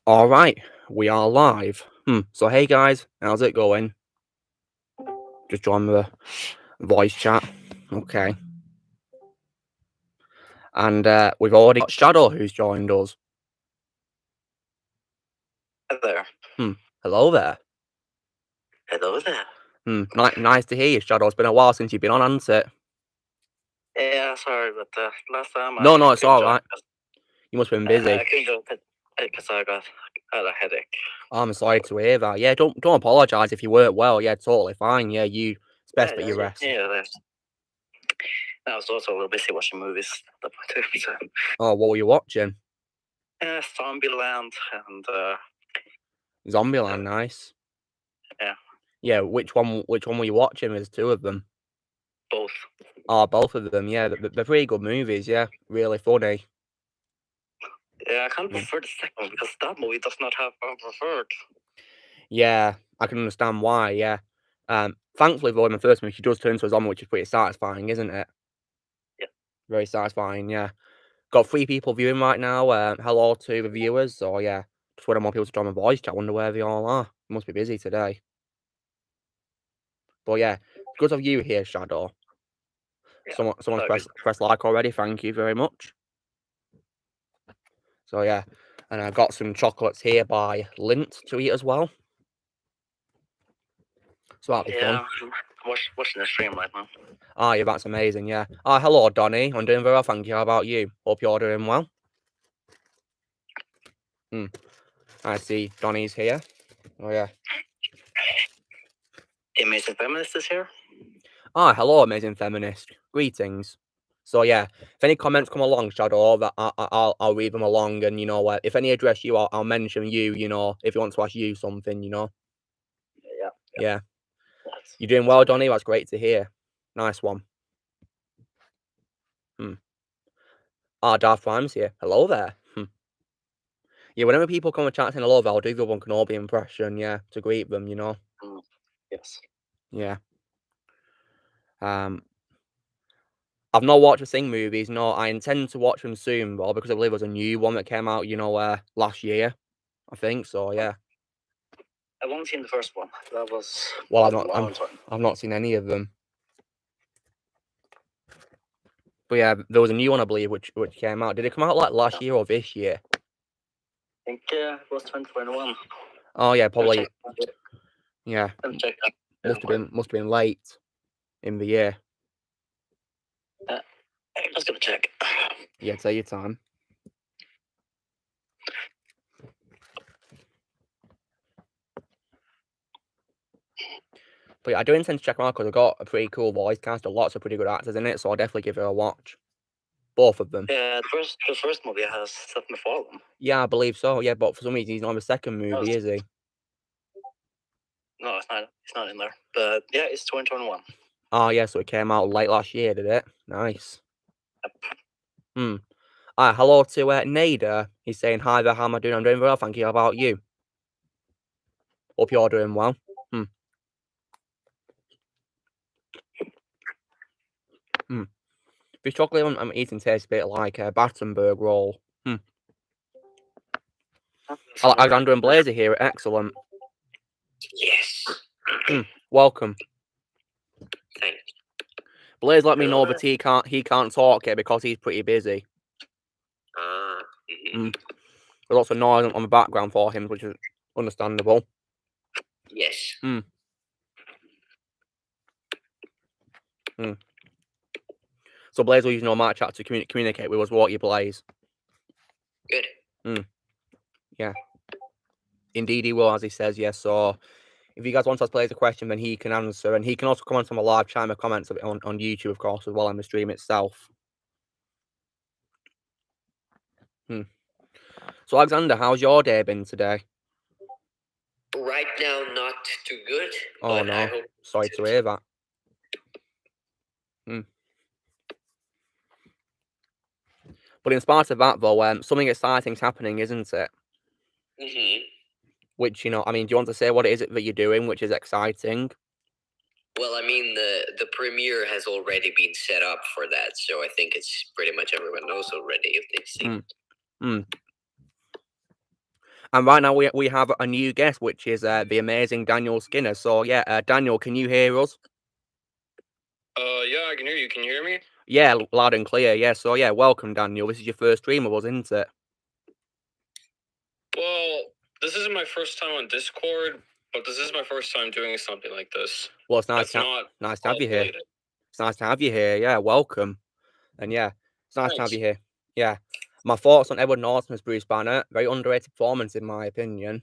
All right, we are live. So hey guys, how's it going? Just join the voice chat. Okay. And we've already got Shadow who's joined us. Hi there. Hello there. Hello there. Nice to hear you, Shadow. It's been a while since you've been on, hasn't it? Yeah, sorry, but last time No, I it's couldn't all join right. You must have been busy. I couldn't join because I had a headache. I'm sorry to hear that. Yeah, don't apologise if you weren't well. Yeah, totally fine. Yeah, it's best that you rest. Yeah, I was also a little busy watching movies at that point too. So. Oh, what were you watching? Zombieland and Zombieland, nice. Yeah. Yeah, which one were you watching? There's two of them. Both. Oh, both of them, yeah. They're pretty good movies, yeah. Really funny. Yeah, I kind of prefer the second one because that movie does not have a preferred. Yeah, I can understand why, yeah. Thankfully, though, in the first movie, she does turn into a zombie, which is pretty satisfying, isn't it? Yeah. Very satisfying, yeah. Got 3 people viewing right now. Hello to the viewers. So, yeah, just waiting more people to join my voice chat. Wonder where they all are. Must be busy today. But, yeah, good to have you here, Shadow. Yeah, Someone's press like already. Thank you very much. So, yeah. And I've got some chocolates here by Lint to eat as well. So that'll be fun. Watching the stream right now. Oh, yeah, that's amazing, yeah. Hello, Donny. I'm doing very well, thank you. How about you? Hope you're doing well. I see Donny's here. Oh, yeah. Amazing Feminist is here. Hello, Amazing Feminist. Greetings. So, yeah, if any comments come along, Shadow, that I'll read them along, and, if any address you, I'll mention you, if you want to ask you something, Yeah. Yeah. You're doing well, Donny. That's great to hear. Nice one. Darth Prime's here. Hello there. Yeah, whenever people come and chat saying hello, I'll do the one Kenobi impression, yeah, to greet them, Yes. Yeah. I've not watched the Sing movies, no. I intend to watch them soon, though, because I believe there's a new one that came out, last year, I think, so, yeah. I've only seen the first one. That was... Well, I've not seen any of them. But, yeah, there was a new one, I believe, which came out. Did it come out, like, last year or this year? I think it was 2021. Oh, yeah, probably. Yeah. Check that. Must have been late in the year. I'm just gonna check. Yeah, take your time. But yeah, I do intend to check them out because I've got a pretty cool voice cast, lots of pretty good actors in it, so I'll definitely give it a watch. Both of them. Yeah, the first movie has Seth MacFarlane. Yeah, I believe so. Yeah, but for some reason he's not in the second movie, is he? No, it's not. It's not in there. But yeah, it's 2021. Oh yeah, so it came out late last year, did it? Nice. Yep. Hello to Nader. He's saying hi there. How am I doing? I'm doing very well, thank you. How about you? Hope you're doing well. This chocolate I'm eating tastes a bit like a Battenberg roll. Alexander and Blazer here. Excellent. Yes. Welcome. Thanks. Blaze let me know that he can't talk here because he's pretty busy. There's lots of noise on the background for him, which is understandable. Yes. So Blaze will use my chat to communicate with us, won't you, Blaze? Good. Yeah. Indeed he will, as he says, yes. So if you guys want to ask Blaze a question, then he can answer, and he can also comment on the live chat and comments of it on YouTube, of course, as well, on the stream itself. So Alexander, how's your day been today? Right now, not too good. Oh but no, I hope sorry to hear that. But in spite of that, though, something exciting's happening, isn't it? Which, do you want to say what it is that you're doing, which is exciting? Well, I mean, the premiere has already been set up for that, so I think it's pretty much everyone knows already if they've seen it. And right now we have a new guest, which is the amazing Daniel Skinner. So yeah, Daniel, can you hear us? Yeah, I can hear you. Can you hear me? Yeah, loud and clear. Yeah. So yeah, welcome, Daniel. This is your first stream of us, isn't it? Well, this isn't my first time on Discord, but this is my first time doing something like this. Well, it's nice That's to have you here. It's nice to have you here. Yeah, welcome. And yeah, it's nice to have you here. Yeah. My thoughts on Edward Norton as Bruce Banner, very underrated performance in my opinion.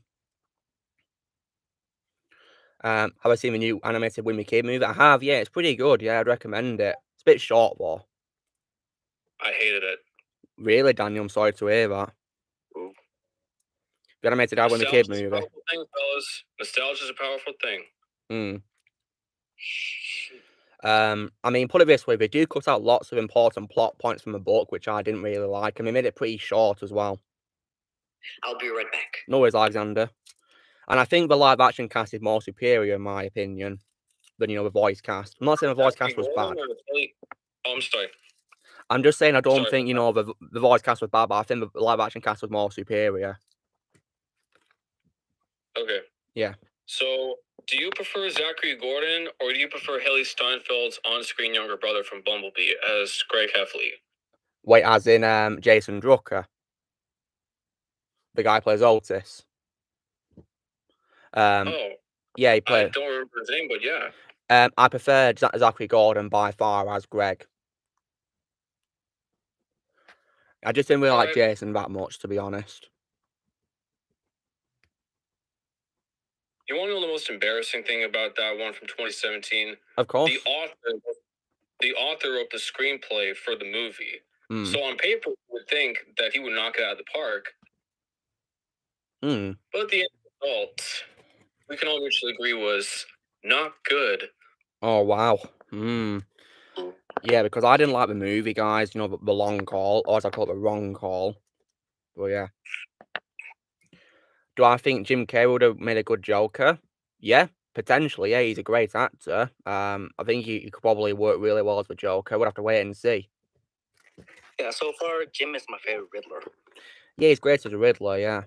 Have I seen the new animated Winnie Kid movie? I have, yeah, it's pretty good. Yeah, I'd recommend it. It's a bit short though. I hated it. Really, Daniel? I'm sorry to hear that. Ooh. The animated Winnie Kid movie. Nostalgia's a powerful thing, fellas. Nostalgia's a powerful thing. I mean, put it this way, they do cut out lots of important plot points from the book, which I didn't really like, and they made it pretty short as well. I'll be right back. No worries, Alexander. And I think the live-action cast is more superior, in my opinion, than, the voice cast. I'm not saying the voice cast was bad. Oh, I'm sorry. I'm just saying I don't think, the voice cast was bad, but I think the live-action cast was more superior. Okay. Yeah. So, do you prefer Zachary Gordon, or do you prefer Haley Steinfeld's on-screen younger brother from Bumblebee as Greg Heffley? Wait, as in Jason Drucker? The guy who plays Otis. Yeah, he played. I don't remember his name, but yeah. I prefer Zachary Gordon by far as Greg. I just didn't really like Jason that much, to be honest. You want to know the most embarrassing thing about that one from 2017? Of course. The author wrote the screenplay for the movie. So on paper, you would think that he would knock it out of the park. But the end result, we can all mutually agree, was not good. Oh, wow. Yeah, because I didn't like the movie, guys. The long call, or as I call it, the wrong call. But yeah. Do I think Jim Carrey would have made a good Joker? Yeah, potentially. Yeah, he's a great actor. I think he could probably work really well as the Joker. We'll have to wait and see. Yeah, so far, Jim is my favorite Riddler. Yeah, he's great as a Riddler, yeah.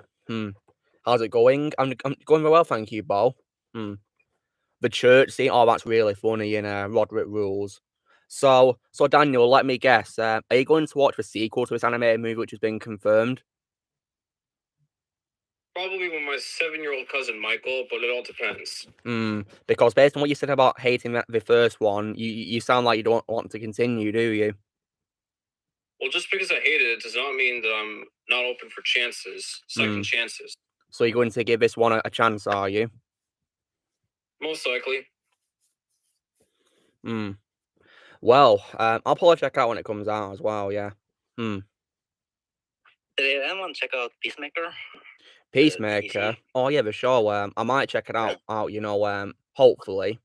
How's it going? I'm going very well, thank you, Bo. The church scene, oh, that's really funny in Roderick Rules. So Daniel, let me guess. Are you going to watch the sequel to this animated movie, which has been confirmed? Probably with my 7-year-old cousin Michael, but it all depends. Because based on what you said about hating the first one, you sound like you don't want to continue, do you? Well, just because I hated it does not mean that I'm not open for second chances. So you're going to give this one a chance, are you? Most likely. Well, I'll probably check out when it comes out as well, yeah. Did anyone check out Peacemaker? Peacemaker? Oh, yeah, for sure. I might check it out, hopefully.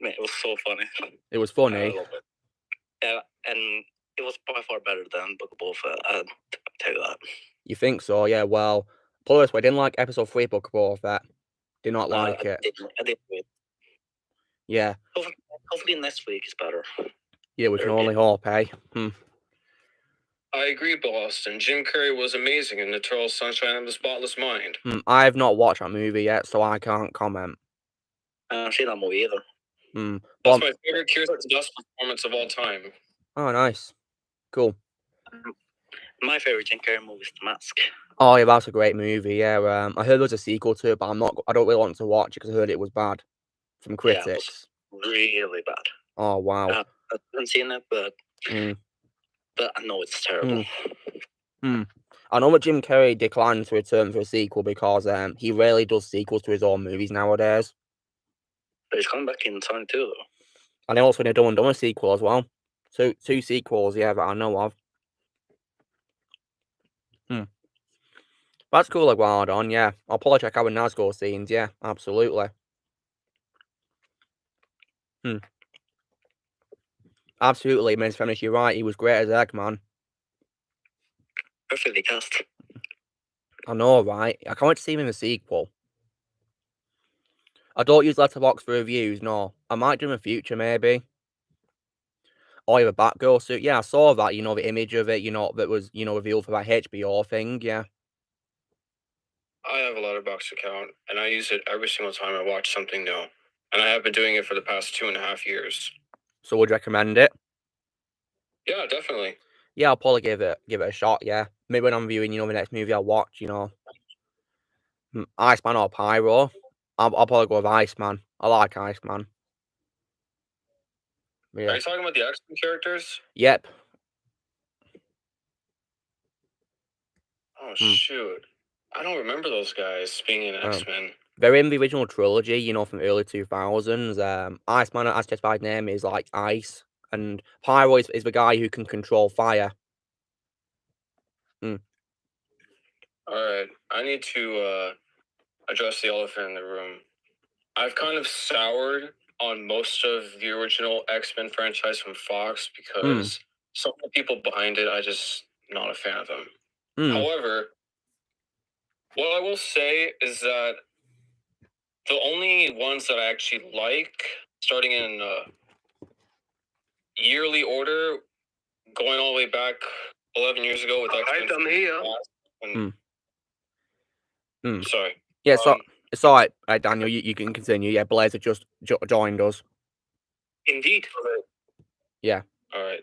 Man, it was so funny. It was funny. I love it. Yeah, and it was by far better than Book of Boba Fett, I'll tell you that. You think so? Yeah, well, put it this way, I didn't like episode 3 Book of Boba Fett. Did not like it. I did. Yeah. Hopefully next week is better. Yeah, we can only hope, eh? I agree, Boston. Jim Carrey was amazing in Eternal Sunshine of the Spotless Mind. I have not watched that movie yet, so I can't comment. I haven't seen that movie either. That's my favorite Kirsten Dunst performance of all time. Oh, nice. Cool. My favorite Jim Carrey movie is The Mask. Oh, yeah, that's a great movie, yeah. I heard there was a sequel to it, but I don't really want to watch it because I heard it was bad from critics. Yeah, it was really bad. Oh, wow. I haven't seen it, but I know it's terrible. I know that Jim Carrey declined to return for a sequel because he rarely does sequels to his own movies nowadays. But he's coming back in time too, though. And they also done a sequel as well. Two sequels, yeah, that I know of. That's cool, like, well done, yeah. I'll probably check out the Nazgul scenes, yeah, absolutely. Absolutely, Men's Feminist, you're right, he was great as Eggman. Perfectly cast. I know, right? I can't wait to see him in the sequel. I don't use Letterboxd for reviews, no. I might do in the future, maybe. Oh, you have a Batgirl suit? Yeah, I saw that, the image of it, that was, revealed for that HBO thing, yeah. I have a Letterboxd account, and I use it every single time I watch something new. And I have been doing it for the past 2.5 years. So would you recommend it? Yeah, definitely. Yeah, I'll probably give it a shot. Yeah, maybe when I'm viewing, the next movie I watch, Iceman or Pyro. I'll probably go with Iceman. I like Iceman. Are Yeah. you talking about the X-Men characters? Yep. Oh, shoot. I don't remember those guys being in X-Men. They're in the original trilogy, from early 2000s. Iceman, as just by name, is like ice, and Pyro is the guy who can control fire. All right, I need to address the elephant in the room. I've kind of soured on most of the original X-Men franchise from Fox because some of the people behind it, I just not a fan of them. However, what I will say is that the only ones that I actually like, starting in yearly order, going all the way back 11 years ago with X-Men. I'm here. Sorry. Yeah, so it's all right, Daniel. You can continue. Yeah, Blazer just joined us. Indeed. Yeah. All right.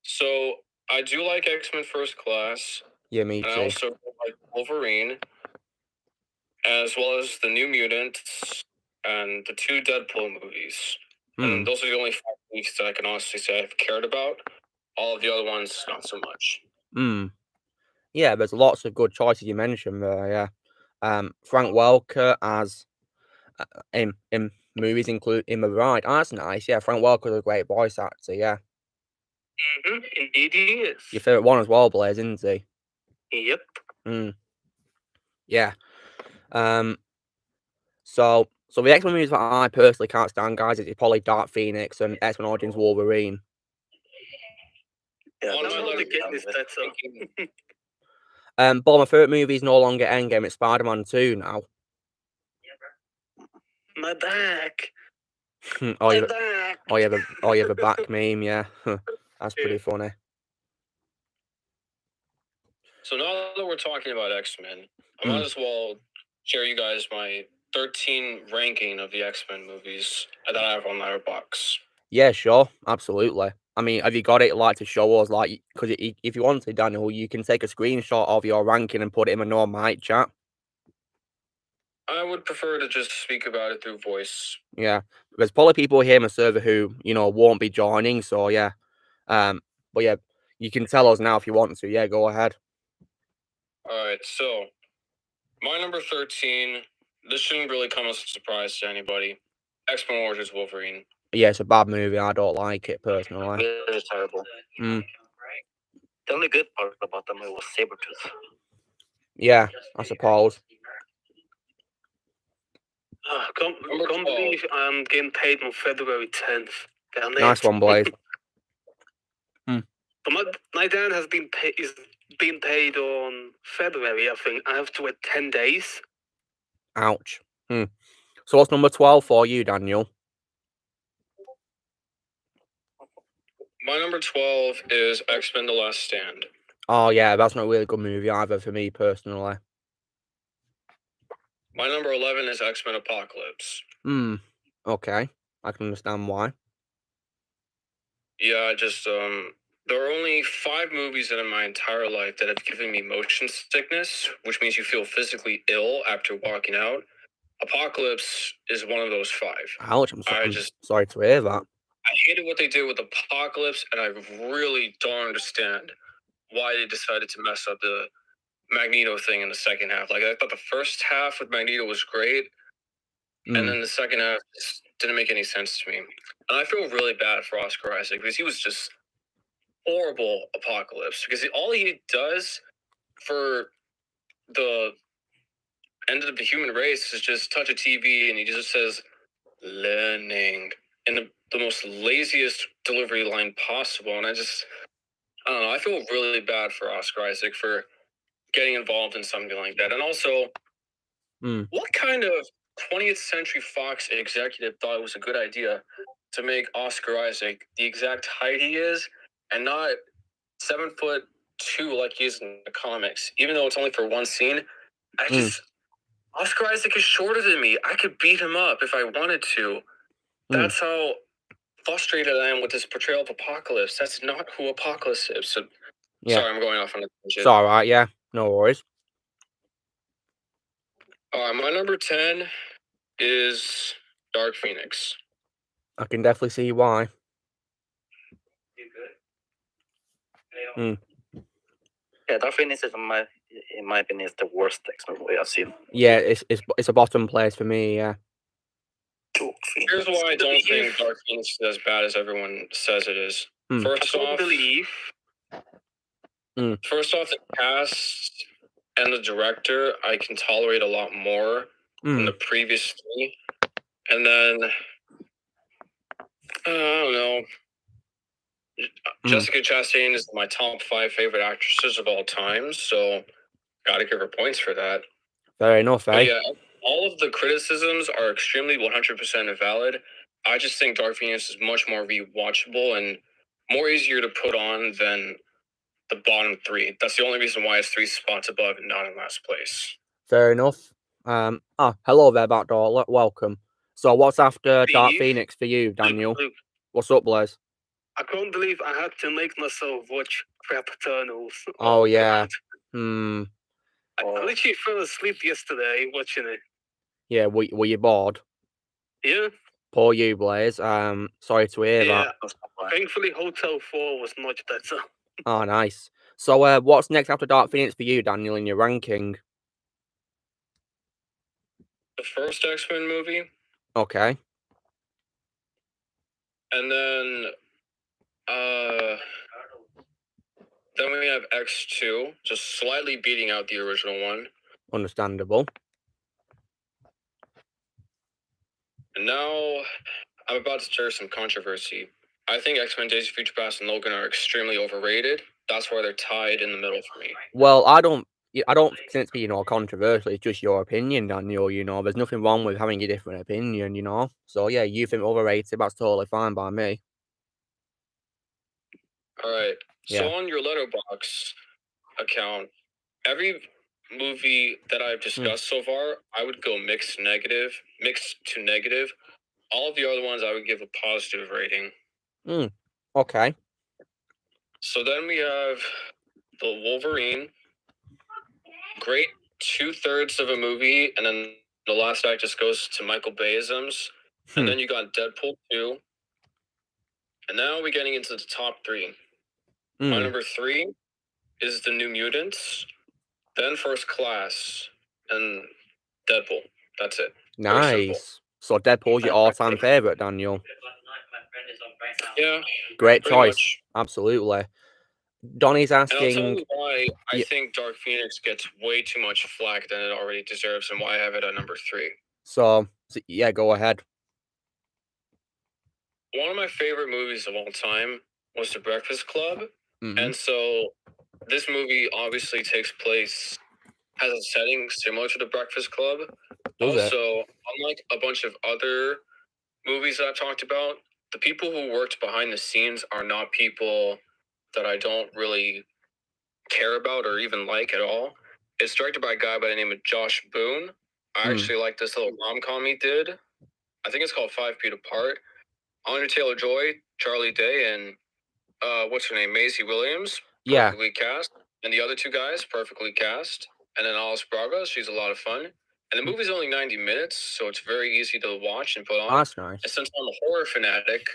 So I do like X-Men First Class. Yeah, me too. And I also like Wolverine, as well as the New Mutants and the 2 Deadpool movies. And those are the only 5 movies that I can honestly say I've cared about. All of the other ones, not so much. Yeah, there's lots of good choices you mentioned there. Yeah. Frank Welker as in movies include In the Ride. Oh, that's nice. Yeah, Frank Welker's a great voice actor. Yeah. Indeed he is. Your favorite one as well, Blaze, isn't he? Yep. Yeah. So the X-Men movies that I personally can't stand, guys, is probably Dark Phoenix and X-Men Origins Wolverine. Yeah, but my favorite movie is no longer Endgame. It's Spider-Man 2 now. My back. Yeah, the back meme. Yeah, that's pretty funny. So now that we're talking about X-Men, I might as well share you guys my 13 ranking of the X-Men movies that I have on Letterboxd. Yeah, sure, absolutely. I mean, have you got it to show us, because if you want to, Daniel, you can take a screenshot of your ranking and put it in a normal mic chat. I would prefer to just speak about it through voice. Yeah, there's probably people here in the server who won't be joining. So yeah, but yeah, you can tell us now if you want to. Yeah, go ahead. All right, so my number 13. This shouldn't really come as a surprise to anybody. X-Men Origins Wolverine. Yeah, it's a bad movie. I don't like it personally. It was terrible. The only good part about them was Sabretooth. Yeah, I suppose. Can't believe I'm getting paid on February 10th. Nice one, Blaze. My dad is being paid on February, I think. I have to wait 10 days. Ouch. So what's number 12 for you, Daniel? My number 12 is X-Men The Last Stand. Oh, yeah, that's not a really good movie either for me personally. My number 11 is X-Men Apocalypse. Okay. I can understand why. Yeah, there are only 5 movies in my entire life that have given me motion sickness, which means you feel physically ill after walking out. Apocalypse is one of those 5. Ouch, I'm sorry to hear that. I hated what they did with Apocalypse, and I really don't understand why they decided to mess up the Magneto thing in the second half. I thought the first half with Magneto was great, and then the second half just didn't make any sense to me. And I feel really bad for Oscar Isaac because he was just horrible Apocalypse, because all he does for the end of the human race is just touch a TV, and he just says learning in the most laziest delivery line possible. And I don't know, I feel really bad for Oscar Isaac for getting involved in something like that. And also, what kind of 20th Century Fox executive thought it was a good idea to make Oscar Isaac the exact height he is and not 7'2" like he is in the comics, even though it's only for one scene? Oscar Isaac is shorter than me. I could beat him up if I wanted to. That's how frustrated I am with this portrayal of Apocalypse. That's not who Apocalypse is. So, sorry, I'm going off on a tangent. It's all right, yeah. No worries. My number 10 is Dark Phoenix. I can definitely see why. Yeah, Dark Phoenix is, in my opinion, is the worst X-Men movie I've seen. Yeah, it's a bottom place for me, yeah. Here's why I don't think Dark Phoenix is as bad as everyone says it is. First off, the cast and the director I can tolerate a lot more than the previous three. And then, I don't know. Jessica Chastain is my top 5 favorite actresses of all time, so gotta give her points for that. Fair enough, eh? But yeah, all of the criticisms are extremely 100% valid. I just think Dark Phoenix is much more rewatchable and more easier to put on than the bottom 3. That's the only reason why it's 3 spots above and not in last place. Fair enough. Hello there, Backdoor. Welcome. So what's after Dark Phoenix for you, Daniel? What's up, Blaze? I can't believe I had to make myself watch Crap Eternals. Oh yeah. I literally fell asleep yesterday watching it. Yeah, were you bored? Yeah. Poor you, Blaze. Sorry to hear that. Thankfully, Hotel 4 was much better. Oh, nice. So, what's next after Dark Phoenix for you, Daniel, in your ranking? The first X-Men movie. Okay. And then we have X2, just slightly beating out the original one. Understandable. And now I'm about to stir some controversy. I think X-Men Days of Future Past and Logan are extremely overrated. That's why they're tied in the middle for me. Well, I don't think it's being controversial. It's just your opinion, Daniel. There's nothing wrong with having a different opinion. So yeah, you think overrated, that's totally fine by me. All right. So on your Letterboxd account, every movie that I've discussed so far, I would go mixed to negative. All of the other ones I would give a positive rating. Okay. So then we have the Wolverine. Great 2/3 of a movie, and then the last act just goes to Michael Bay-isms. And then you got Deadpool 2. And now we're getting into the top 3. My number 3 is The New Mutants, then First Class, and Deadpool. That's it. Nice. So Deadpool's your all-time favorite, Daniel. Yeah. Great choice. Much. Absolutely. Donnie's asking. And I'll tell you why I think Dark Phoenix gets way too much flack than it already deserves, and why I have it at number 3. So yeah, go ahead. One of my favorite movies of all time was The Breakfast Club. And so this movie obviously takes place, has a setting similar to The Breakfast Club. Also, unlike a bunch of other movies that I've talked about, the people who worked behind the scenes are not people that I don't really care about or even like at all. It's directed by a guy by the name of Josh Boone. I actually like this little rom-com he did. I think it's called 5 Feet Apart. Anya Taylor-Joy, Charlie Day, and what's her name? Maisie Williams. Perfectly cast. And the other 2 guys, perfectly cast. And then Alice Braga, she's a lot of fun. And the movie's only 90 minutes, so it's very easy to watch and put on. That's nice. And since I'm a horror fanatic,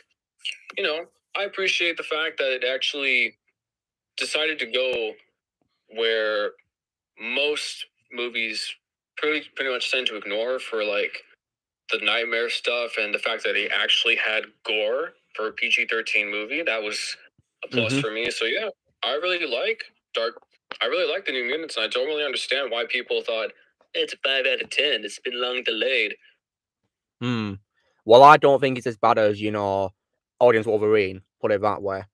I appreciate the fact that it actually decided to go where most movies pretty much tend to ignore, for like the nightmare stuff, and the fact that they actually had gore for a PG-13 movie. That was a plus for me. So yeah, I really like The New Mutants, and I don't really understand why people thought it's a 5 out of 10. It's been long delayed. Well, I don't think it's as bad as Audience Wolverine. Put it that way.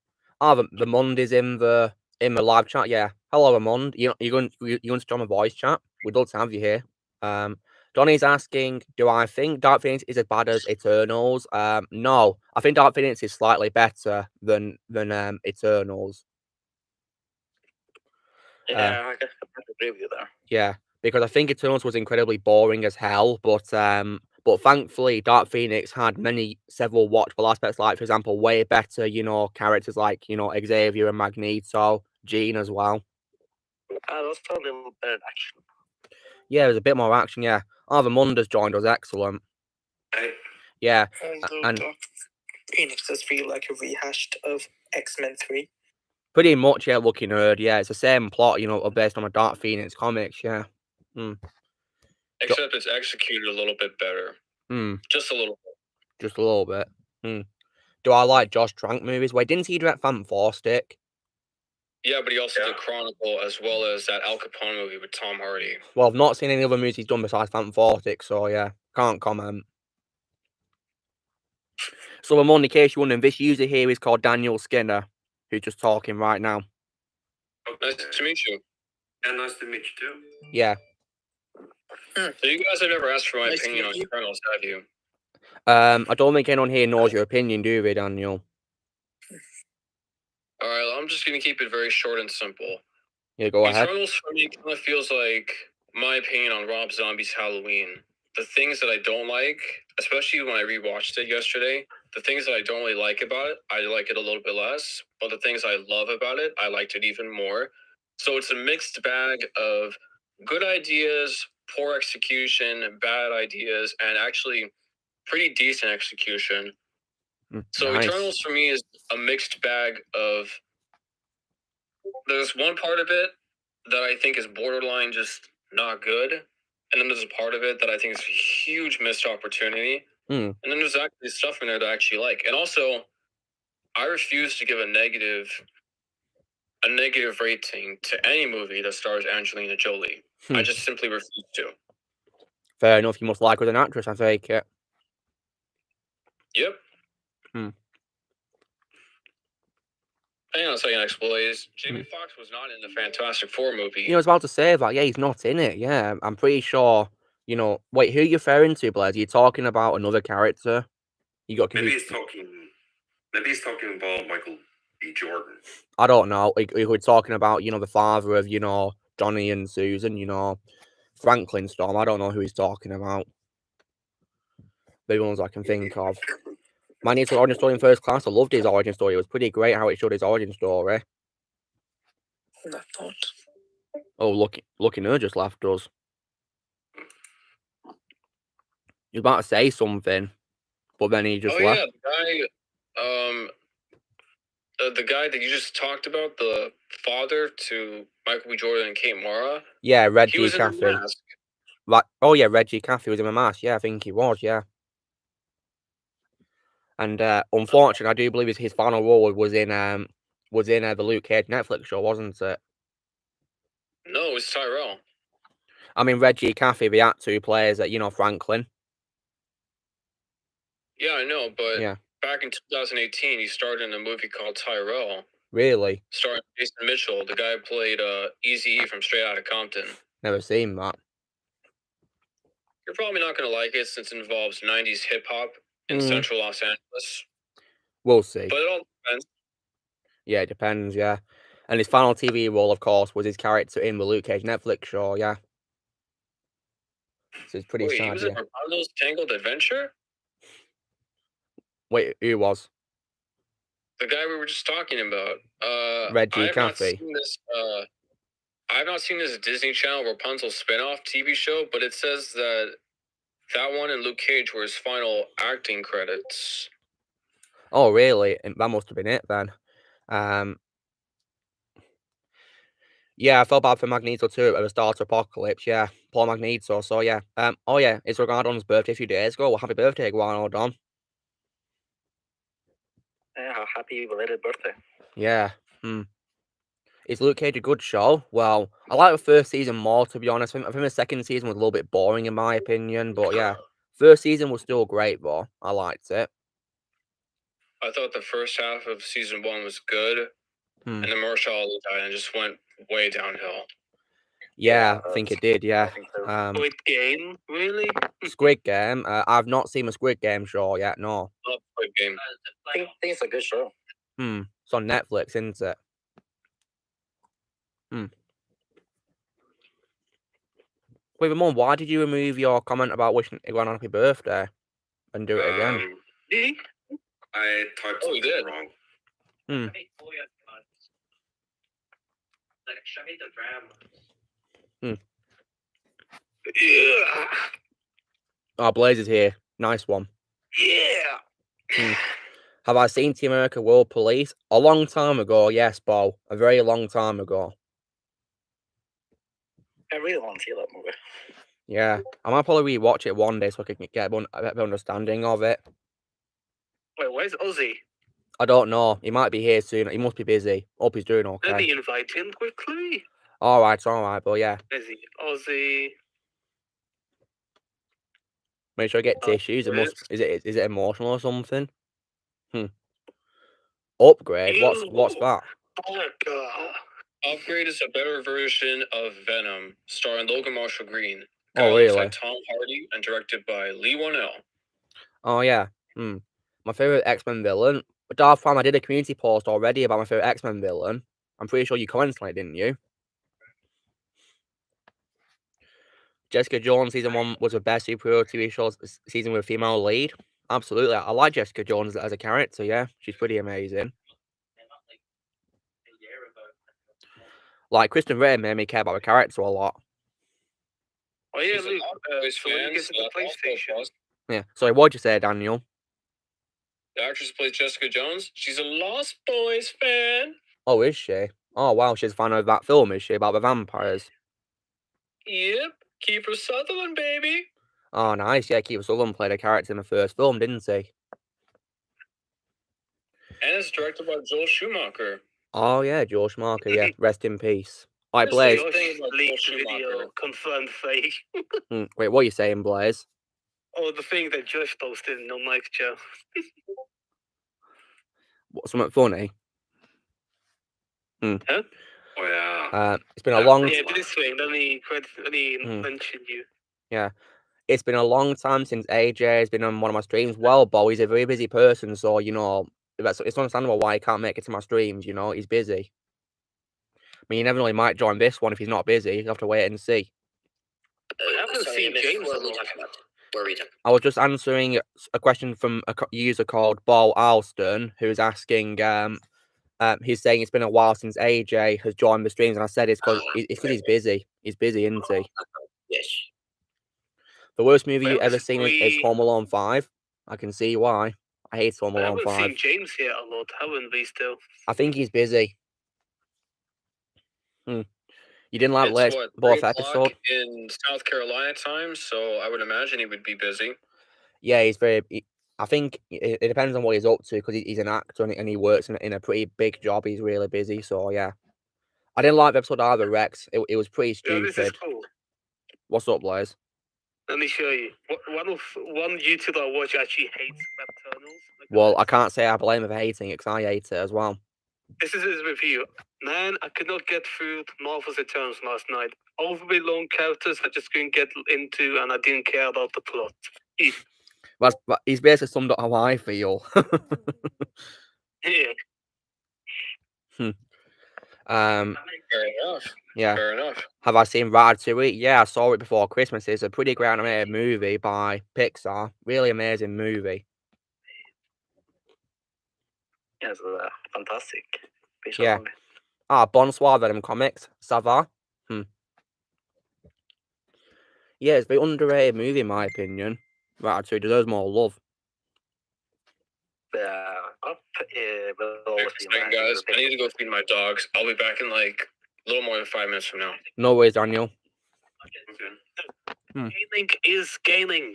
The Ramond is in the live chat. Yeah, hello Ramond. You're going to join my voice chat. We'd love to have you here. Donnie's asking, do I think Dark Phoenix is as bad as Eternals? No, I think Dark Phoenix is slightly better than Eternals. Yeah, I agree with you there. Yeah, because I think Eternals was incredibly boring as hell, but thankfully Dark Phoenix had several watchable aspects, like for example, way better, characters like, Xavier and Magneto, Jean as well. Also a little bit of action. Yeah, there's a bit more action, yeah. Arthur Munder's joined us, excellent. Yeah. Although And Dark Phoenix does feel like a rehashed of X-Men 3. pretty much, yeah, Lucky Nerd, yeah. It's the same plot, based on a Dark Phoenix comics, yeah. Except it's executed a little bit better. Just a little bit. Just a little bit. Do I like Josh Trank movies? Wait, didn't he direct Phantom Force? Yeah, but he also did Chronicle as well as that Al Capone movie with Tom Hardy. Well, I've not seen any other movies he's done besides Phantom Force, so yeah, can't comment. So, Ramon, in case you're wondering, this user here is called Daniel Skinner, who's just talking right now. Nice to meet you. Yeah, nice to meet you too. Yeah. So you guys have never asked for my opinion on Eternals, have you? I don't think anyone here knows your opinion, do we, Daniel? Alright, I'm just going to keep it very short and simple. Yeah, go ahead. Eternals for me kind of feels like my opinion on Rob Zombie's Halloween. The things that I don't like, especially when I rewatched it yesterday, the things that I don't really like about it, I like it a little bit less. But the things I love about it, I liked it even more. So it's a mixed bag of good ideas, poor execution, bad ideas, and actually pretty decent execution. So Nice. Eternals for me is a mixed bag of, there's one part of it that I think is borderline just not good, and then there's a part of it that I think is a huge missed opportunity, and then there's actually stuff in there that I actually like. And also, I refuse to give a negative rating to any movie that stars Angelina Jolie. I just simply refuse to. Fair enough, you must like her as an actress, I take it. Yep. Hang on a second, X-Blaze. Jamie Foxx was not in the Fantastic Four movie. I was about to say that, yeah, he's not in it, yeah. I'm pretty sure, wait, who are you referring to, Blaze? Are you talking about another character? You got confused. Maybe he's talking about Michael B. Jordan. I don't know. We're talking about, the father of, Johnny and Susan, Franklin Storm. I don't know who he's talking about. The ones I can think of. Man, his origin story in First Class. I loved his origin story. It was pretty great how it showed his origin story. I thought. Oh, Lucky Nerd just left us. He was about to say something, but then he just left. Yeah, the guy that you just talked about, the father to Michael B. Jordan and Kate Mara. Yeah, Reggie he was Caffey. In the mask. Right. Oh yeah, Reggie Caffey was in a mask. Yeah, I think he was. Yeah. And unfortunately, I do believe his final role was in the Luke Cage Netflix show, wasn't it? No, it was Tyrell. I mean, Reggie Caffey, the actor who plays Franklin. Yeah, I know, but yeah. Back in 2018, he starred in a movie called Tyrell. Really? Starring Jason Mitchell, the guy who played Eazy-E from Straight Outta Compton. Never seen that. You're probably not going to like it since it involves 90s hip-hop in central Los Angeles. We'll see. But it all depends. Yeah, it depends, yeah. And his final TV role, of course, was his character in the Luke Cage Netflix show, yeah. So it's pretty sad, he was yeah. in Rapunzel's Tangled Adventure? Wait, who was? The guy we were just talking about. Reggie Caffey. I have not seen this Disney Channel Rapunzel spinoff TV show, but it says that one and Luke Cage were his final acting credits. Oh, really? That must have been it then. Yeah, I felt bad for Magneto too at the start of Apocalypse. Yeah, poor Magneto. So yeah. Oh yeah, it's Guanodon's birthday a few days ago. Well, happy birthday, Guanodon. Yeah, happy belated birthday. Yeah. Is Luke Cage a good show? Well, I like the first season more, to be honest. I think the second season was a little bit boring in my opinion, but yeah, first season was still great though. I liked it. I thought the first half of season 1 was good, and then Marshall died and just went way downhill. Yeah, I think it did. Yeah. Squid Game, really? Squid Game. I've not seen a Squid Game show yet. No. Not Squid Game. I think it's a good show. It's on Netflix, isn't it? Wait, Mum, why did you remove your comment about wishing everyone a happy birthday and do it again? I typed Oh, something you did? wrong. Hmm. Yeah. Oh, Blaze is here. Nice one. Yeah. Have I seen Team America World Police? A long time ago, yes, Bo. A very long time ago. I really want to see that movie. Yeah. I might probably rewatch it one day so I can get a better understanding of it. Wait, where's Ozzy? I don't know. He might be here soon. He must be busy. Hope he's doing Let okay. me invite him quickly. Alright, but yeah. Is he Ozzy? Make sure I get tissues. It must. Yes. Is it emotional or something? Upgrade? What's that? Oh god. Upgrade is a better version of Venom, starring Logan Marshall Green. Oh, Looks really? like Tom Hardy and directed by Lee Whannell. Oh, yeah. My favorite X-Men villain. But Darth Fam, I did a community post already about my favorite X-Men villain. I'm pretty sure you commented on it, didn't you? Jessica Jones season 1 was the best superhero TV show season with a female lead. Absolutely. I like Jessica Jones as a character, yeah. She's pretty amazing. Like, Kristen Ray made me care about the character a lot. Oh yeah, She's a Luke. Lost Boys So when you fan, get to so the that's also a PlayStation, plus. Yeah. Sorry, what'd you say, Daniel? The actress who plays Jessica Jones, she's a Lost Boys fan. Oh, is she? Oh, wow. She's a fan of that film, is she? About the vampires? Yep, Kiefer Sutherland, baby. Oh, nice. Yeah, Kiefer Sutherland played a character in the first film, didn't he? And it's directed by Joel Schumacher. Oh, yeah, George Marker, yeah. Rest in peace. All right, This Blaze. is- thing about leaked Joel video Schumacher. confirmed fake. Wait, what are you saying, Blaze? Oh, the thing that Josh posted in the mic chat. What, something funny? Huh? Oh yeah. It's been a long Yeah, this thing. Let me Hmm. mention you. It's been a long time since AJ has been on one of my streams. Well, Bo, he's a very busy person, so you know it's understandable why he can't make it to my streams. You know, he's busy. I mean, you never know, he might join this one if he's not busy. You'll have to wait and see. I haven't sorry, seen I missed- James What a are we lot. talking about? What are we talking I was just answering a question from a user called Bo Alston, who's asking. He's saying it's been a while since AJ has joined the streams, and I said it's because he's busy. He's busy, isn't he? Yes. The worst movie Well, you've ever seen is Home Alone 5. I can see why. I hate Home I Alone haven't 5. seen James here a lot, haven't we? Still. I think he's busy. You didn't like the It's latest what, Boba 3 Fett o'clock episode? in South Carolina time, so I would imagine he would be busy. Yeah, he's very. I think it depends on what he's up to because he's an actor and he works in a pretty big job. He's really busy, so yeah. I didn't like the episode either, Rex. It was pretty Yeah, this is stupid. cool. What's up, Blaze? Let me show you. One YouTuber I watch actually hates webturnals. Well, I can't say I blame him for hating it because I hate it as well. This is his review. Man, I could not get through Marvel's Returns last night. Overly long characters I just couldn't get into, and I didn't care about the plot. He's basically summed up how I feel. Yeah. Fair enough. Yeah. Fair enough. Have I seen Ratatouille? Yeah, I saw it before Christmas. It's a pretty great animated movie by Pixar. Really amazing movie. Yeah, it's fantastic. Yeah. Bonsoir Venom Comics. Ça va? Yeah, it's a very underrated movie in my opinion. Ratatouille deserves more love. Wait a second, guys. I need to go feed my dogs. I'll be back in like a little more than 5 minutes from now. No worries, Daniel. Okay. Gaming is gaining.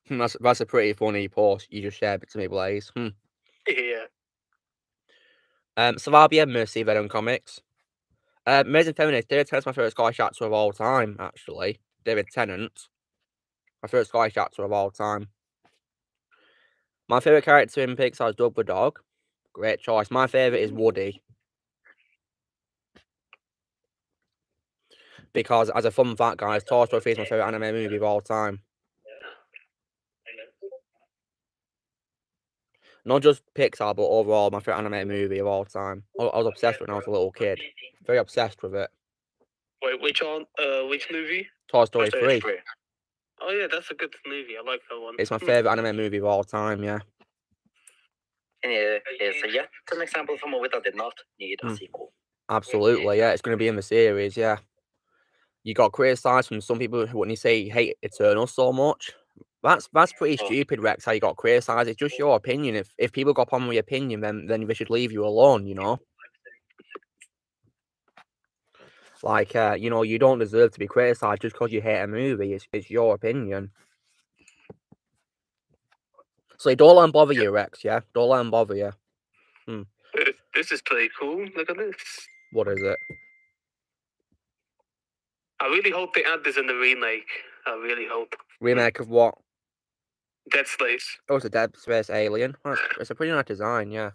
That's a pretty funny post you just shared to me, Blaze. Yeah. Savabia Mercy Venom Comics. Amazing Feminist. David Tennant's my favourite Scottish actor of all time, actually. David Tennant. My favourite Scottish actor of all time. My favourite character in Pixar is Doug the Dog. Great choice. My favourite is Woody. Because, as a fun fact, guys, Toy Story 3 is my favourite anime movie of all time. Not just Pixar, but overall, my favourite anime movie of all time. I was obsessed with it when I was a little kid. Very obsessed with it. Wait, which movie? Toy Story Toy 3. Story. Oh yeah, that's a good movie. I like that one. It's my favourite anime movie of all time, yeah. And it's yet an example of a movie that did not need a sequel. Absolutely, yeah. It's going to be in the series, yeah. You got criticised from some people who, when you say hate Eternal so much, that's pretty stupid, Rex, how you got criticised. It's just your opinion. If people got on with your opinion, then they should leave you alone, you know? Like, you know, you don't deserve to be criticised just because you hate a movie. It's your opinion. So don't let them bother you, Rex, yeah? Don't let them bother you. This is pretty cool. Look at this. What is it? I really hope they add this in the remake. I really hope. Remake of what? Dead Space. Oh, it's a Dead Space Alien. Well, it's a pretty nice design, yeah.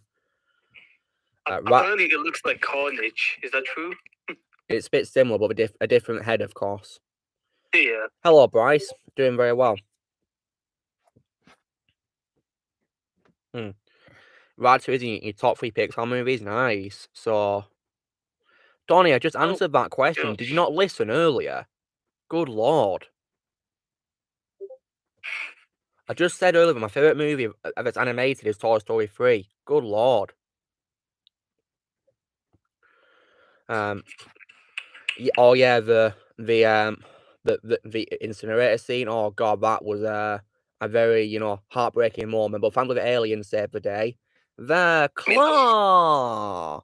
Apparently, it looks like Carnage. Is that true? It's a bit similar, but a different head, of course. Yeah. Hello, Bryce. Doing very well. Right, so isn't your top 3 Pixar movies? Nice. So, Donnie, I just answered that question. gosh. Did you not listen earlier? Good lord. I just said earlier my favourite movie that's animated is Toy Story 3. Good lord. Yeah, oh yeah, the incinerator scene. Oh god, that was a very, you know, heartbreaking moment. But thankfully the aliens saved the day. The claw.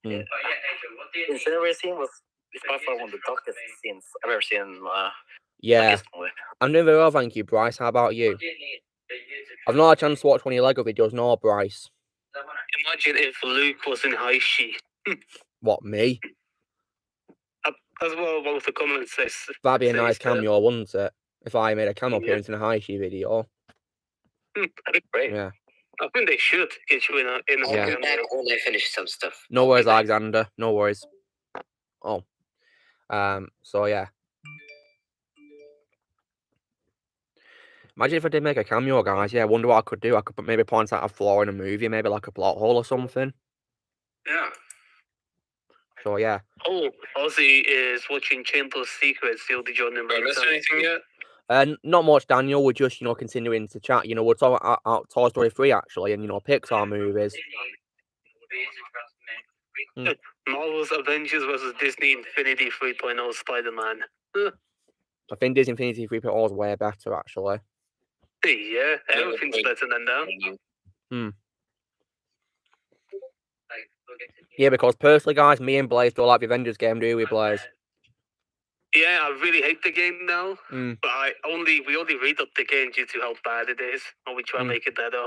The incinerator scene was by far one of the darkest scenes I've ever seen in Yeah, movie. I'm doing very well, thank you, Bryce. How about you? I've not had a chance to watch one of your Lego videos, no, Bryce. Imagine if Luke was in Haishi. What, me? That's what one of the comments says. That'd be a nice cameo, wouldn't it? If I made a cameo appearance in a Haishi video. Great. Yeah. I think they should get you in a I'll be back when I finish some stuff. No worries, Alexander. No worries. Oh. So yeah. Imagine if I did make a cameo, guys. Yeah, I wonder what I could do. I could maybe point out a flaw in a movie, maybe like a plot hole or something. Yeah. So yeah. Oh, Ozzy is watching Chandler's Secrets. Did you Have I missed anything yet? Not much, Daniel. We're just, you know, continuing to chat. You know, we're talking about Toy Story 3 actually, and you know, Pixar movies. Marvel's Avengers vs. Disney Infinity 3.0 Spider-Man. I think Disney Infinity 3.0 is way better actually. Yeah, everything's better than that. Yeah, because personally, guys, me and Blaze don't like the Avengers game, do we, Blaze? Yeah, I really hate the game now, but we only rate up the game due to how bad it is, and we try to make it better.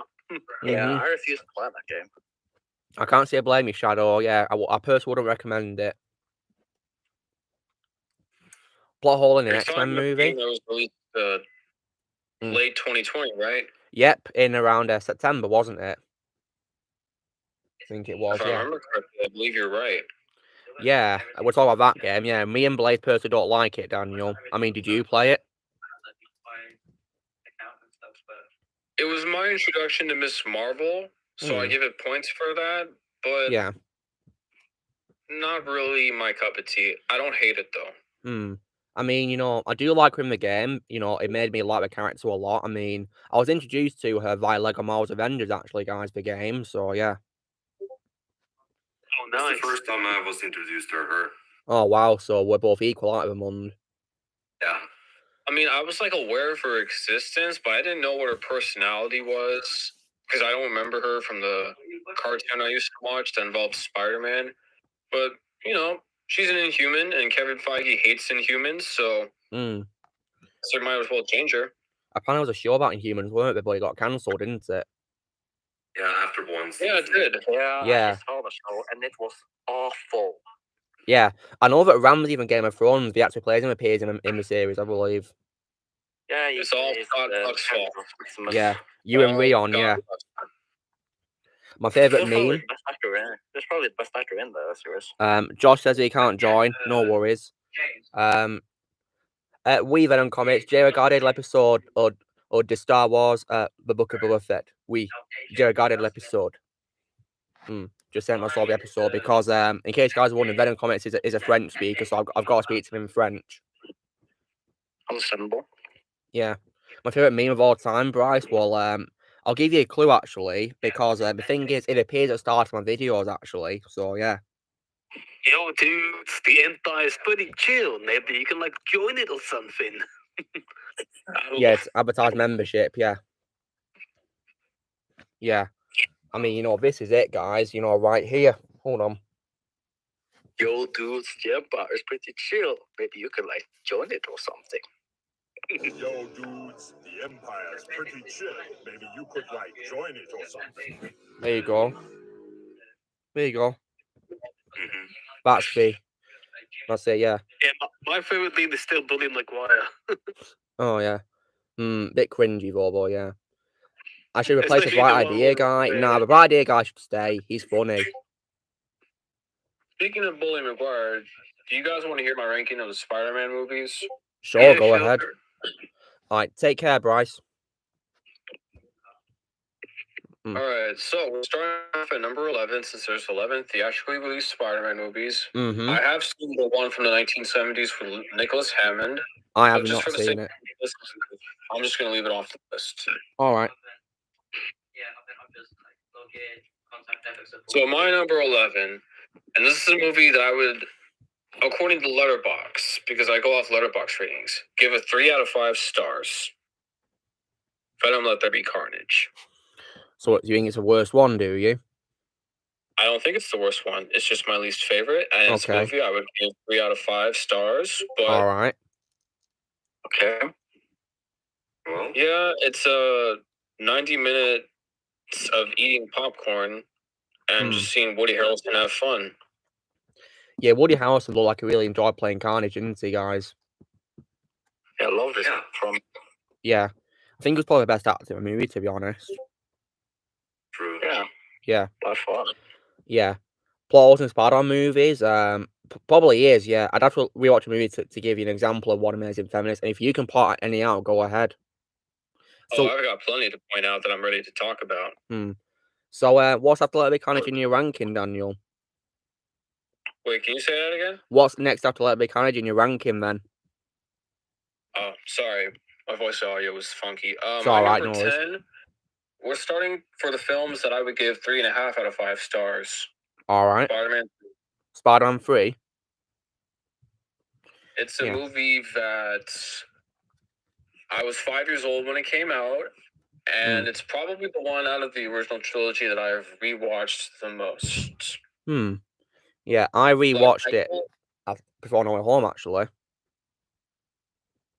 Yeah, I refuse to play that game. I can't say blame you, Shadow. Yeah, I personally wouldn't recommend it. Plot hole in the X-Men movie. That was released late 2020, right? Yep, in around September, wasn't it? I think it was, If I remember correctly, I believe you're right. Yeah, we're talking about that game, yeah. Me and Blaze personally don't like it, Daniel. I mean, did you play it? It was my introduction to Miss Marvel, so I give it points for that, but yeah, not really my cup of tea. I don't hate it, though. I mean, you know, I do like her in the game. You know, it made me like the character a lot. I mean, I was introduced to her via Lego Marvel's Avengers, actually, guys, the game, so yeah. Oh, nice. It's the first time I was introduced to her. Oh, wow, so we're both equal out of the month. Yeah. I mean, I was, like, aware of her existence, but I didn't know what her personality was, because I don't remember her from the cartoon I used to watch that involved Spider-Man. But, you know, she's an Inhuman, and Kevin Feige hates Inhumans, so so might as well change her. Apparently, there was a show about Inhumans, weren't there? But it got cancelled, didn't it? Yeah, after one season. Yeah, it did. Yeah, I saw the show, and it was awful. Yeah, I know that Ramsay from Game of Thrones, the actor plays him, appears in the series, I believe. Yeah, it's all God's fault. Yeah, you and Rion, yeah. My favourite meme. There's probably the best actor in the series. Josh says he can't join. No worries. We Venom Comics, J-regarded episode or the Star Wars The Book of Boba Fett. We J-regarded episode. just sent us all the episode because, in case you guys are wondering, Venom Comics is a French speaker, so I've got to speak to him in French. Understandable. Yeah. My favourite meme of all time, Bryce, well, I'll give you a clue, actually, because the thing is, it appears at the start of my videos, actually, so yeah. Yo, dudes, the Empire is pretty chill. Maybe you can, like, join it or something. Yeah, it's advertised membership, yeah. Yeah. I mean, you know, this is it, guys, you know, right here. Hold on. Yo, dudes, the Empire is pretty chill. Maybe you can, like, join it or something. Yo, dudes, the Empire's pretty chill. Maybe you could, like, join it or something. There you go. There you go. Mm-hmm. That's B. That's it, yeah. Yeah, my favorite lead is still Bully Maguire. Oh, yeah. Bit cringy, though, yeah. I should replace the Especially Bright the one Idea where- guy. Nah, the Bright Idea guy should stay. He's funny. Speaking of Bully Maguire, do you guys want to hear my ranking of the Spider-Man movies? Sure, Yeah, go sure. ahead. Alright, take care, Bryce. All right, so we're starting off at number 11 since there's 11 theatrically released Spider-Man movies. Mm-hmm. I have seen the one from the 1970s with Nicholas Hammond. I have but just not for the seen sake it. of this, I'm just going to leave it off the list. Alright. So my number 11, and this is a movie that I would, according to Letterboxd, because I go off Letterboxd ratings, give a 3 out of 5 stars. Venom Let There Be Carnage. So, do you think it's the worst one, do you? I don't think it's the worst one. It's just my least favorite. And it's a Okay. movie I would give 3 out of 5 stars. But Alright. Okay. Well, yeah, it's a 90 minutes of eating popcorn and just seeing Woody Harrelson have fun. Yeah, Woody Harrelson looked like he really enjoyed playing Carnage, didn't he, guys? Yeah, I love this Yeah. from. Yeah. I think he was probably the best actor in the movie, to be honest. true. Yeah, Yeah. by far. Yeah. Plot holes in Spider-Man movies, probably is, yeah. I'd have to rewatch a movie to give you an example of One Amazing Feminist, and if you can point any out, go ahead. So, I've got plenty to point out that I'm ready to talk about. So, what's after Let There Be Carnage in your ranking, Daniel? Wait, can you say that again? What's next after Let There Be Carnage in your ranking, then? Oh, sorry. My voice audio was funky. It's My alright, number no worries. 10, we're starting for the films that I would give 3.5 out of 5 stars. Alright. Spider-Man. Spider-Man 3. It's a Yeah. movie that I was 5 years old when it came out, and it's probably the one out of the original trilogy that I've rewatched the most. Yeah, I rewatched Like, it before I went home, actually.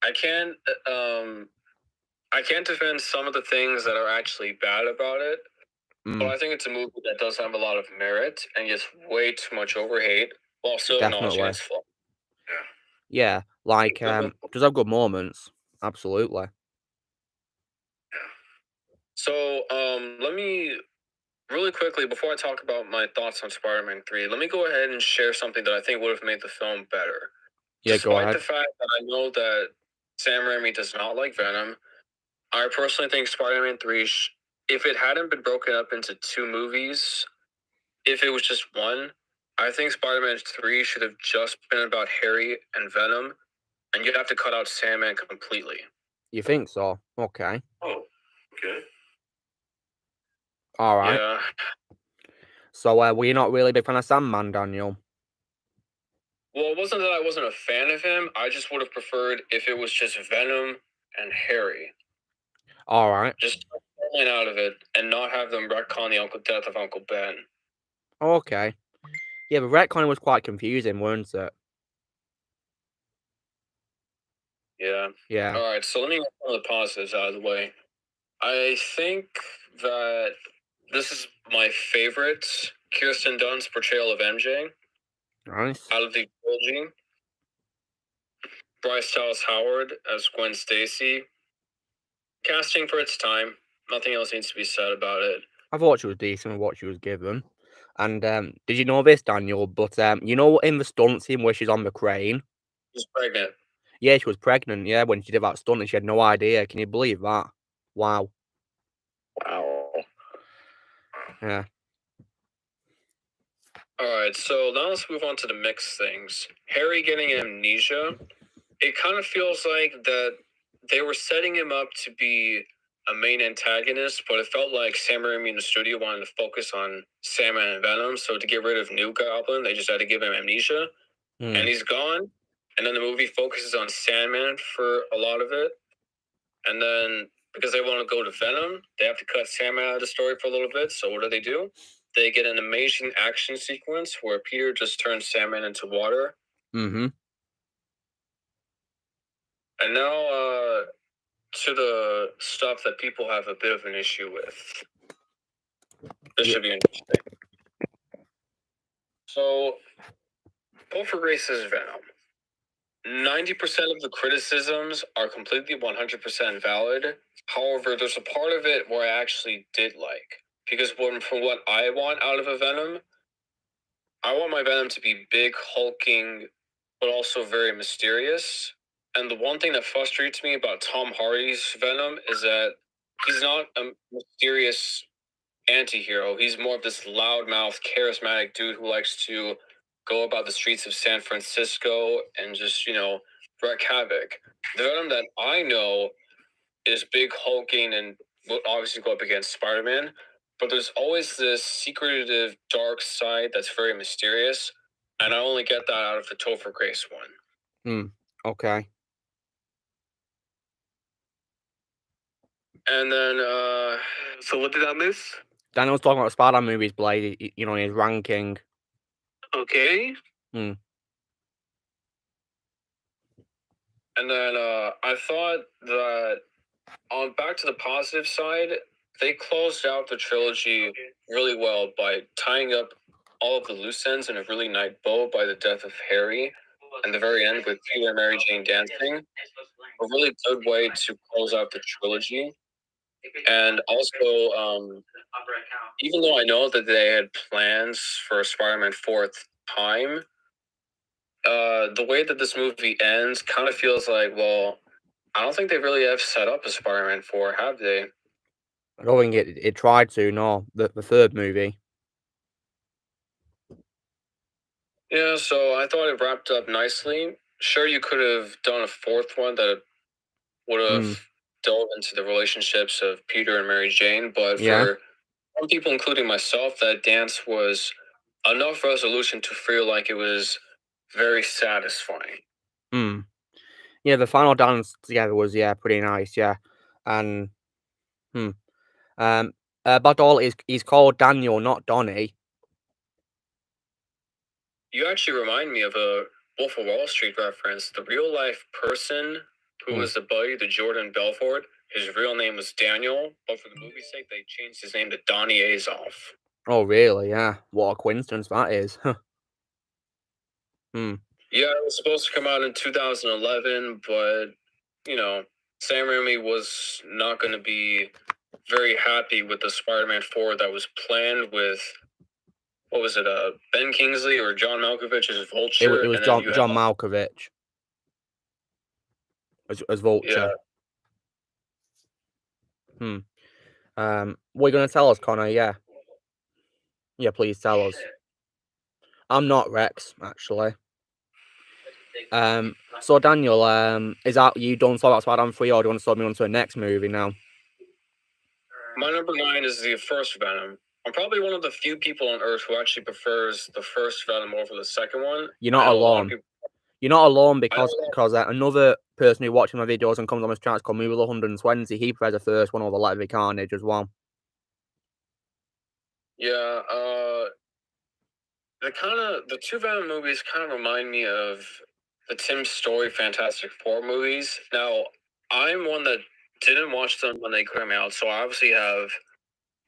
I can't defend some of the things that are actually bad about it, but I think it's a movie that does have a lot of merit and gets way too much overhate while still acknowledging its flaws. Yeah, like, does have good moments. Absolutely. So, let me really quickly, before I talk about my thoughts on Spider-Man 3, let me go ahead and share something that I think would have made the film better. Yeah, go Despite ahead. the fact that I know that Sam Raimi does not like Venom, I personally think Spider-Man 3, if it hadn't been broken up into 2 movies, if it was just one, I think Spider-Man 3 should have just been about Harry and Venom, and you'd have to cut out Sandman completely. You think so? Okay. Oh, okay. Alright. Yeah. So, were you not really a big fan of Sandman, Daniel? Well, it wasn't that I wasn't a fan of him. I just would have preferred if it was just Venom and Harry. Alright. Just pulling out of it and not have them retcon the death of Uncle Ben. Okay. Yeah, the retcon was quite confusing, weren't it? Yeah. Yeah. All right, so let me get some of the positives out of the way. I think that this is my favorite Kirsten Dunst's portrayal of MJ Nice. out of the trilogy. Bryce Dallas Howard as Gwen Stacy. Casting for its time. Nothing else needs to be said about it. I thought she was decent with what she was given. And did you know this, Daniel? But you know in the stunt scene where she's on the crane? She's pregnant. Yeah, she was pregnant, yeah, when she did that stunt and she had no idea. Can you believe that? Wow. Wow. Yeah. Alright, so now let's move on to the mixed things. Harry getting amnesia. It kind of feels like that they were setting him up to be a main antagonist, but it felt like Sam Raimi in the studio wanted to focus on Sandman and Venom, so to get rid of New Goblin, they just had to give him amnesia, and he's gone, and then the movie focuses on Sandman for a lot of it, and then because they want to go to Venom, they have to cut Sandman out of the story for a little bit, so what do? They get an amazing action sequence where Peter just turns Sandman into water. Mm-hmm. And now to the stuff that people have a bit of an issue with. This should be interesting. So, Topher Grace's Venom. 90% of the criticisms are completely 100% valid. However, there's a part of it where I actually did like. Because from what I want out of a Venom, I want my Venom to be big, hulking, but also very mysterious. And the one thing that frustrates me about Tom Hardy's Venom is that he's not a mysterious anti-hero. He's more of this loudmouth, charismatic dude who likes to go about the streets of San Francisco and just, wreak havoc. The Venom that I know is big, hulking, and will obviously go up against Spider-Man. But there's always this secretive, dark side that's very mysterious. And I only get that out of the Topher Grace one. Okay. And then, So what did I miss? Daniel was talking about Spider-Man movies, Blade, his ranking. Okay. And then I thought that on back to the positive side, they closed out the trilogy really well by tying up all of the loose ends in a really nice bow by the death of Harry, and the very end with Peter and Mary Jane dancing. A really good way to close out the trilogy. And also, even though I know that they had plans for Spider-Man 4th time, the way that this movie ends kind of feels like, well, I don't think they really have set up a Spider-Man 4, have they? I don't think it tried to, no, the third movie. Yeah, so I thought it wrapped up nicely. Sure, you could have done a fourth one that would have delved into the relationships of Peter and Mary Jane, but for some people, including myself, that dance was enough resolution to feel like it was very satisfying. Yeah, the final dance together was pretty nice, and Badal he's called Daniel, not Donnie. You actually remind me of a Wolf of Wall Street reference. The real life person who was the buddy to Jordan Belfort, his real name was Daniel, but for the movie's sake, they changed his name to Donnie Azoff. Oh, really? Yeah. What a coincidence that is. Yeah, it was supposed to come out in 2011, but, Sam Raimi was not going to be very happy with the Spider-Man 4 that was planned with, what was it, Ben Kingsley or John Malkovich as Vulture? It was John Malkovich as Vulture. Yeah. What are you going to tell us, Connor? Yeah. Yeah, please tell us. I'm not Rex, actually. So Daniel, is that you done talk about Spider-Man 3, or do you want to start me on to the next movie now? My number 9 is the first Venom. I'm probably one of the few people on Earth who actually prefers the first Venom over the second one. You're not alone. You're not alone because another person who watches my videos and comes on my channel called Movie 120. He prefers the first one over Letter of Carnage as well. Yeah, the two Venom movies kind of remind me of the Tim Story Fantastic Four movies. Now, I'm one that didn't watch them when they came out, so I obviously have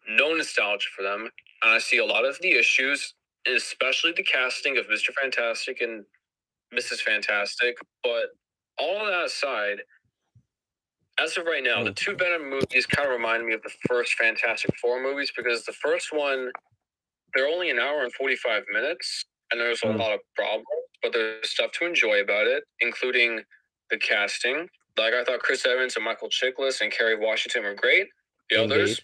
no nostalgia for them, and I see a lot of the issues, especially the casting of Mr. Fantastic and Mrs. Fantastic. But all of that aside, as of right now, the two Venom movies kind of remind me of the first Fantastic Four movies, because the first one, they're only an hour and 45 minutes, and there's a lot of problems, but there's stuff to enjoy about it, including the casting. Like, I thought Chris Evans and Michael Chiklis and Kerry Washington were great. The others,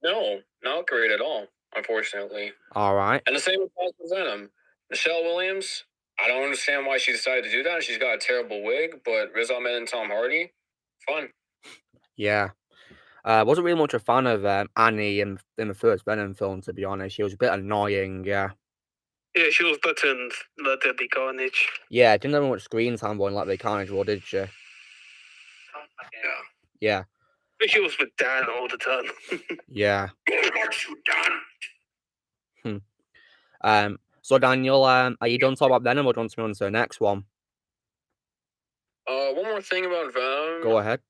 no, not great at all. unfortunately. All right. And the same applies with Venom. Michelle Williams, I don't understand why she decided to do that. She's got a terrible wig, but Riz Ahmed and Tom Hardy, fun. Yeah. Wasn't really much a fan of Annie in the first Venom film, to be honest. She was a bit annoying, yeah. Yeah, she was better in Let There Be Carnage. Yeah, didn't have much screen time going like the Carnage War, did she? Yeah. Yeah. But she was with Dan all the time. Yeah. What you done? So Daniel, are you done talking about Venom or do you want to move on to the next one? One more thing about Venom. Go ahead.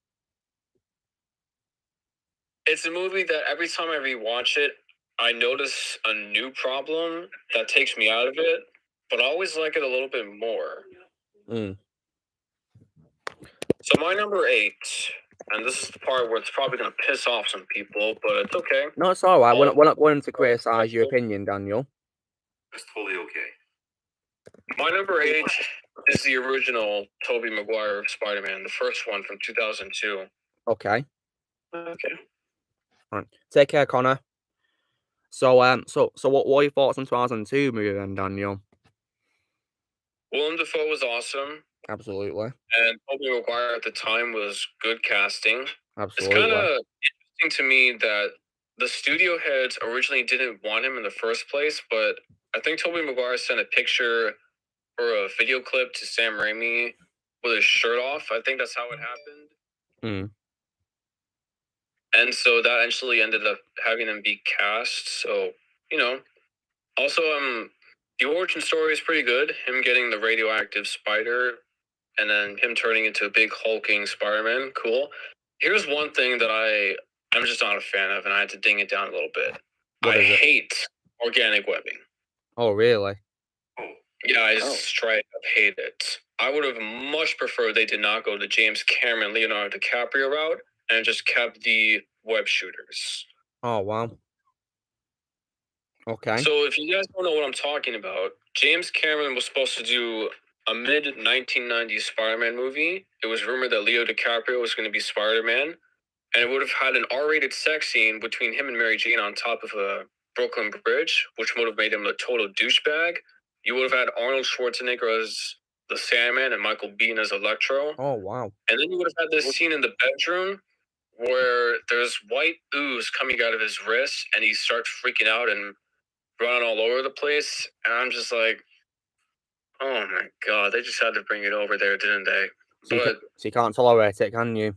It's a movie that every time I rewatch it, I notice a new problem that takes me out of it, but I always like it a little bit more. So my number 8, and this is the part where it's probably going to piss off some people, but it's okay. No, it's all right. We're not going to criticize your opinion, Daniel. It's totally okay. My number 8 is the original Tobey Maguire Spider-Man, the first one from 2002. Okay. Okay. All right. Take care, Connor. So what were your thoughts on 2002 movie then, Daniel? Willem Dafoe was awesome. Absolutely. And Tobey Maguire at the time was good casting. Absolutely. It's kind of interesting to me that the studio heads originally didn't want him in the first place, but I think Tobey Maguire sent a picture or a video clip to Sam Raimi with his shirt off. I think that's how it happened. And so that actually ended up having him be cast. So, also, the origin story is pretty good. Him getting the radioactive spider and then him turning into a big hulking Spider-Man. Cool. Here's one thing that I'm just not a fan of, and I had to ding it down a little bit. I hate organic webbing. Oh, really? Yeah, I straight up hate it. I would have much preferred they did not go the James Cameron, Leonardo DiCaprio route and just kept the web shooters. Oh, wow. Okay. So if you guys don't know what I'm talking about, James Cameron was supposed to do a mid-1990s Spider-Man movie. It was rumored that Leo DiCaprio was going to be Spider-Man, and it would have had an R-rated sex scene between him and Mary Jane on top of a Brooklyn Bridge, which would have made him a total douchebag. You would have had Arnold Schwarzenegger as the Sandman and Michael Biehn as Electro. Oh, wow. And then you would have had this scene in the bedroom where there's white ooze coming out of his wrist, and he starts freaking out and running all over the place. And I'm just like, oh my god, they just had to bring it over there, didn't they? So you can't tolerate it, can you?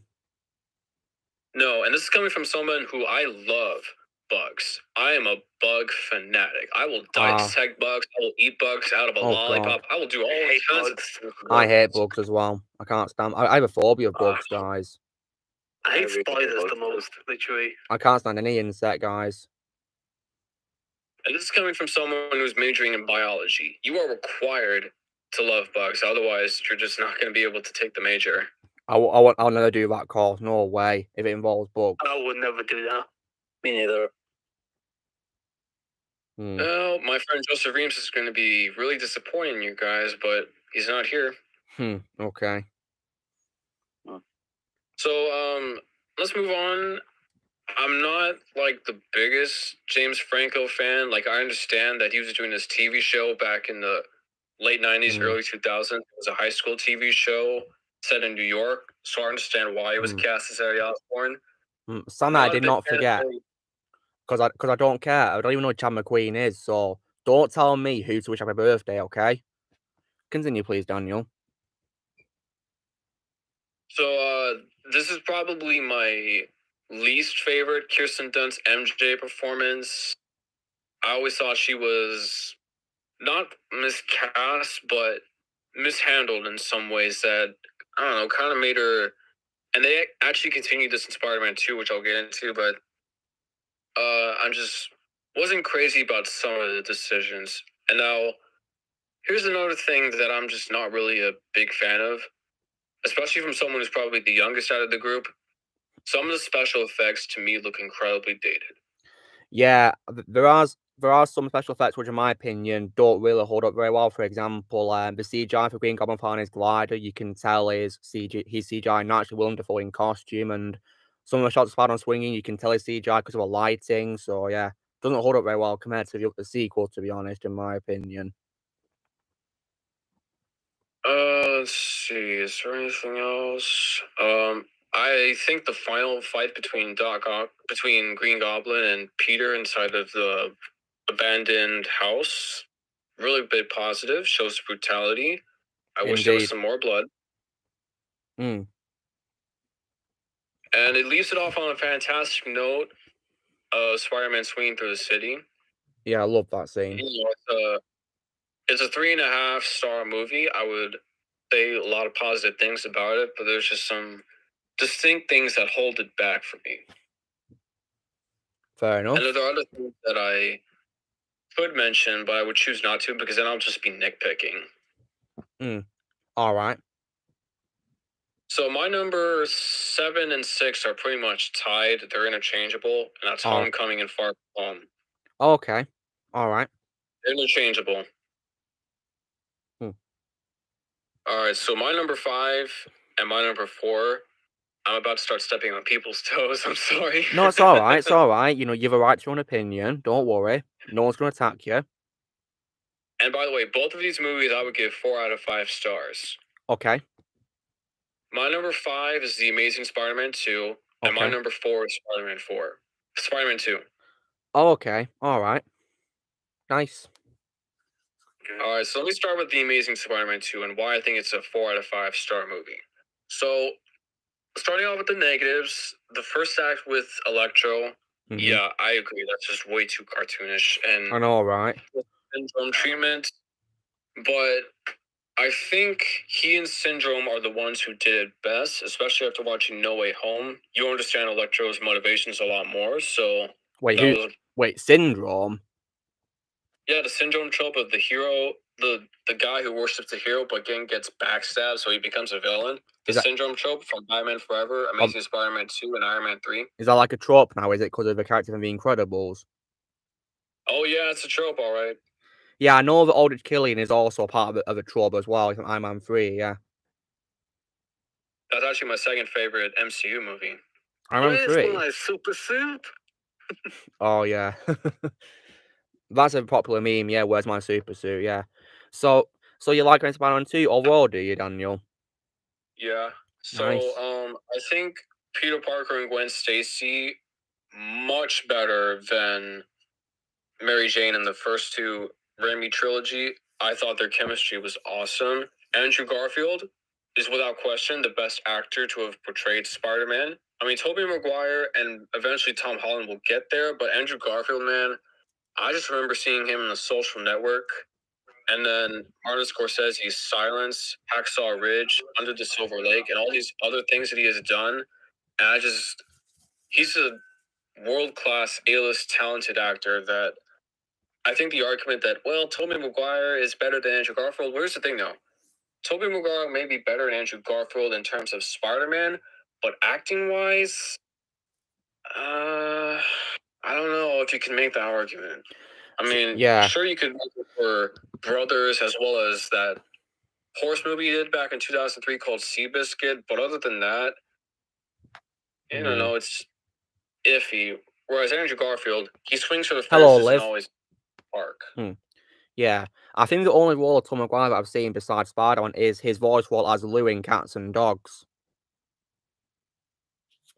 No, and this is coming from someone who I love bugs. I am a bug fanatic. I will dissect bugs. I will eat bugs out of a lollipop. God. I will do all kinds of stuff. I hate bugs as well. I can't stand. I have a phobia of bugs, guys. I hate spiders the most, literally. I can't stand any insect, guys. And this is coming from someone who's majoring in biology. You are required to love bugs. Otherwise, you're just not going to be able to take the major. I'll never do that course. No way. If it involves bugs. I would never do that. Me neither. Well, my friend Joseph Reams is going to be really disappointing you guys, but he's not here. Okay. So, let's move on. I'm not, like, the biggest James Franco fan. Like, I understand that he was doing this TV show back in the late 90s, early 2000s. It was a high school TV show set in New York. So I understand why he was cast as Harry Osborn. Something I did not forget. Because I don't care. I don't even know who Chad McQueen is. So don't tell me who to wish happy birthday, okay? Continue, please, Daniel. So, this is probably my least favorite Kirsten Dunst MJ performance. I always thought she was not miscast, but mishandled in some ways that, I don't know, kind of made her... And they actually continued this in Spider-Man 2, which I'll get into, but I just wasn't crazy about some of the decisions. And now, here's another thing that I'm just not really a big fan of, especially from someone who's probably the youngest out of the group. Some of the special effects, to me, look incredibly dated. Yeah, there are some special effects which, in my opinion, don't really hold up very well. For example, the CGI for Green Goblin flying his glider, you can tell he's CGI, not actually Willem Dafoe in costume. And some of the shots of Spider-Man swinging, you can tell he's CGI because of the lighting. So, yeah, doesn't hold up very well compared to the sequel, to be honest, in my opinion. Let's see. Is there anything else? I think the final fight between Green Goblin and Peter inside of the abandoned house, really bit positive. Shows brutality. I wish there was Indeed. some more blood. Hmm. And it leaves it off on a fantastic note of Spider-Man swinging through the city. Yeah, I love that scene. You know, it's a 3.5-star movie. I would say a lot of positive things about it, but there's just some distinct things that hold it back for me. Fair enough. And there are other things that I could mention, but I would choose not to because then I'll just be nitpicking. All right. So my number 7 and 6 are pretty much tied. They're interchangeable, and that's Homecoming and Far From Home. Okay. All right. Interchangeable. All right, so my number 5 and my number 4, I'm about to start stepping on people's toes. I'm sorry. No, it's all right. It's all right. You know, you have a right to your own opinion. Don't worry. No one's going to attack you. And by the way, both of these movies I would give 4 out of 5 stars. Okay. My number 5 is The Amazing Spider-Man 2, and my number 4 is Spider-Man 4. Spider-Man 2. Oh, okay. All right. Nice. All right, so let me start with The Amazing Spider-Man 2 and why I think it's a 4 out of 5 star movie. So, starting off with the negatives, the first act with Electro, yeah, I agree. That's just way too cartoonish and I know, right? Syndrome treatment. But I think he and Syndrome are the ones who did it best, especially after watching No Way Home. You understand Electro's motivations a lot more, so... Wait, Syndrome? Yeah, the Syndrome trope of the hero, the guy who worships the hero but again gets backstabbed, so he becomes a villain. The Syndrome trope from Batman Forever, Amazing Spider-Man 2, and Iron Man 3. Is that like a trope now? Is it because of the character from The Incredibles? Oh yeah, it's a trope, all right. Yeah, I know that Aldrich Killian is also part of a trope as well. From Iron Man 3, yeah. That's actually my second favorite MCU movie. Iron Man 3? My super suit? Oh, yeah. That's a popular meme, yeah. Where's my super suit? Yeah. So you like Spider-Man 2 overall, do you, Daniel? Yeah. So, Nice. I think Peter Parker and Gwen Stacy much better than Mary Jane in the first two Raimi trilogy. I thought their chemistry was awesome. Andrew Garfield is without question the best actor to have portrayed Spider-Man. I mean, Tobey Maguire and eventually Tom Holland will get there, but Andrew Garfield, man, I just remember seeing him in The Social Network, and then Martin Scorsese's Silence, Hacksaw Ridge, Under the Silver Lake, and all these other things that he has done. And he's a world-class, A-list talented actor that I think the argument that, well, Tobey Maguire is better than Andrew Garfield, where's the thing though? Tobey Maguire may be better than Andrew Garfield in terms of Spider-Man, but acting-wise, I don't know if you can make that argument. I mean, sure you could make it for Brothers as well as that horse movie he did back in 2003 called Seabiscuit, but other than that, I don't know, it's iffy. Whereas Andrew Garfield, he swings for the fences and always park. Yeah, I think the only role of Tom Maguire that I've seen besides Spider-Man is his voice role as Lou in Cats and Dogs.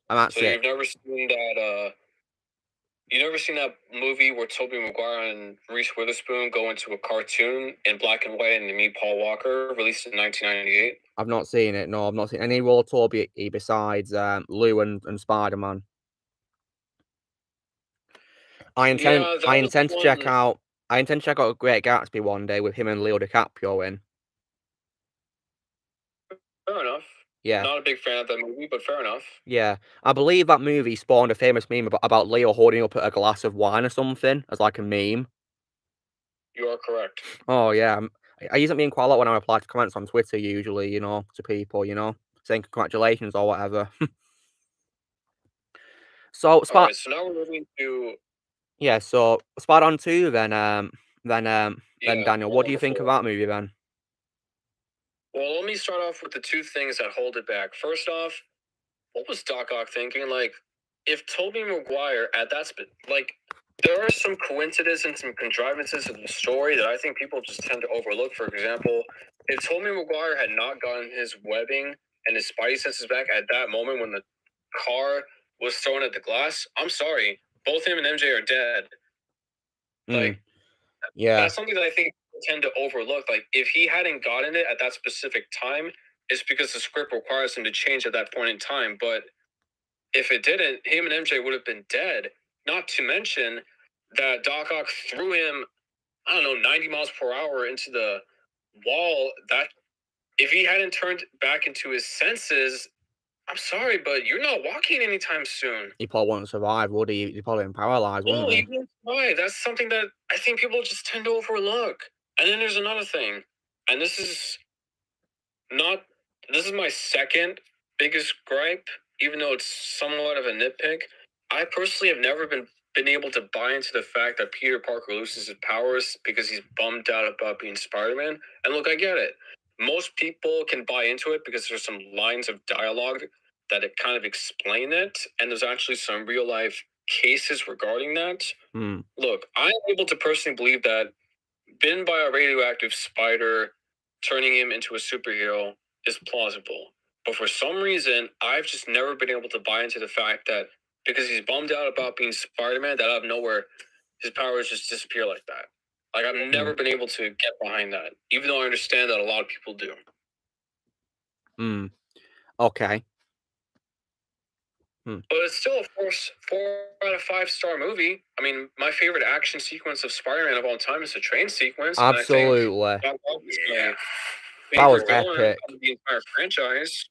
And that's so you've never seen that, you never seen that movie where Tobey Maguire and Reese Witherspoon go into a cartoon in black and white and they meet Paul Walker, released in 1998? I've not seen it, no, I've not seen any role of Tobey besides Lou and Spider-Man. I intend to check out A Great Gatsby one day with him and Leo DiCaprio in. Fair enough. Yeah. Not a big fan of that movie, but fair enough. Yeah. I believe that movie spawned a famous meme about Leo holding up a glass of wine or something as like a meme. You are correct. Oh, yeah. I use it meme quite a lot when I reply to comments on Twitter usually, you know, to people, you know, saying congratulations or whatever. So, Alright, so now we're moving to... Yeah, so Spider-Man 2 then Daniel, what do you think of that movie then? Well, let me start off with the two things that hold it back. First off, what was Doc Ock thinking? Like, if Tobey Maguire at that there are some coincidences and some contrivances of the story that I think people just tend to overlook. For example, if Tobey Maguire had not gotten his webbing and his spidey senses back at that moment when the car was thrown at the glass, I'm sorry, both him and MJ are dead. Like, yeah, that's something that I think people tend to overlook. Like, if he hadn't gotten it at that specific time, it's because the script requires him to change at that point in time. But if it didn't, him and MJ would have been dead. Not to mention that Doc Ock threw him, I don't know, 90 miles per hour into the wall. That if he hadn't turned back into his senses, I'm sorry, but you're not walking anytime soon. he probably wouldn't survive, would he? He'd probably been paralyzed, wouldn't No, he? he won't survive. That's something that I think people just tend to overlook. And then there's another thing, and this is my second biggest gripe, even though it's somewhat of a nitpick. I personally have never been able to buy into the fact that Peter Parker loses his powers because he's bummed out about being Spider-Man. And look, I get it. Most people can buy into it because there's some lines of dialogue that it kind of explain it, and there's actually some real life cases regarding that. Look, I'm able to personally believe that bitten by a radioactive spider turning him into a superhero is plausible. But for some reason, I've just never been able to buy into the fact that because he's bummed out about being Spider-Man, that out of nowhere, his powers just disappear like that. Like, I've never been able to get behind that, even though I understand that a lot of people do. Okay. But it's still a 4 out of 5 star movie. I mean, my favorite action sequence of Spider-Man of all time is the train sequence. Absolutely. And I think That was favorite villain epic. of the entire franchise.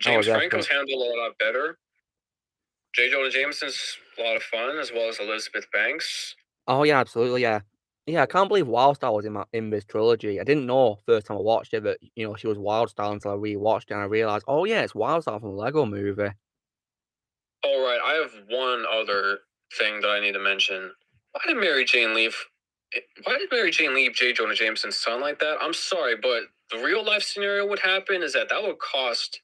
That James was Franco's epic. handled a lot better. J. Jonah Jameson's a lot of fun, as well as Elizabeth Banks. Oh yeah, absolutely, yeah. Yeah, I can't believe Wildstar was in this trilogy. I didn't know first time I watched it that, you know, she was Wildstar until I rewatched it and I realized, oh yeah, it's Wildstar from the Lego movie. All right, I have one other thing that I need to mention. Why did Mary Jane leave J. Jonah Jameson's son like that? I'm sorry, but the real life scenario would happen is that would cost,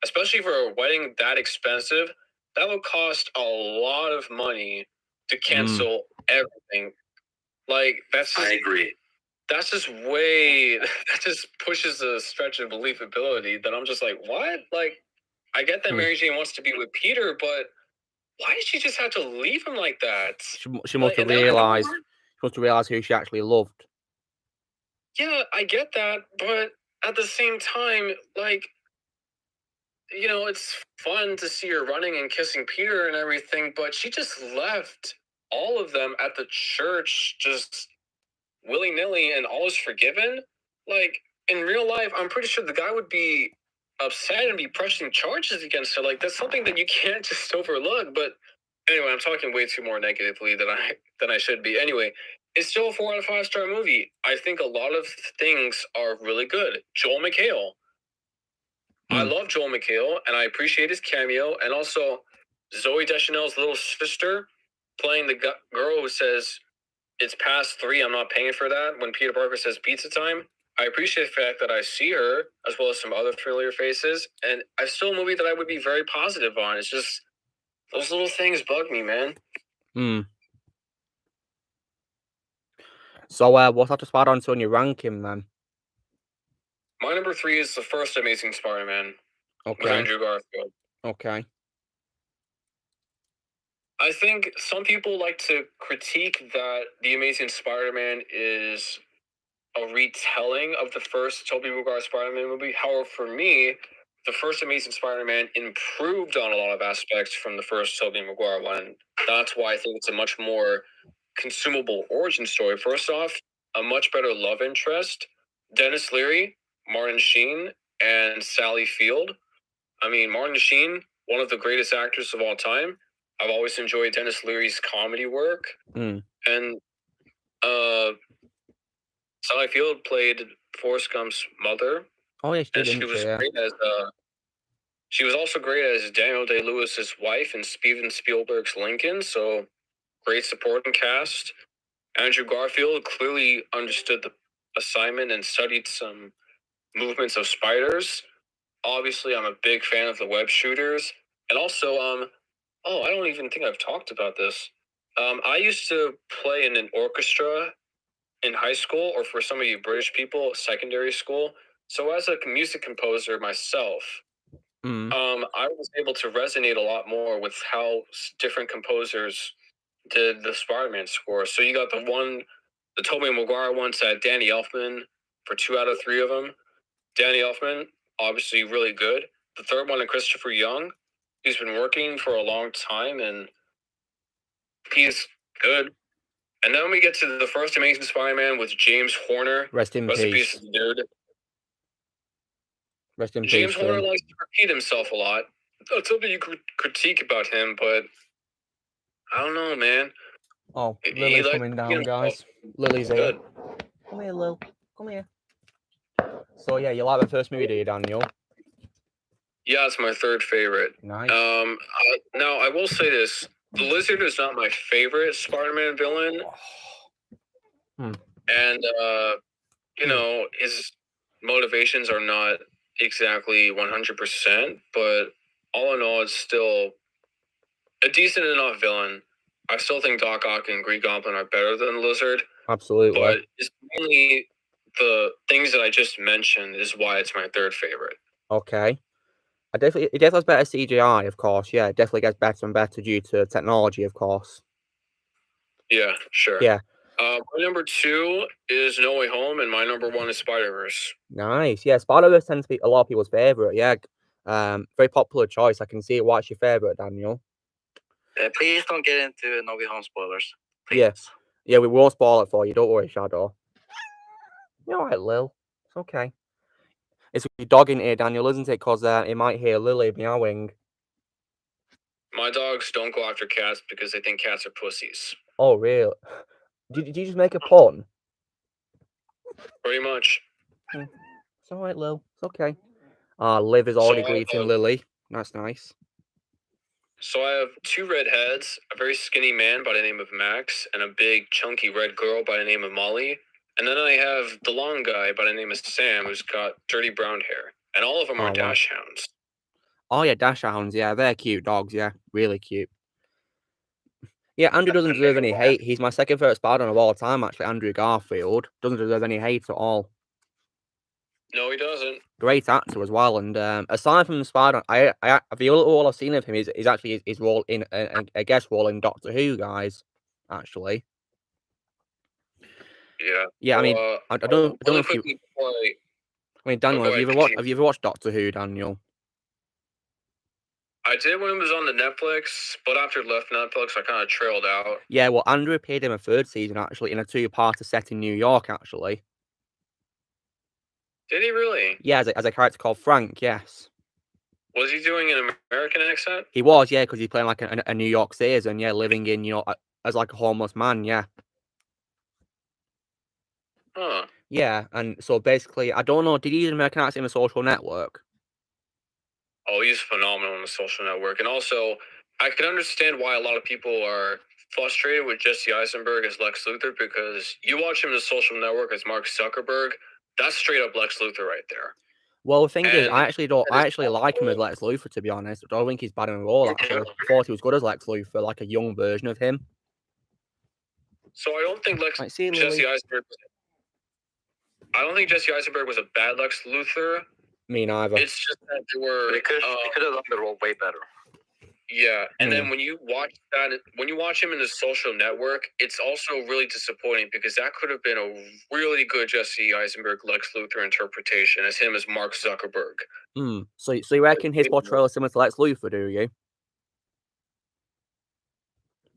especially for a wedding that expensive, that would cost a lot of money to cancel everything. Like, I agree. That's just that just pushes the stretch of believability that I'm just like, what? Like, I get that Mary Jane wants to be with Peter, but why did she just have to leave him like that? She must have realized who she actually loved. Yeah, I get that, but at the same time, like, you know, it's fun to see her running and kissing Peter and everything, but she just left all of them at the church just willy-nilly and all is forgiven. Like, in real life, I'm pretty sure the guy would be upset and be pressing charges against her. Like, that's something that you can't just overlook. But anyway, I'm talking way too more negatively than I should be. Anyway, it's still a 4 out of 5 star movie. I think a lot of things are really good. Joel McHale. I love Joel McHale, and I appreciate his cameo. And also, Zooey Deschanel's little sister playing the girl who says, "It's past 3, I'm not paying for that," when Peter Parker says pizza time. I appreciate the fact that I see her, as well as some other familiar faces, and it's still a movie that I would be very positive on. It's just, those little things bug me, man. So, what's after Spider-Man on your ranking, then? My number 3 is the first Amazing Spider-Man with Andrew Garfield. Okay. I think some people like to critique that The Amazing Spider-Man is a retelling of the first Tobey Maguire Spider-Man movie. However, for me, the first Amazing Spider-Man improved on a lot of aspects from the first Tobey Maguire one. That's why I think it's a much more consumable origin story. First off, a much better love interest. Dennis Leary, Martin Sheen, and Sally Field. I mean, Martin Sheen, one of the greatest actors of all time. I've always enjoyed Dennis Leary's comedy work. And Sally Field played Forrest Gump's mother. Oh yeah, she was great as she was also great as Daniel Day-Lewis's wife in Steven Spielberg's Lincoln. So great supporting cast. Andrew Garfield clearly understood the assignment and studied some movements of spiders. Obviously, I'm a big fan of the web shooters, and also I don't even think I've talked about this. I used to play in an orchestra in high school, or for some of you British people, secondary school. So as a music composer myself, I was able to resonate a lot more with how different composers did the Spider-Man score. So you got the Tobey Maguire one said Danny Elfman for 2 out of 3 of them. Danny Elfman, obviously really good. The third one, Christopher Young, he's been working for a long time and he's good. And then we get to the first Amazing Spider-Man with James Horner. Rest in peace. Dude. Rest in James peace. Horner likes to repeat himself a lot. That's something you could critique about him, but I don't know, man. Oh, Lily's coming down, guys. Lily's here. Good. Come here, Lil. Come here. So yeah, you like the first movie, do you, Daniel? Yeah, it's my third favorite. Nice. Now I will say this: the Lizard is not my favorite Spider-Man villain, and you know, his motivations are not exactly 100%, but all in all, it's still a decent enough villain. I still think Doc Ock and Green Goblin are better than the Lizard. Absolutely. But it's mainly the things that I just mentioned is why it's my third favorite. Okay. It definitely has better CGI, of course. Yeah, it definitely gets better and better due to technology, of course. Yeah, sure. Yeah. My number 2 is No Way Home, and my number 1 is Spider-Verse. Nice. Yeah, Spider-Verse tends to be a lot of people's favorite. Yeah. Very popular choice. I can see why it's your favorite, Daniel. Please don't get into No Way Home spoilers. Please. Yeah. Yeah, we won't spoil it for you. Don't worry, Shadow. You're all right, Lil. It's okay. It's your dog in here, Daniel, isn't it? Because it might hear Lily meowing. My dogs don't go after cats because they think cats are pussies. Oh, really? Did you just make a pun? Pretty much. It's all right, Lil. It's okay. Liv is already greeting Lily. That's nice. So I have 2 redheads, a very skinny man by the name of Max, and a big, chunky red girl by the name of Molly. And then I have the long guy by the name of Sam, who's got dirty brown hair. And all of them are dachshunds. Oh, yeah, dachshunds. Yeah, they're cute dogs. Yeah, really cute. Yeah, Andrew doesn't deserve any hate. He's my second favorite Spider-Man of all time, actually, Andrew Garfield. Doesn't deserve any hate at all. No, he doesn't. Great actor as well. And aside from the Spider-Man, I the only role I've seen of him is actually his role in a guest role in Doctor Who, guys. Actually. Yeah. Yeah, I mean, I don't know if you. I mean, Daniel, have you ever watched Doctor Who, Daniel? I did when it was on the Netflix, but after it left Netflix, I kind of trailed out. Yeah, well, Andrew appeared in a 3rd season, actually, in a 2-parter set in New York, actually. Did he really? Yeah, as a character called Frank, yes. Was he doing an American accent? He was, yeah, because he's playing like a New York citizen, yeah, living in, you know, as like a homeless man, yeah. Huh. Yeah, and so basically, I don't know, did he use an American accent in The Social Network? Oh, he's phenomenal in The Social Network. And also, I can understand why a lot of people are frustrated with Jesse Eisenberg as Lex Luthor, because you watch him in The Social Network as Mark Zuckerberg, that's straight up Lex Luthor right there. Well, the thing is, I actually like him as Lex Luthor, to be honest. I don't think he's bad in the role, actually. I thought he was good as Lex Luthor, like a young version of him. So I don't think Jesse Eisenberg was a bad Lex Luthor. Me neither. It's just that they could have done the role way better. Yeah, and then when you watch him in The Social Network, it's also really disappointing because that could have been a really good Jesse Eisenberg Lex Luthor interpretation as him as Mark Zuckerberg. So you reckon his portrayal is similar to Lex Luthor, do you?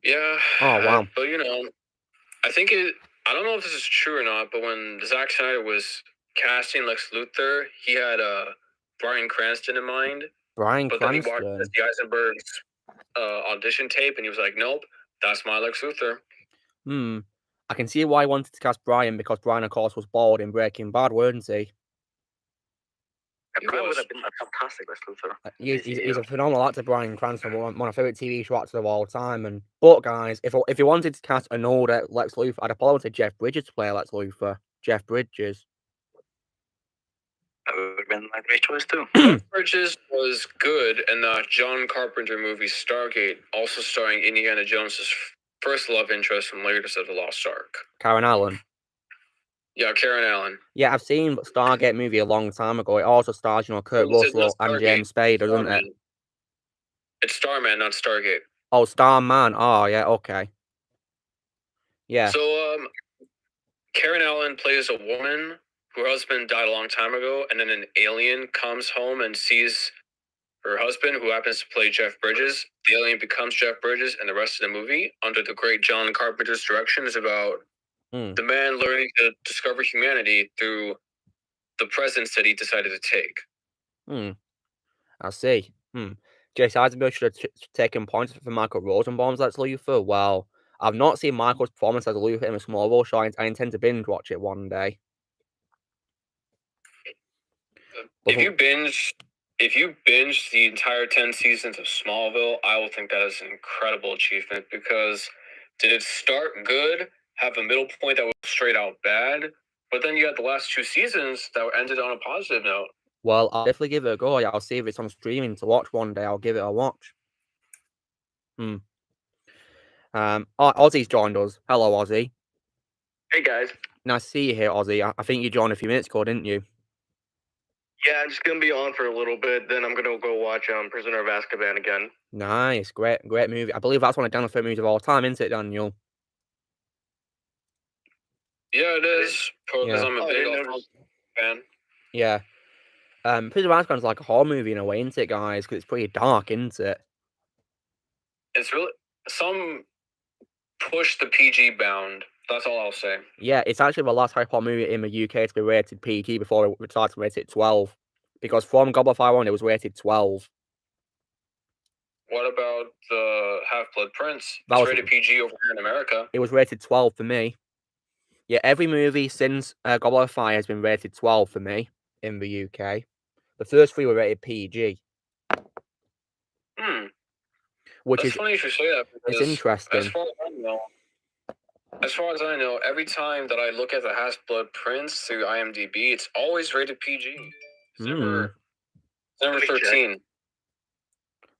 Yeah. Oh wow. But you know, I don't know if this is true or not, but when Zack Snyder was casting Lex Luthor, he had Bryan Cranston in mind. Then he watched Jesse Eisenberg's audition tape, and he was like, "Nope, that's my Lex Luthor." I can see why he wanted to cast Bryan, because Bryan, of course, was bald in Breaking Bad, weren't he? Bryan would have been a fantastic Lex Luthor. He's a phenomenal actor, Bryan Cranston, one of my favorite TV show actors of all time. But guys, if you wanted to cast an older Lex Luthor, I'd probably say Jeff Bridges to play Lex Luthor. Jeff Bridges. That would have been my great choice too. Jeff Bridges was good in the John Carpenter movie Stargate, also starring Indiana Jones's first love interest from Raiders of the Lost Ark. Karen Allen. Yeah, Karen Allen. Yeah, I've seen Stargate movie a long time ago. It also stars, Kurt It's not Russell and Stargate, James Spader, doesn't it? Starman. It's Starman, not Stargate. Oh, Starman. Oh, yeah, okay. Yeah. So, Karen Allen plays a woman. Her husband died a long time ago, and then an alien comes home and sees her husband, who happens to play Jeff Bridges. The alien becomes Jeff Bridges, and the rest of the movie, under the great John Carpenter's direction, is about the man learning to discover humanity through the presence that he decided to take. I see. Jesse Eisenberg should have taken points for Michael Rosenbaum's Lex Luthor. Well, I've not seen Michael's performance as a Luthor in a Smallville, so I intend to binge watch it one day. If you binge the entire 10 seasons of Smallville, I will think that is an incredible achievement, because did it start good, have a middle point that was straight out bad, but then you had the last 2 seasons that ended on a positive note. Well, I'll definitely give it a go. Yeah, I'll see if it's on streaming to watch one day. I'll give it a watch. Ozzy's joined us. Hello, Ozzy. Hey, guys. Nice to see you here, Ozzy. I think you joined a few minutes ago, didn't you? Yeah, I'm just going to be on for a little bit, then I'm going to go watch Prisoner of Azkaban again. Nice. Great movie. I believe that's one of Daniel's favorite movies of all time, isn't it, Daniel? Yeah, it is. Because I'm a big fan. Yeah. Prisoner of Azkaban is like a horror movie in a way, isn't it, guys? Because it's pretty dark, isn't it? It's really... Some push the PG bound. That's all I'll say. Yeah, it's actually the last Harry Potter movie in the UK to be rated PG before it started to rate it 12. Because from Goblet of Fire on, it was rated 12. What about the Half-Blood Prince? It's rated PG over here in America. It was rated 12 for me. Yeah, every movie since Goblet of Fire has been rated 12 for me in the UK. The first 3 were rated PG. Which That's funny you should say that. It's interesting. As far as I know, every time that I look at the Half-Blood Prince through IMDb, it's always rated PG. It's never 13.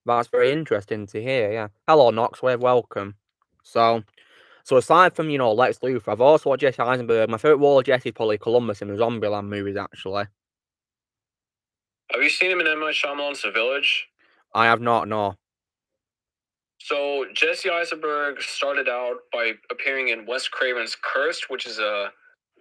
That's very interesting to hear, yeah. Hello, Knoxwave, welcome. So aside from, Lex Luthor, I've also watched Jesse Eisenberg. My favourite role of Jesse is probably Columbus in the Zombieland movies, actually. Have you seen him in M. Night Shyamalan's The Village? I have not, no. So, Jesse Eisenberg started out by appearing in Wes Craven's Cursed, which is a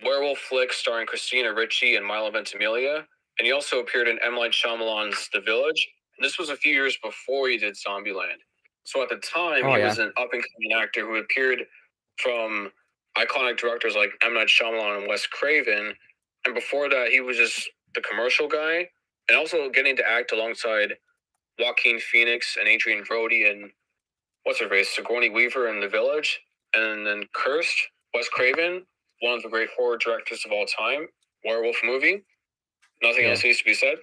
werewolf flick starring Christina Ricci and Milo Ventimiglia. And he also appeared in M. Night Shyamalan's The Village. And this was a few years before he did Zombieland. So at the time, he was an up-and-coming actor who appeared from iconic directors like M. Night Shyamalan and Wes Craven. And before that, he was just the commercial guy. And also getting to act alongside Joaquin Phoenix and Adrian Brody and Sigourney Weaver in The Village. And then Cursed, Wes Craven, one of the great horror directors of all time, werewolf movie. Nothing else needs to be said.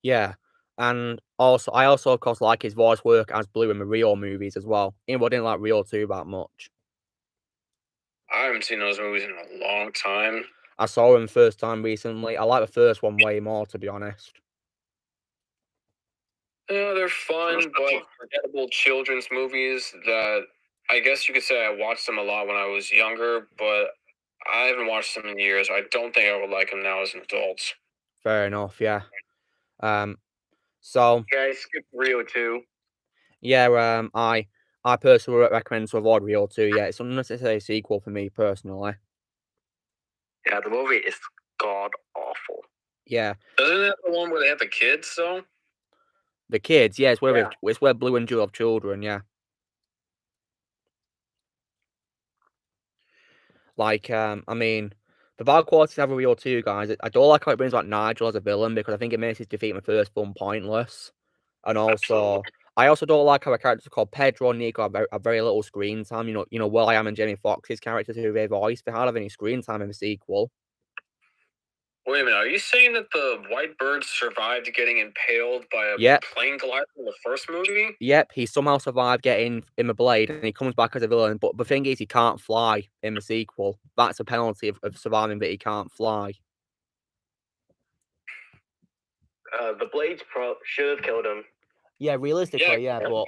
Yeah. And I also, of course, like his voice work as Blue in the Rio movies as well. Even though I didn't like Rio 2 that much. I haven't seen those movies in a long time. I saw them first time recently. I like the first one way more, to be honest. Yeah, they're fun, but forgettable children's movies that I guess you could say I watched them a lot when I was younger, but I haven't watched them in years. I don't think I would like them now as an adult. Fair enough, yeah. So yeah, I skipped Rio 2. Yeah, I personally recommend to avoid Rio 2. Yeah, it's unnecessary sequel for me personally. Yeah, the movie is god awful. Yeah. Isn't that the one where they have the kids though? The kids, yeah, it's where Blue and Jewel have children, yeah. Like, I mean, the bad qualities have a Rio 2, guys. I don't like how it brings back Nigel as a villain because I think it makes his defeat in the first film pointless. And also, I also don't like how a character called Pedro and Nico have very little screen time. You know, Will.i.am and Jamie Foxx's characters who they voiced, they hardly have any screen time in the sequel. Wait a minute, are you saying that the White Bird survived getting impaled by a plane glider in the first movie? Yep, he somehow survived getting in the blade and he comes back as a villain. But the thing is, he can't fly in the sequel. That's a penalty of surviving, but he can't fly. The blades should have killed him. Yeah, realistically, but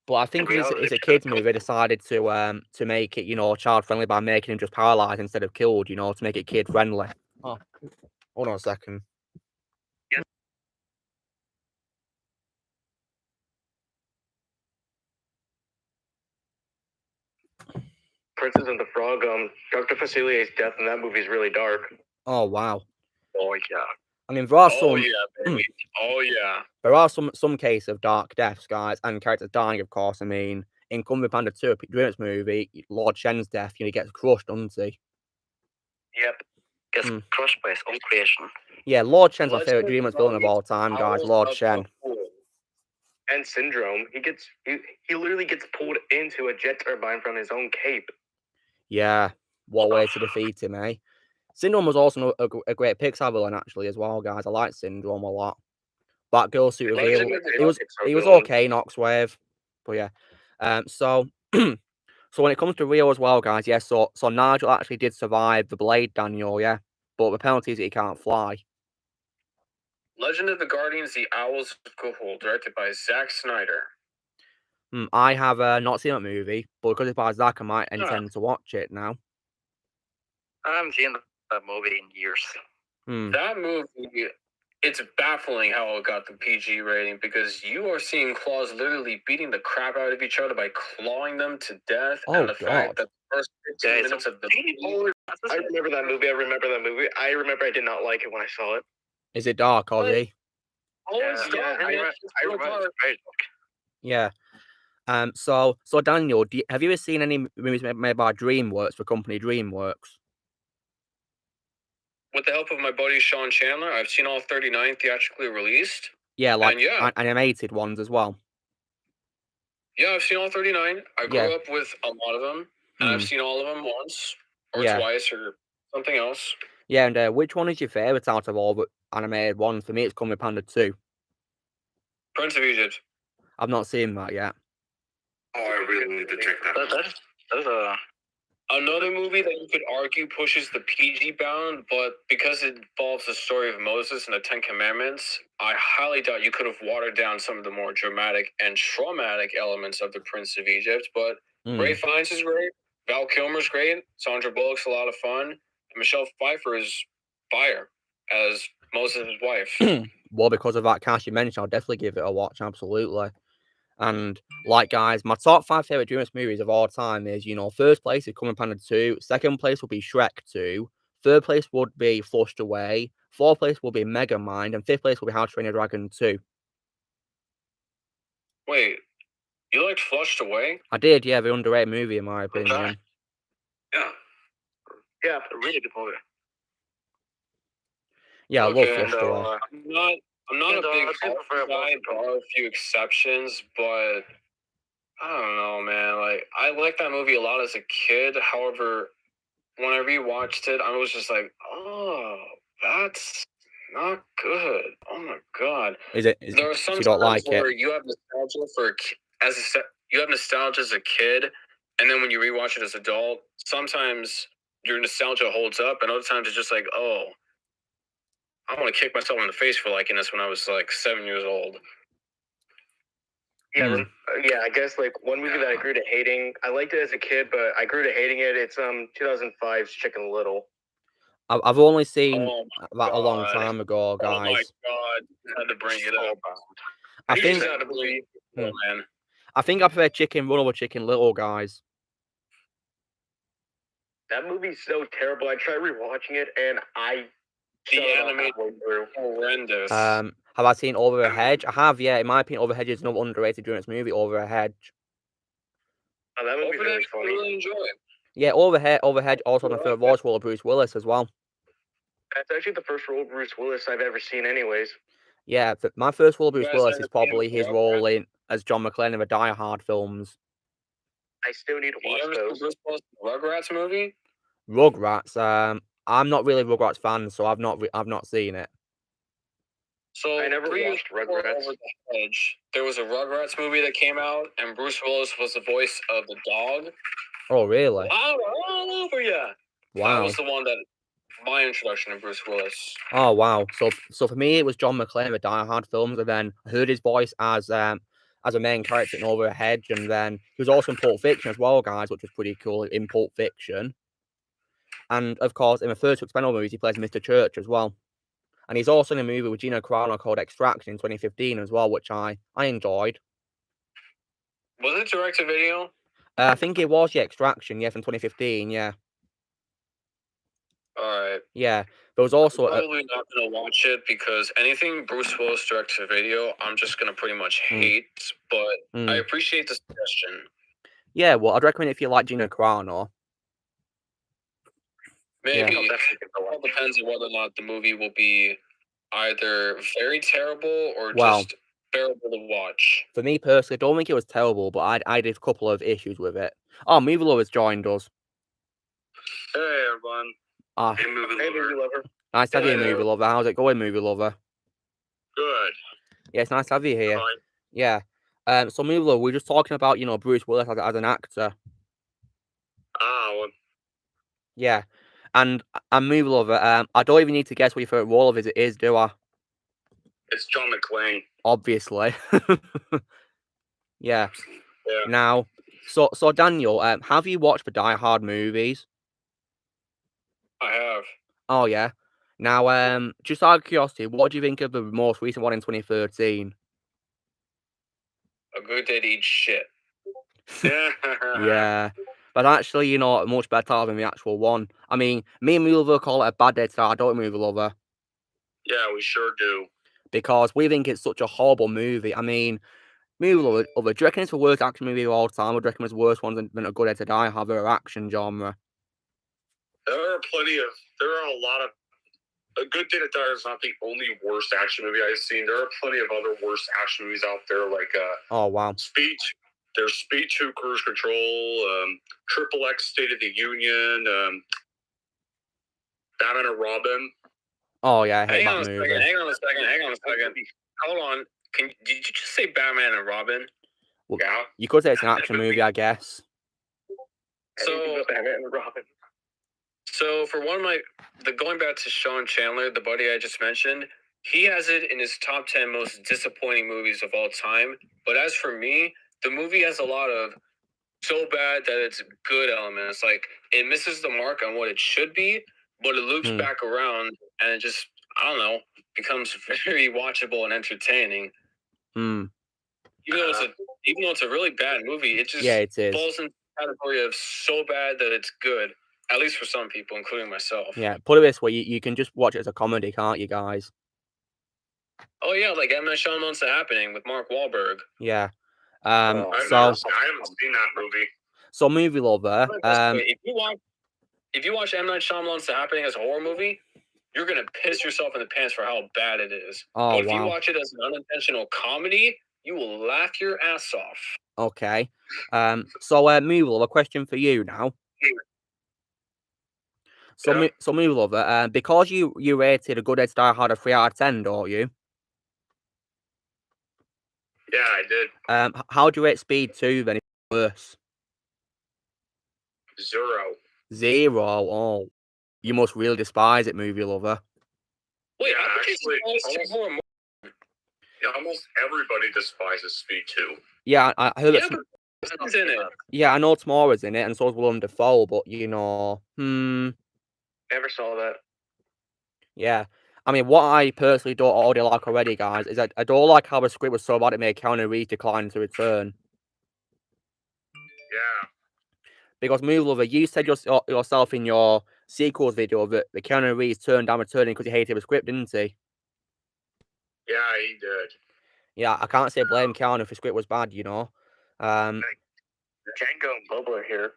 But I think it's a kids movie. They decided to make it, you know, child friendly by making him just paralyzed instead of killed, you know, to make it kid friendly. Oh, hold on a second. Princess and the Frog, Dr. Facilier's death in that movie is really dark. Oh wow. Oh yeah. I mean, there are some. Oh yeah, baby. Oh yeah. There are some cases of dark deaths, guys, and characters dying, of course. I mean, in Kung Fu Panda 2, Dreamworks movie, Lord Shen's death, you know, he gets crushed, doesn't he? Yep. Gets crushed by his own creation. Yeah, Lord Shen's my favourite Dreamworks villain of all time, guys. Lord Shen. And Syndrome, he literally gets pulled into a jet turbine from his own cape. Yeah, what a way to defeat him, eh? Syndrome was also a great Pixar villain, actually, as well, guys. I like Syndrome a lot. Batgirl suit reveal. He was okay, Noxwave, but yeah. So so when it comes to Rio as well, guys, yeah. So Nigel actually did survive the blade, Daniel, yeah. But the penalty is that he can't fly. Legend of the Guardians: The Owls of Ga'Hoole, directed by Zack Snyder. I have not seen that movie, but because it's by Zack, I might intend to watch it now. I haven't seen that movie in years. That movie, it's baffling how it got the PG rating because you are seeing claws literally beating the crap out of each other by clawing them to death. Oh, and the fact that the first 15 minutes of the movie. I remember that movie. I remember I did not like it when I saw it. Is it dark, Ozzy? Yeah. So Daniel, have you ever seen any movies made by Dreamworks for company Dreamworks? With the help of my buddy Sean Chandler, I've seen all 39 theatrically released. Yeah, like animated ones as well. Yeah, I've seen all 39. I grew up with a lot of them, and I've seen all of them once or twice or something else. Yeah, and which one is your favourite out of all the animated ones? For me, it's Kung Fu Panda 2. Prince of Egypt. I've not seen that yet. Oh, I really need to check that out. That is a... Another movie that you could argue pushes the PG bound, but because it involves the story of Moses and the Ten Commandments, I highly doubt you could have watered down some of the more dramatic and traumatic elements of the Prince of Egypt. But Ray Fiennes is great, Val Kilmer's great, Sandra Bullock's a lot of fun, and Michelle Pfeiffer is fire as Moses' wife. Well, because of that cast you mentioned, I'll definitely give it a watch, absolutely. And like, guys, my top 5 favorite Dreamworks movies of all time is, you know, first place is Kung Fu Panda 2, second place will be Shrek 2, third place would be Flushed Away, fourth place will be Megamind, and fifth place will be How to Train Your Dragon 2. Wait, you liked Flushed Away? I did, yeah, the underrated movie in my opinion. Yeah, a really good movie. Yeah, I love Flushed Away. I'm not a big horror guy. There are a few exceptions, but I don't know, man. Like, I liked that movie a lot as a kid. However, when I rewatched it, I was just like, oh, that's not good. Oh my god. There are some times where you have nostalgia you have nostalgia as a kid, and then when you rewatch it as an adult, sometimes your nostalgia holds up, and other times it's just like, oh, I want to kick myself in the face for liking this when I was like 7 years old. Yeah, I guess like one movie that I grew to hating. I liked it as a kid, but I grew to hating it. It's 2005's Chicken Little. I've only seen that a long time ago, guys. Oh my god, I had to bring it up. I think I prefer Chicken Run over Chicken Little, guys. That movie's so terrible. I tried rewatching it, and the animation horrendous. Have I seen Over a Hedge? I have, yeah. In my opinion, Over a Hedge is another underrated Dreamworks movie. Over a Hedge. Oh, that movie's really funny. I really enjoy it. Yeah, Over a Hedge also my favorite voice role of Bruce Willis as well. That's actually the first role of Bruce Willis I've ever seen, anyways. Yeah, my first role of Bruce Willis is probably his role as John McClane in the Die Hard films. I still need to watch those. Bruce Willis Rugrats movie? Rugrats. I'm not really a Rugrats fan, so I've not seen it. So I never watched Rugrats. Over the Hedge, there was a Rugrats movie that came out, and Bruce Willis was the voice of the dog. Oh, really? All over you. Wow. That was the one that my introduction to Bruce Willis. Oh wow! So for me, it was John McClane in the Die Hard films, and then I heard his voice as as a main character in Over a Hedge, and then he was also in Pulp Fiction as well, guys, which was pretty cool in Pulp Fiction. And of course, in the first Expendable movies, he plays Mr. Church as well. And he's also in a movie with Gina Carano called Extraction in 2015 as well, which I enjoyed. Was it direct-to-video? I think it was, yeah, Extraction, yeah, from 2015, yeah. Alright. Yeah, there was also... I'm probably not going to watch it because anything Bruce Willis direct-to-video, I'm just going to pretty much hate, but I appreciate the suggestion. Yeah, well, I'd recommend it if you like Gina Carano. Maybe. Yeah. It all depends on whether or not the movie will be either very terrible or just bearable to watch. For me personally, I don't think it was terrible, but I did a couple of issues with it. Oh, Movie Lover's joined us. Hey, everyone. Hey, Movie Lover. Nice to have you, Movie Lover. How's it going, Movie Lover? Good. Yeah, it's nice to have you here. Fine. Yeah. So, Movie Lover, we're just talking about, you know, Bruce Willis as an actor. Well. Yeah. And Movie Lover, I don't even need to guess what your favourite role of his is, do I? It's John McClane. Obviously. Yeah. Yeah. Now, so Daniel, have you watched the Die Hard movies? I have. Oh, yeah. Now, just out of curiosity, what do you think of the most recent one in 2013? A Good Day to Eat Shit. Yeah. But actually, you know, much better than the actual one. I mean, me and Movie Lover call it a bad day to start, don't we, Movie Lover? Yeah, we sure do. Because we think it's such a horrible movie. I mean, Movie Lover, do you reckon it's the worst action movie of all time? Or do you reckon it's the worst one than A Good Day to Die have their action genre? There are a lot of... A Good Day to Die is not the only worst action movie I've seen. There are plenty of other worst action movies out there, like oh, wow. Speed. There's Speed 2 Cruise Control, Triple X State of the Union, Batman and Robin. Oh, yeah, I hate Hang that movie. Hang on a second. Hold on. Did you just say Batman and Robin? Well, yeah. You could say it's an action movie, I guess. So, Batman and Robin. So for one of going back to Sean Chandler, the buddy I just mentioned, he has it in his top 10 most disappointing movies of all time. But as for me, the movie has a lot of so bad that it's good elements. Like, it misses the mark on what it should be, but it loops back around and it just, I don't know, becomes very watchable and entertaining. Even though it's a really bad movie, it just falls into the category of so bad that it's good. At least for some people, including myself. Yeah, put it this way, you can just watch it as a comedy, can't you, guys? Oh, yeah, like M. Night Shyamalan's The Happening with Mark Wahlberg. Yeah. I haven't seen that movie. So, Movie Lover... If you watch M. Night Shyamalan's The Happening as a horror movie, you're going to piss yourself in the pants for how bad it is. Oh, but if you watch it as an unintentional comedy, you will laugh your ass off. Okay. So, Movie Lover, question for you now. So, Movie Lover, because you rated A Good Day to Die Hard a 3 out of 10, don't you? Yeah, I did. How do you rate Speed 2 then? If it's worse? 0. 0? Oh. You must really despise it, Movie Lover. Wait, actually, almost everybody despises Speed 2. Yeah, I heard that. Who's in it? Yeah, I know Tamara's in it, and so is Willem Dafoe, but, you know, Never saw that. Yeah. I mean, what I personally don't already like already, guys, is I don't like how the script was so bad it made Keanu Reeves decline to return. Yeah. Because, Movie Lover, you said yourself in your sequels video that the Keanu Reeves turned down returning because he hated the script, didn't he? Yeah, he did. Yeah, I can't say blame Keanu if the script was bad, you know. Django and Bubba are here.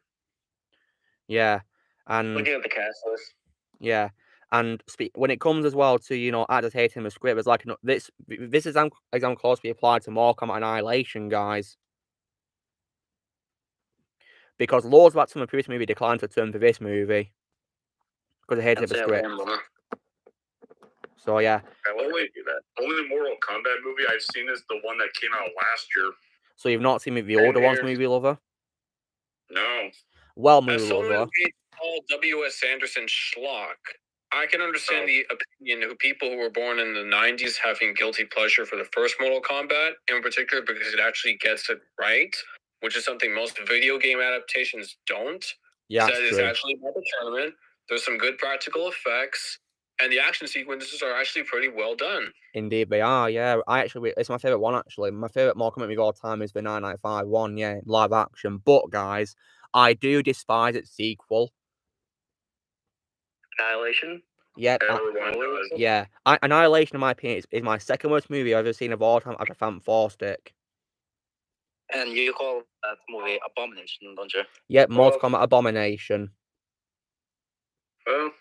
Yeah, and... Looking at the cast list. Yeah, and when it comes as well to, you know, actors hating the script, it's like, this exam clause be applied to Morecambe and Annihilation, guys. Because loads of actors from the previous movie declined to return for this movie. Because they hated the script. So, yeah. Only Mortal Kombat movie I've seen is the one that came out last year. So you've not seen the older ones, Movie Lover? No. Well, Movie Lover. Paul W.S. Anderson schlock, I can understand the opinion of people who were born in the 90s having guilty pleasure for the first Mortal Kombat in particular because it actually gets it right, which is something most video game adaptations don't. Yeah, That that's is true. actually about the tournament. There's some good practical effects, and the action sequences are actually pretty well done. Indeed, they are. Yeah, it's my favorite one actually. My favorite Mortal Kombat movie of all time is the 1995 one. Yeah, live action. But guys, I do despise its sequel. Annihilation. Yeah, Annihilation, in my opinion, is my second worst movie I've ever seen of all time after Phantom Force Stick. And you call that movie Abomination, don't you? Yeah, Mortal Kombat Abomination. Well,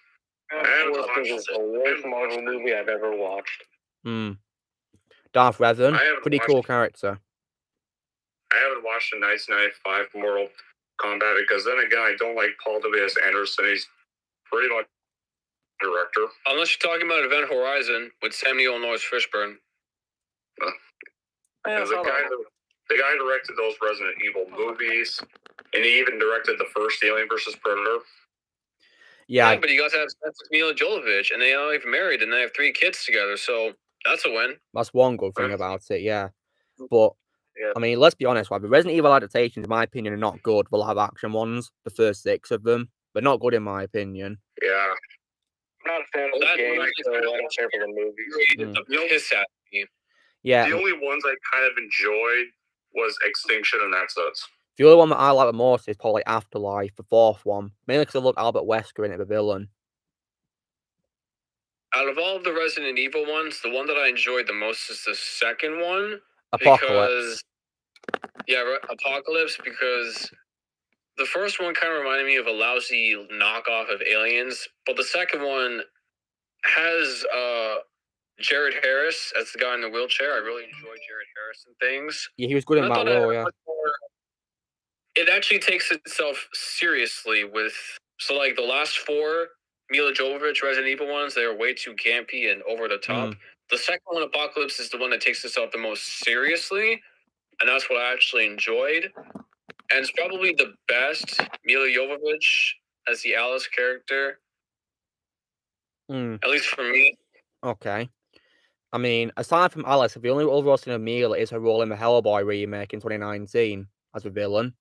This is the worst Marvel movie I've ever watched. Darth Revan, I haven't pretty watched cool it. character. I haven't watched the 1995 Mortal Kombat because then again, I don't like Paul W.S. Anderson. He's pretty much director. Unless you're talking about Event Horizon with Sam Neill and Lawrence Fishburne. The guy directed those Resident Evil movies, and he even directed the first Alien vs. Predator. Yeah, but you got to have sex with Mila Jovovich, and they are even married, and they have 3 kids together, so that's a win. that's one good thing about it, yeah. But, I mean, let's be honest, right? The Resident Evil adaptations, in my opinion, are not good. The live action ones, the first 6 of them, they're not good in my opinion. Yeah. I'm not a fan of the game, so I don't care for the movies. The piss at me. Yeah. The only ones I kind of enjoyed was Extinction, and that's it. The other one that I like the most is probably Afterlife, the 4th one. Mainly because I love Albert Wesker in it, the villain. Out of all of the Resident Evil ones, the one that I enjoyed the most is the second one. Apocalypse. Apocalypse, because the first one kind of reminded me of a lousy knockoff of Aliens, but the second one has Jared Harris as the guy in the wheelchair. I really enjoyed Jared Harris and things. Yeah, he was good in that role, yeah. It actually takes itself seriously with... So, like, the last 4 Mila Jovovich Resident Evil ones, they are way too campy and over the top. The second one, Apocalypse, is the one that takes itself the most seriously, and that's what I actually enjoyed. And it's probably the best Mila Jovovich as the Alice character. At least for me. Okay. I mean, aside from Alice, the only overall scene of Mila is her role in the Hellboy remake in 2019 as a villain.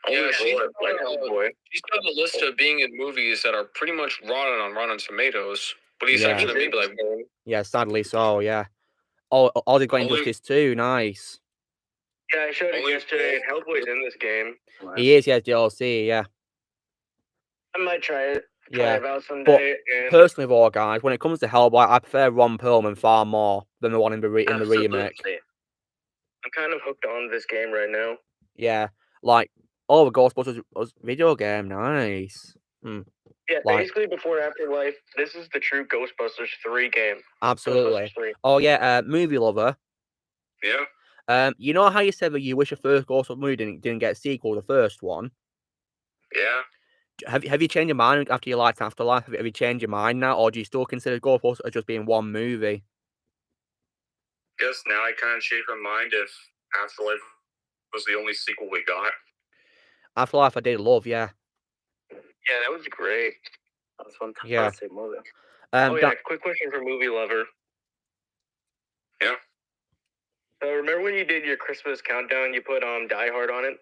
Yeah, she's got a list of being in movies that are pretty much rotten on Rotten Tomatoes. But he's actually going to be like... Yeah, sadly so, yeah. Oh, they got Injustice too, nice. Yeah, I showed it yesterday, and Hellboy's in this game. He is, yeah, DLC, yeah. I might try it. Yeah, Try it out someday. But personally, of all guys, when it comes to Hellboy, I prefer Ron Perlman far more than the one in the remake. I'm kind of hooked on this game right now. Yeah, like, the Ghostbusters video game, nice. Yeah, basically before Afterlife, this is the true Ghostbusters 3 game. Absolutely. 3. Oh yeah, movie lover. Yeah. You know how you said that you wish the first Ghostbusters movie didn't get a sequel to the first one? Yeah. Have you changed your mind after you liked Afterlife? Have you changed your mind now, or do you still consider Ghostbusters as just being one movie? Guess now I kind of changed my mind if Afterlife was the only sequel we got. Afterlife I did love, yeah. Yeah, that was great. That was a fantastic movie. Quick question for movie lover. Yeah. So remember when you did your Christmas countdown, you put Die Hard on it?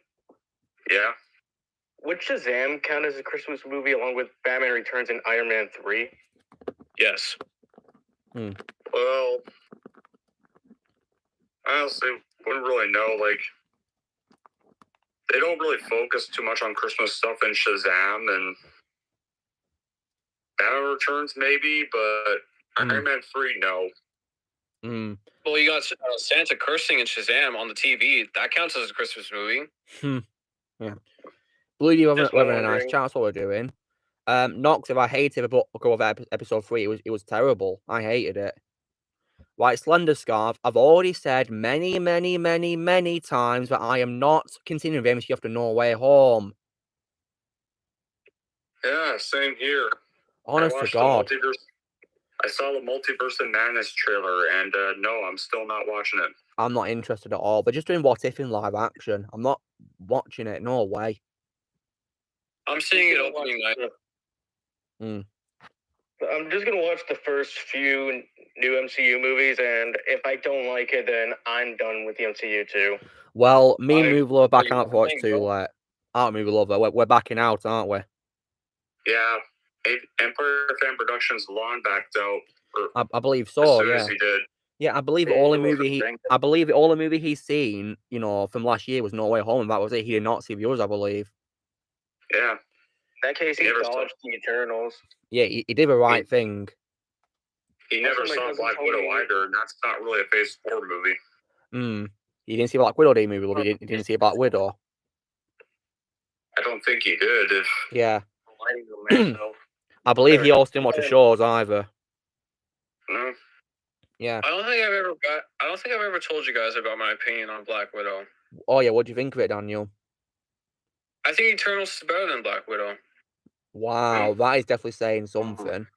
Yeah. Would Shazam count as a Christmas movie along with Batman Returns and Iron Man 3? Yes. Well, I honestly wouldn't really know. Like, they don't really focus too much on Christmas stuff in Shazam, and Batman Returns maybe, but Iron Man 3, no. Well, you got Santa cursing in Shazam on the TV. That counts as a Christmas movie. Yeah. Blue, you having a nice chat. That's what we're doing. Nox, if I hated the book of episode 3, it was terrible. I hated it. Right, Slender Scarf, I've already said many, many, many, many times that I am not continuing the MCU after No Way Home. Yeah, same here. Honest to God. I saw the Multiverse of Madness trailer, and no, I'm still not watching it. I'm not interested at all. They're just doing What If in live action. I'm not watching it. No way. I'm seeing it opening night. I'm just gonna watch the first few new MCU movies, and if I don't like it, then I'm done with the MCU too. Well, me and Movie Lover are backing you out for watch playing, too. bro? Aren't Movie Lover? We're backing out, aren't we? Yeah, Empire Fan Productions long backed out. I believe As so. soon Yeah. as he did. Yeah, I believe They all the were movie he, drinking. I believe all the movie he's seen, you know, from last year was No Way Home, and that was it. He did not see yours, I believe. Yeah. In that case, he Never dodged the Eternals. Yeah, he did the right thing. He never Also, my saw cousin Black told Widow me- either, and that's not really a Phase 4 movie. He didn't see Black Widow, did he, Movie Lover? He didn't see Black Widow. I don't think he did. Yeah. Lying to myself. I believe he also didn't watch the shows either. No. Yeah. I don't think I've ever told you guys about my opinion on Black Widow. Oh yeah, what do you think of it, Daniel? I think Eternals is better than Black Widow. Wow, that is definitely saying something.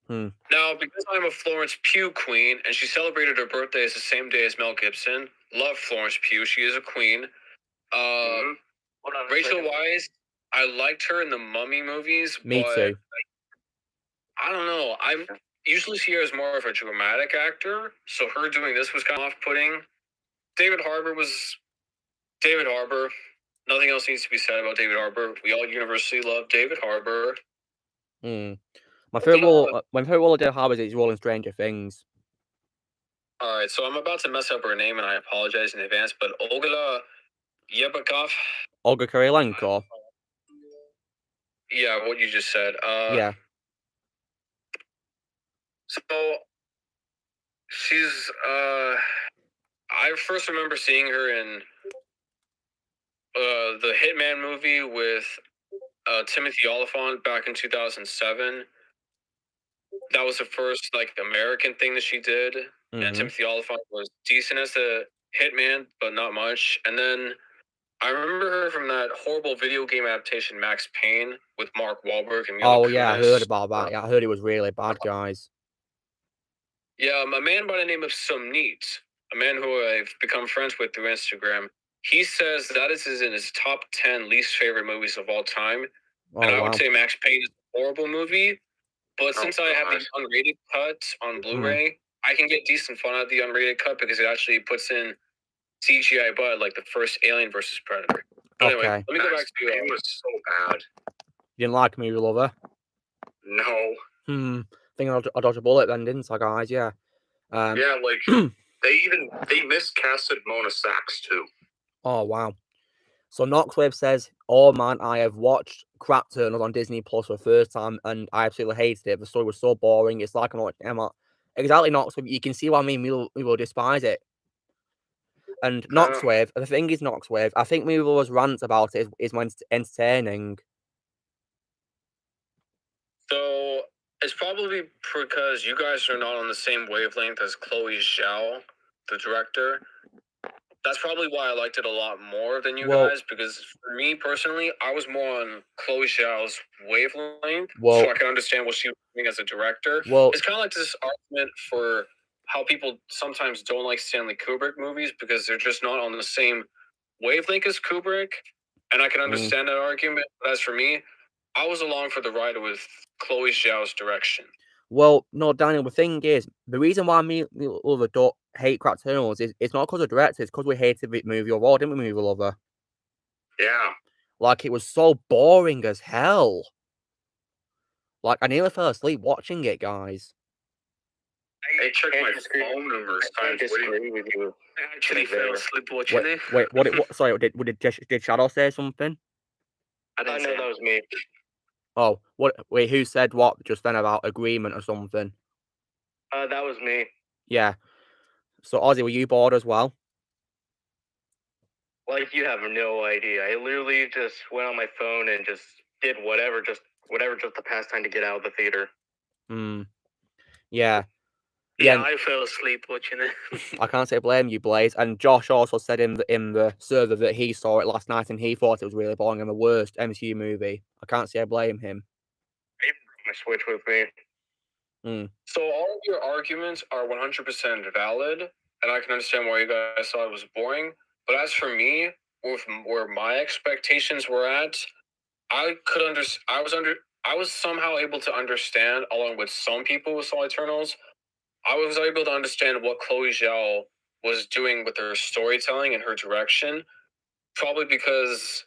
Now, because I'm a Florence Pugh queen, and she celebrated her birthday as the same day as Mel Gibson, love Florence Pugh. She is a queen. Hold on a Rachel second. Weisz, I liked her in the Mummy movies, Me but too. I don't know. I usually see her as more of a dramatic actor, so her doing this was kind of off-putting. David Harbour. Nothing else needs to be said about David Harbour. We all universally love David Harbour. My favorite role of David Harbour is his role in Stranger Things. All right, so I'm about to mess up her name, and I apologize in advance, but Olga Yebakov. Olga Kurylenko. Yeah, what you just said. Yeah. So she's I first remember seeing her in the Hitman movie with Timothy Olyphant back in 2007. That was the first like American thing that she did, and Timothy Olyphant was decent as a hitman, but not much. And then I remember her from that horrible video game adaptation Max Payne with Mark Wahlberg and Mila Kunis. Yeah, I heard about that. Yeah, I heard it was really bad, guys. Yeah, a man by the name of Sumneet, a man who I've become friends with through Instagram, he says that is in his top 10 least favorite movies of all time. And I would say Max Payne is a horrible movie, but since I have the unrated cut on Blu-ray, I can get decent fun out of the unrated cut because it actually puts in CGI blood like the first Alien vs. Predator. But anyway, let me go back to it. Was so bad. You didn't like Movie Lover? No. I think I dodged a bullet then, didn't I, guys? Yeah. Yeah, like they miscasted Mona Sachs too. Oh wow. So Noxwave says, "Oh man, I have watched Crap Turtles on Disney Plus for the first time, and I absolutely hated it. The story was so boring. It's like I'm watching Emma." Exactly, Noxwave. You can see why me will despise it. And Noxwave, the thing is, Noxwave, I think Movie's rants about it is when it's entertaining. So it's probably because you guys are not on the same wavelength as Chloe Zhao, the director. That's probably why I liked it a lot more than you guys, because for me personally, I was more on Chloe Zhao's wavelength, so I can understand what she was doing as a director. It's kind of like this argument for how people sometimes don't like Stanley Kubrick movies because they're just not on the same wavelength as Kubrick, and I can understand that argument. But as for me, I was along for the ride with Chloe Zhao's direction. Well, no, Daniel, the thing is, the reason why me Lover don't hate Crap Turtles is it's not because of the director, it's because we hated the movie overall, didn't we, Movie Lover? Yeah. Like, it was so boring as hell. Like, I nearly fell asleep watching it, guys. I checked my phone numerous times. Disagree with you. I actually fell asleep watching it. Wait, what? Sorry, did Shadow say something? I know that was me. Oh, what? Wait, who said what just then about agreement or something? That was me. Yeah. So, Ozzy, were you bored as well? Like, you have no idea. I literally just went on my phone and just did whatever just to pass time to get out of the theater. Yeah. Yeah, I fell asleep watching it. I can't say blame you, Blaze. And Josh also said in the server that he saw it last night and he thought it was really boring and the worst MCU movie. I can't say I blame him. My Switch with me. So all of your arguments are 100% valid, and I can understand why you guys thought it was boring. But as for me, with where my expectations were at, I was somehow able to understand, along with some people who saw Eternals, I was able to understand what Chloe Zhao was doing with her storytelling and her direction, probably because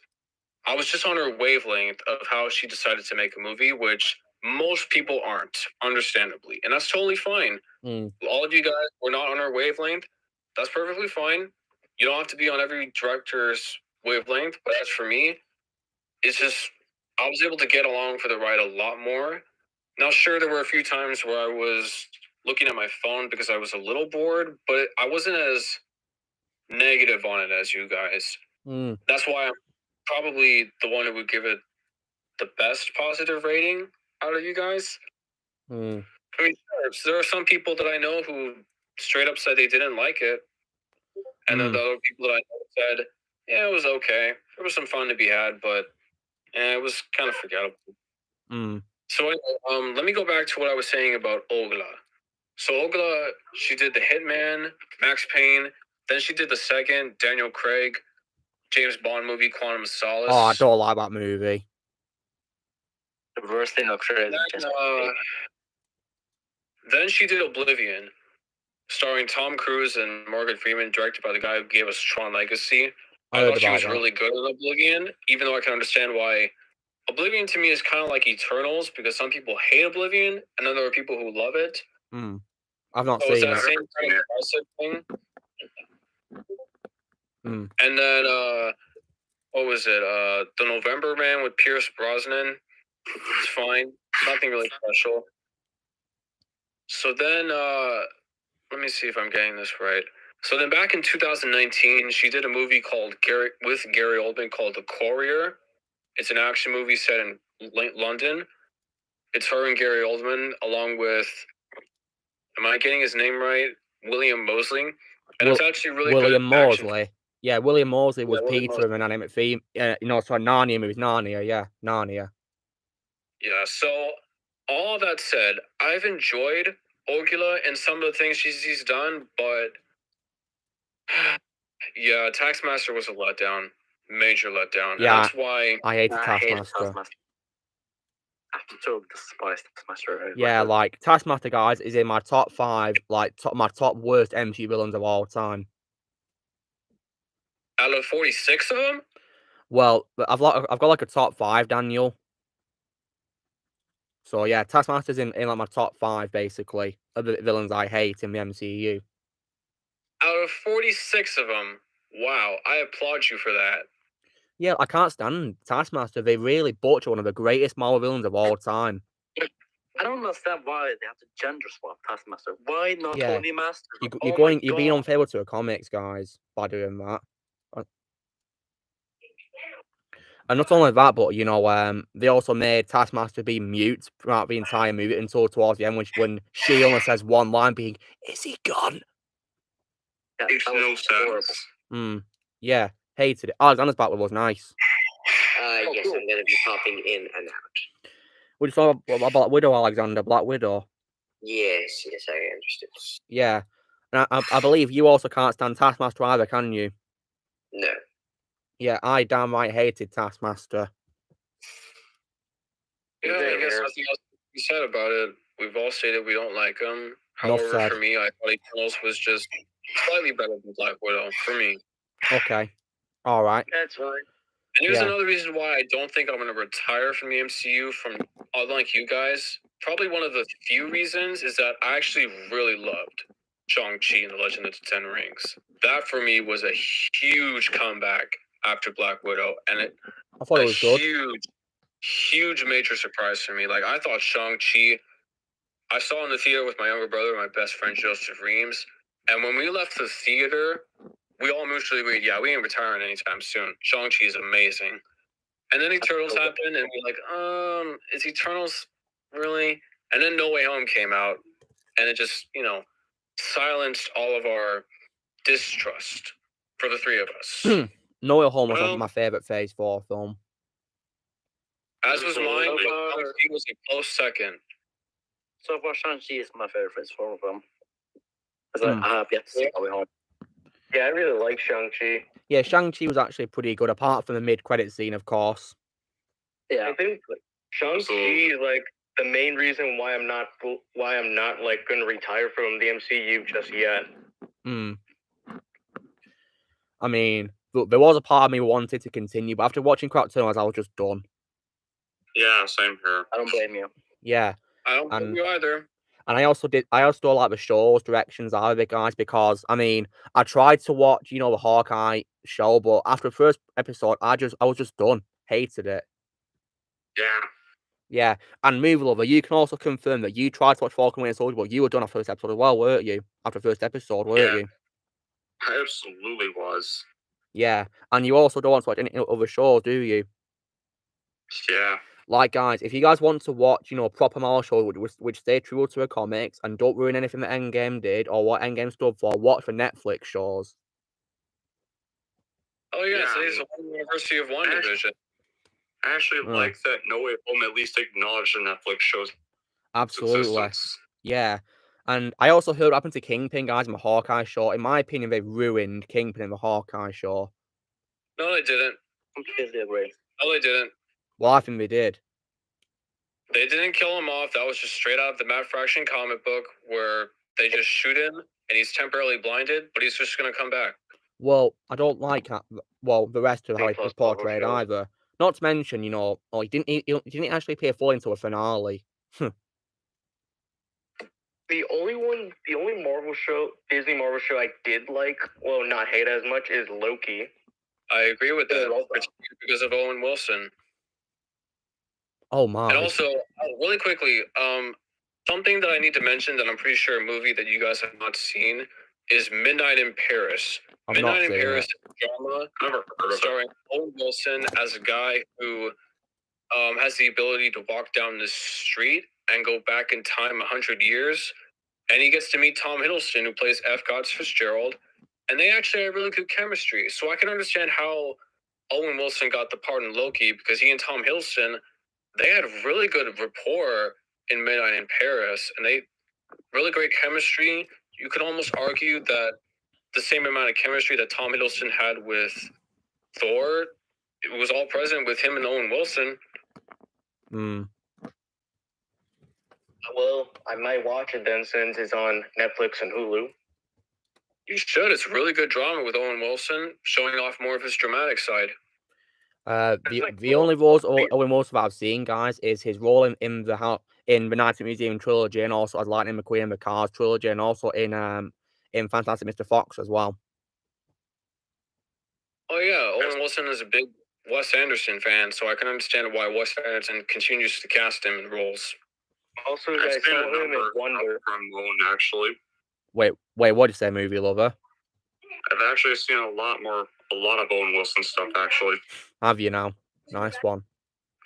I was just on her wavelength of how she decided to make a movie, which most people aren't, understandably. And that's totally fine. All of you guys were not on our wavelength. That's perfectly fine. You don't have to be on every director's wavelength, but as for me, it's just, I was able to get along for the ride a lot more. Now, sure, there were a few times where I was looking at my phone because I was a little bored, but I wasn't as negative on it as you guys. That's why I'm probably the one who would give it the best positive rating out of you guys. I mean, sure, there are some people that I know who straight up said they didn't like it, and then the other people that I know said, yeah, it was okay. There was some fun to be had, but it was kind of forgettable. So let me go back to what I was saying about Ogla. So Ogla, she did The Hitman, Max Payne, then she did the second Daniel Craig James Bond movie, Quantum of Solace. Oh, I don't like that movie. The worst thing I've heard. Then she did Oblivion, starring Tom Cruise and Morgan Freeman, directed by the guy who gave us Tron Legacy. I thought she was really good in Oblivion, even though I can understand why. Oblivion to me is kind of like Eternals, because some people hate Oblivion, and then there are people who love it. I've not So seen it's that it. same kind of concept thing. And then, what was it? The November Man with Pierce Brosnan. It's fine. Nothing really special. So then, let me see if I'm getting this right. So then back in 2019, she did a movie with Gary Oldman called The Courier. It's an action movie set in London. It's her and Gary Oldman, along with, am I getting his name right? William Moseley. And it's actually really William good. Moseley. Yeah, William Moseley was William Peter in Animate Theme. Sorry, Narnia movies. Narnia, yeah. Narnia. Yeah, so all that said, I've enjoyed Ogula and some of the things she's done, but yeah, Taskmaster was a letdown. Major letdown. Yeah, and that's why I hate Taskmaster. I totally despise Taskmaster. Yeah, like Taskmaster, guys, is in my top 5, like my top worst MCU villains of all time. Out of 46 of them? Well, I've got like a top 5, Daniel. So yeah, Taskmaster's in like my top 5 basically of the villains I hate in the MCU. Out of 46 of them, wow! I applaud you for that. Yeah, I can't stand Taskmaster. They really butcher one of the greatest Marvel villains of all time. I don't understand why they have to gender swap Taskmaster. Why not Tony Master? You're being unfair to the comics, guys, by doing that. And not only that, but they also made Taskmaster be mute throughout the entire movie until towards the end, when she only says one line, being, "Is he gone?" Yeah, that was horrible. Yeah, hated it. Alexander's battle was nice. Yes, I'm going to be popping in and out. What do you thought about Black Widow, Alexander? Black Widow? Yes, I understood. Yeah. And I believe you also can't stand Taskmaster either, can you? No. Yeah, I downright hated Taskmaster. Yeah, I guess nothing else to be said about it. We've all stated we don't like him. However, for me, I thought Eternals was just slightly better than Black Widow, for me. Okay. All right. That's fine. And here's another reason why I don't think I'm going to retire from the MCU unlike you guys. Probably one of the few reasons is that I actually really loved Shang-Chi and the Legend of the Ten Rings. That, for me, was a huge comeback after Black Widow. And I thought it was good. Huge major surprise for me. Like, I thought Shang-Chi, I saw in the theater with my younger brother, my best friend, Joseph Reams. And when we left the theater, we all mutually agreed, yeah, we ain't retiring anytime soon. Shang-Chi is amazing. And then Eternals happened, and we're like, is Eternals really? And then No Way Home came out, and it just, silenced all of our distrust for the three of us. No Way Home was my favorite Phase 4 film. As was mine, Shang-Chi was a close second. So far, Shang-Chi is my favorite Phase 4 film. I have yet to see No Way Home. Yeah, I really like Shang-Chi. Yeah, Shang-Chi was actually pretty good, apart from the mid-credit scene, of course. Yeah. I think Shang-Chi is like the main reason why I'm not like going to retire from the MCU just yet. I mean, there was a part of me wanted to continue, but after watching Cartoons, I was just done. Yeah, same here. I don't blame you. Yeah. I don't blame you either. And I also don't like the show's directions either, guys, because, I mean, I tried to watch, the Hawkeye show, but after the first episode, I was just done. Hated it. Yeah. Yeah. And Movie Lover, you can also confirm that you tried to watch Falcon Winter Soldier, but you were done after the first episode as well, weren't you? After the first episode, weren't you? I absolutely was. Yeah. And you also don't want to watch any other shows, do you? Yeah. Like, guys, if you guys want to watch, proper Marvel shows which stay true to the comics and don't ruin anything that Endgame did or what Endgame stood for, watch the Netflix shows. Oh, yeah, today's the University of WandaVision. I actually like that No Way Home at least acknowledged the Netflix shows. Absolutely. Yeah. And I also heard what happened to Kingpin, guys, in the Hawkeye show. In my opinion, they ruined Kingpin in the Hawkeye show. No, they didn't. Completely agree. No, they didn't. Well, I think they did. They didn't kill him off. That was just straight out of the Matt Fraction comic book where they just shoot him and he's temporarily blinded, but he's just going to come back. Well, I don't like the rest of how he was portrayed either. Not to mention, he didn't actually appear fully into a finale. The only Disney Marvel show I did like, well, not hate as much, is Loki. I agree with that, because of Owen Wilson. Oh my! And also, really quickly, something that I need to mention that I'm pretty sure a movie that you guys have not seen is Midnight in Paris. Midnight in Paris is a drama starring Owen Wilson as a guy who has the ability to walk down the street and go back in time 100 years. And he gets to meet Tom Hiddleston, who plays F. Gods Fitzgerald. And they actually have really good chemistry. So I can understand how Owen Wilson got the part in Loki, because he and Tom Hiddleston, they had really good rapport in Midnight in Paris. And they really great chemistry. You could almost argue that the same amount of chemistry that Tom Hiddleston had with Thor, it was all present with him and Owen Wilson. Well, I might watch it then, since it's on Netflix and Hulu. You should. It's a really good drama with Owen Wilson, showing off more of his dramatic side. The only roles Owen Wilson that I've seen, guys, is his role in the Night at the Museum trilogy, and also as Lightning McQueen in the Cars trilogy, and also in Fantastic Mr. Fox as well. Oh yeah, Owen Wilson is a big Wes Anderson fan, so I can understand why Wes Anderson continues to cast him in roles. Also, I saw him in Wonder. From Owen, actually. Wait, what did you say, Movie Lover? I've actually seen a lot of Owen Wilson stuff, actually. Have you now? Nice one.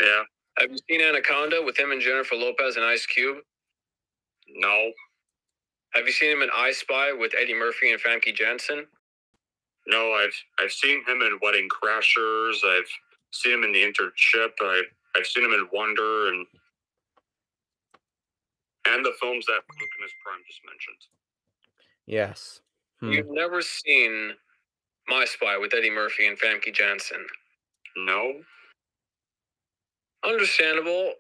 Yeah. Have you seen Anaconda with him and Jennifer Lopez and Ice Cube? No. Have you seen him in I Spy with Eddie Murphy and Famke Janssen? No, I've seen him in Wedding Crashers. I've seen him in The Internship. I've seen him in Wonder and the films that Optimus Prime just mentioned. Yes. You've never seen My Spy with Eddie Murphy and Famke Janssen? No. Understandable.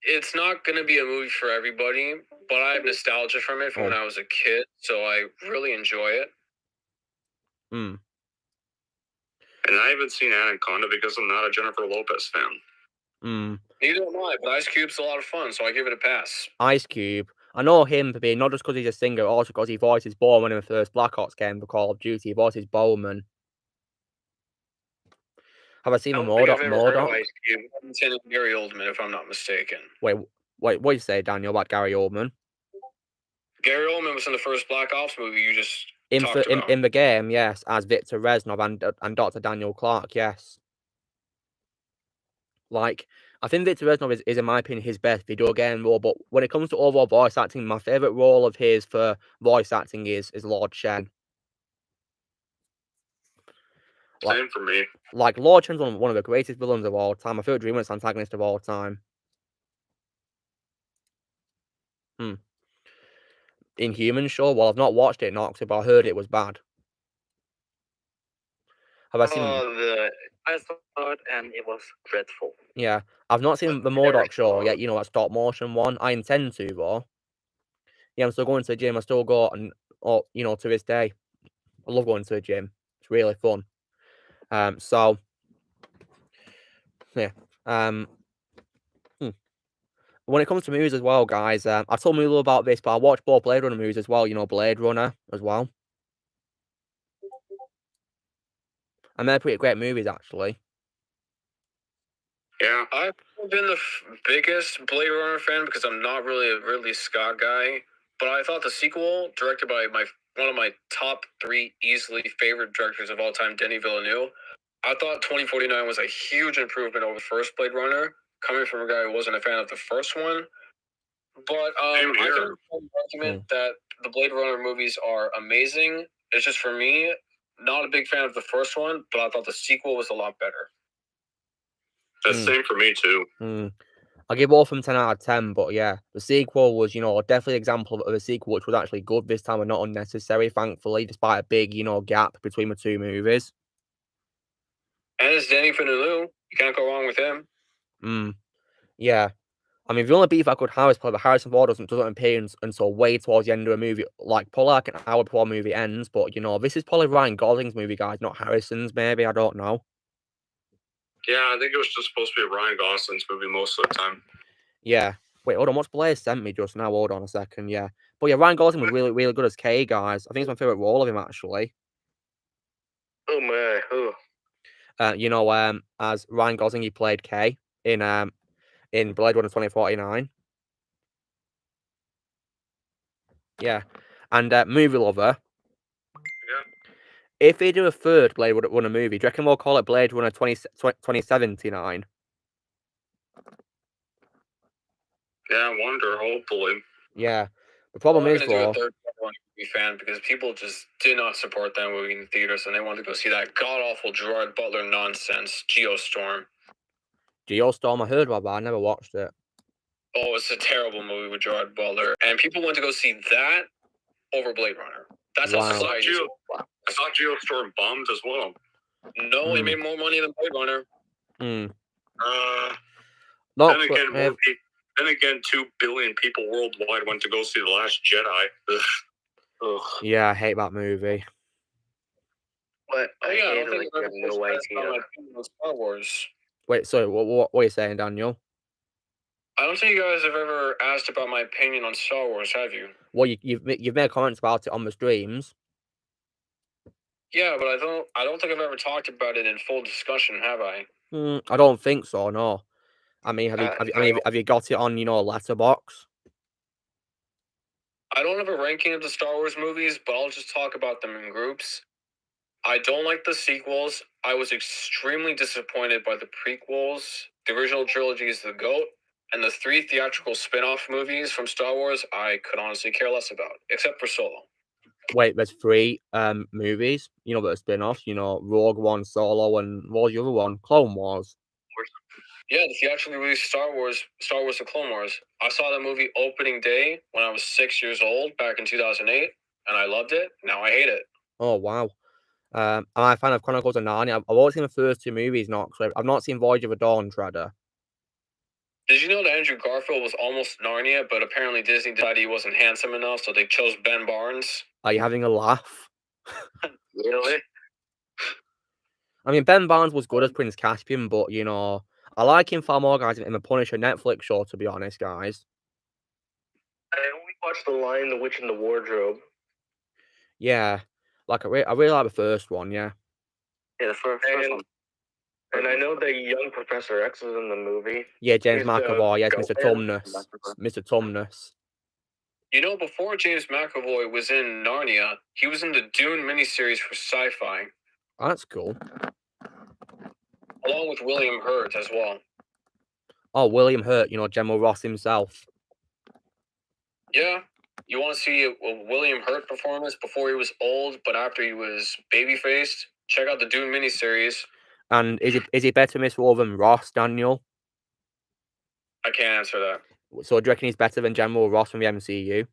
It's not going to be a movie for everybody, but I have nostalgia from it from when I was a kid, so I really enjoy it. And I haven't seen Anaconda because I'm not a Jennifer Lopez fan. Neither am I, but Ice Cube's a lot of fun, so I give it a pass. Ice Cube. I know him for being not just because he's a singer, also because he voices Bowman in the first Black Ops game for Call of Duty. He voices Bowman. Have I seen him more? Ice Cube. Gary Oldman, if I'm not mistaken. Wait, what do you say, Daniel, about Gary Oldman? Gary Oldman was in the first Black Ops movie you just talked about. In the game, yes, as Victor Reznov and Dr. Daniel Clark, yes. Like, I think Victor Reznov is, in my opinion, his best video game role, but when it comes to overall voice acting, my favourite role of his for voice acting is Lord Shen. Same for me. Like, Lord Shen's one of the greatest villains of all time. My favourite Dreamworks antagonist of all time. Inhuman show? Well, I've not watched it, Nox, but I heard it was bad. Have I seen I I saw it and it was dreadful. Yeah, I've not seen the Murdoch Show yet, that stop motion one. I intend to, though. Yeah, I'm still going to the gym. I still go, and to this day, I love going to the gym. It's really fun. So, yeah. When it comes to movies as well, guys, I told Mulu about this, but I watched both Blade Runner movies as well. Blade Runner as well. And they're pretty great movies, actually. Yeah, I've been the biggest Blade Runner fan because I'm not really a Ridley Scott guy. But I thought the sequel, directed by one of my top 3 easily favorite directors of all time, Denis Villeneuve, I thought 2049 was a huge improvement over the first Blade Runner, coming from a guy who wasn't a fan of the first one. But I can understand the argument that the Blade Runner movies are amazing. It's just, for me, not a big fan of the first one, but I thought the sequel was a lot better. The same for me, too. I give all of them 10 out of 10, but yeah, the sequel was, definitely an example of a sequel which was actually good this time and not unnecessary, thankfully, despite a big, gap between the 2 movies. And it's Denis Villeneuve. You can't go wrong with him. Yeah. I mean, the only beef I could have is probably Harrison Ford doesn't appear until way towards the end of a movie, probably like an hour before the movie ends, but, this is probably Ryan Gosling's movie, guys, not Harrison's, maybe, I don't know. Yeah, I think it was just supposed to be Ryan Gosling's movie most of the time. Yeah. Wait, hold on. What's Blair sent me just now? Hold on a second. Yeah. But yeah, Ryan Gosling was really, really good as K, guys. I think it's my favorite role of him, actually. Oh, my. As Ryan Gosling, he played K in Blade Runner 2049. Yeah. And Movie Lover. If they do a third Blade Runner movie, do you reckon we'll call it Blade Runner 2079? Yeah, I wonder, hopefully. Yeah. The problem is, though, I'm going to do a third movie fan because people just did not support that movie in theaters, and they wanted to go see that god-awful Gerard Butler nonsense, Geostorm. Geostorm, I heard about that. I never watched it. Oh, it's a terrible movie with Gerard Butler. And people went to go see that over Blade Runner. That's how society is. I thought Geostorm bombed as well. No, it made more money than Blade Runner. Then again, 2 billion people worldwide went to go see The Last Jedi. Ugh. Yeah, I hate that movie. But I don't think I have no idea. Star Wars. Wait, sorry, what are you saying, Daniel? I don't think you guys have ever asked about my opinion on Star Wars, have you? Well, you've made comments about it on the streams. Yeah, but I don't think I've ever talked about it in full discussion, have I? I don't think so. No. I mean, have you got it on Letterboxd? I don't have a ranking of the Star Wars movies, but I'll just talk about them in groups. I don't like the sequels. I was extremely disappointed by the prequels. The original trilogy is the GOAT, and the 3 theatrical spin-off movies from Star Wars I could honestly care less about, except for Solo. Wait, there's 3 movies, that are spin-offs, Rogue One, Solo, and what was the other one? Clone Wars. Yeah, the theatrically released Star Wars The Clone Wars. I saw that movie opening day when I was 6 years old back in 2008, and I loved it. Now I hate it. Oh, wow. I'm a fan of Chronicles of Narnia. I've always seen the first 2 movies, I've not seen Voyage of the Dawn Treader. Did you know that Andrew Garfield was almost Narnia, but apparently Disney decided he wasn't handsome enough, so they chose Ben Barnes? Are you having a laugh? Really? I mean, Ben Barnes was good as Prince Caspian, but, I like him far more, guys, in the Punisher Netflix show, to be honest, guys. I only watched The Lion, the Witch, and the Wardrobe. Yeah. I really like the first one, yeah. Yeah, the first one. And I know the young Professor X is in the movie. Yeah, James McAvoy, yes, Mr. Tumnus. Mr. Tumnus. Before James McAvoy was in Narnia, he was in the Dune miniseries for Sci-Fi. Oh, that's cool. Along with William Hurt as well. Oh, William Hurt, General Ross himself. Yeah. You want to see a William Hurt performance before he was old, but after he was baby-faced? Check out the Dune miniseries. And is he better Miss War than Ross, Daniel? I can't answer that. So do you reckon he's better than General Ross from the MCU?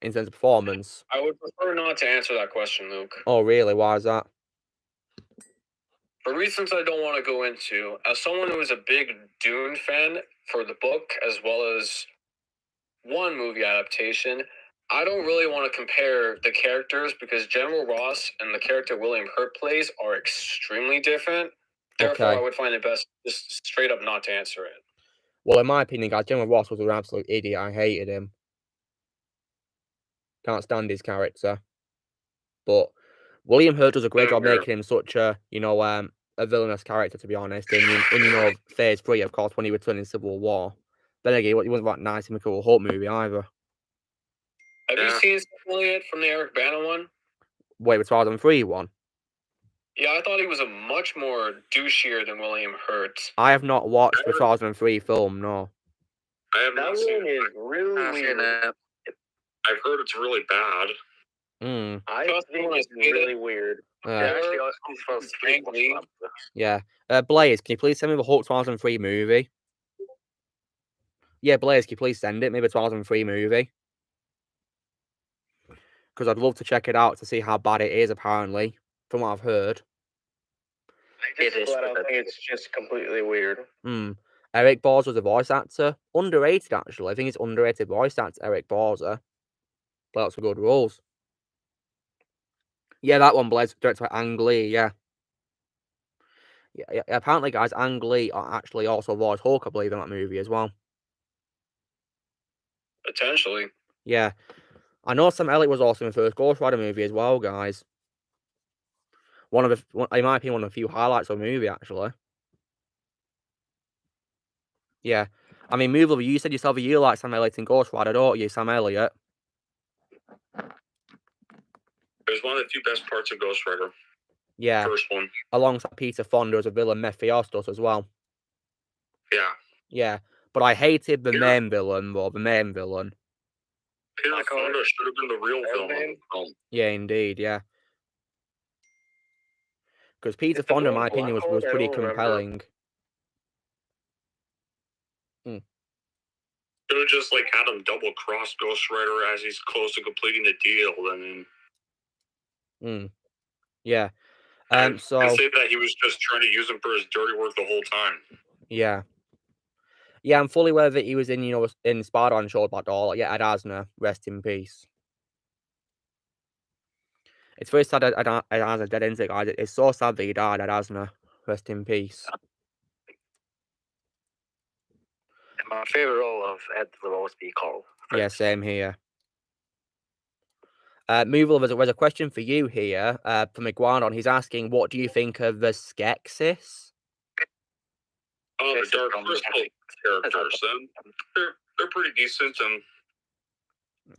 In terms of performance? I would prefer not to answer that question, Luke. Oh, really? Why is that? For reasons I don't want to go into, as someone who is a big Dune fan for the book as well as one movie adaptation, I don't really want to compare the characters because General Ross and the character William Hurt plays are extremely different. Therefore, Okay. I would find it best just straight up not to answer it. Well, in my opinion, guys, General Ross was an absolute idiot. I hated him. Can't stand his character. But William Hurt does a great job making him such a, a villainous character, to be honest. In Phase 3, of course, when he returned in Civil War. Then again, he wasn't that nice in the Cool Hulk movie either. Have you seen Elliot from the Eric Bana one? Wait, the 2003 one? Yeah, I thought he was a much more douchier than William Hurt. I have not watched the 2003 film, no. I have not seen it. Is really weird. I've heard it's really bad. I think it's really weird. Yeah. Blaze, can you please send me the Hulk 2003 movie? Yeah, Blaze, can you please send it? Maybe the 2003 movie. Because I'd love to check it out to see how bad it is, apparently, from what I've heard. I think it's just completely weird. Eric Bauza was a voice actor. Underrated, actually. I think it's underrated voice actor, Eric Bauza. Play lots of good roles. Yeah, that one, Blaze, directed by Ang Lee, yeah. Yeah, apparently, guys, Ang Lee actually also voiced Hulk, I believe, in that movie as well. Potentially. Yeah. I know Sam Elliott was also in the first Ghost Rider movie as well, guys. In my opinion, one of the few highlights of the movie, actually. Yeah. I mean, Movelover, you said yourself you like Sam Elliott in Ghost Rider, don't you, Sam Elliott? It was one of the few best parts of Ghost Rider. Yeah. First one. Alongside Peter Fonda as a villain, Mephiostos, as well. Yeah. Yeah. But I hated the main villain, though. The main villain. Peter Fonda should have been the real villain. Yeah, indeed, yeah. Because Peter Fonda, in my opinion, was pretty compelling. Should have just had him double cross Ghost Rider as he's close to completing the deal, Yeah. So I say that he was just trying to use him for his dirty work the whole time. Yeah. Yeah, I'm fully aware that he was in, in Spider-Man Show Black Doll. Yeah, Ed Asner, rest in peace. It's very sad that Ed Asner dead, isn't it, guys? It's so sad that he died, Ed Asner. Rest in peace. My favorite role of Ed will always be Carl. Yeah, same here. Movelover, there's a question for you here from Iguanon. He's asking, what do you think of the Skexis? Oh, the Dark Crystal characters. They're pretty decent.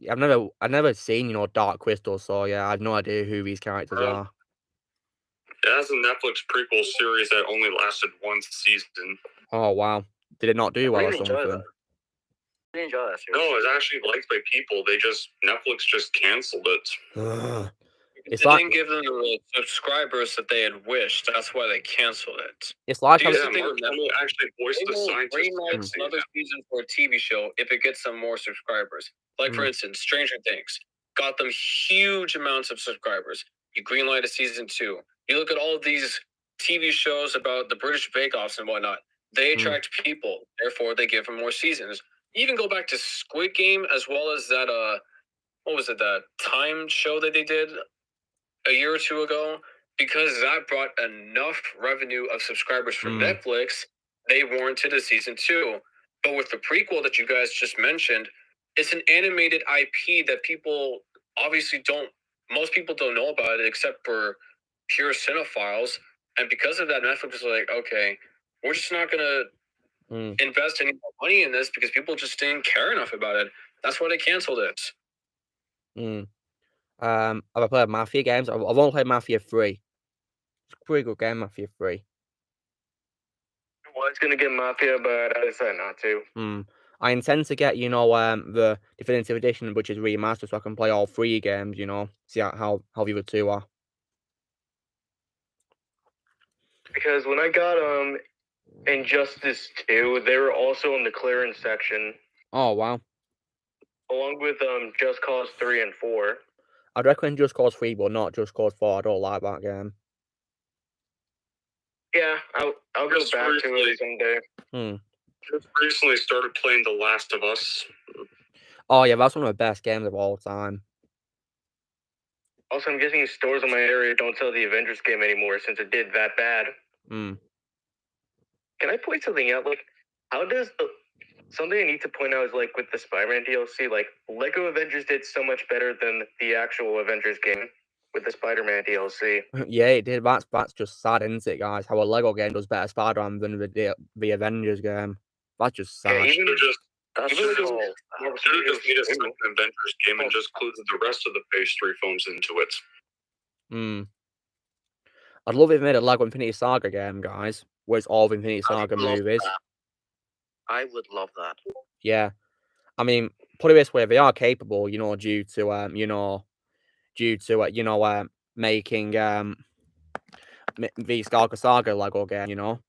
I've never seen, Dark Crystal, so yeah, I have no idea who these characters are. It has a Netflix prequel series that only lasted one season. Oh, wow. Did it not do well or something? I enjoy that series. No, it's actually liked by people. Netflix just canceled it. They didn't give them the subscribers that they had wished. That's why they canceled it. It's like Mark Hamill actually voiced the scientist. Greenlight another season for a TV show if it gets some more subscribers. Like, for instance, Stranger Things got them huge amounts of subscribers. You greenlight a season 2. You look at all of these TV shows about the British Bake Offs and whatnot. They attract people. Therefore, they give them more seasons. You even go back to Squid Game as well as that, that Time show that they did a year or two ago, because that brought enough revenue of subscribers from Netflix, they warranted a season 2. But with the prequel that you guys just mentioned, it's an animated IP that people obviously most people don't know about it except for pure cinephiles. And because of that, Netflix is like, okay, we're just not going to invest any more money in this because people just didn't care enough about it. That's why they canceled it. Have I played Mafia games? I've only played Mafia 3. It's a pretty good game, Mafia 3. I was going to get Mafia, but I decided not to. I intend to get, the Definitive Edition, which is remastered, so I can play all 3 games, see how the other 2 are. Because when I got Injustice 2, they were also in the clearance section. Oh, wow. Along with Just Cause 3 and 4. I'd recommend Just Cause 3, but not Just Cause 4. I don't like that game. Yeah, I'll go Just back to recently- it someday. Just recently started playing The Last of Us. Oh yeah, that's one of the best games of all time. Also, I'm guessing stores in my area don't sell the Avengers game anymore since it did that bad. Can I point something out? Like, how does something I need to point out is like with the Spider-Man DLC, like Lego Avengers did so much better than the actual Avengers game with the Spider-Man DLC. Yeah, it did. That's just sad, isn't it, guys? How a Lego game does better Spider-Man than the Avengers game. That's just sad. Yeah, even That's Even just though- all. Should have just made a second Avengers game and just included the rest of the phase 3 films into it. I'd love if they made a Lego Infinity Saga game, guys, where it's all of Infinity I Saga would love movies. that. I would love that. Yeah, I mean, put it this way, they are capable, you know, due to making the Saga Lego game, you know.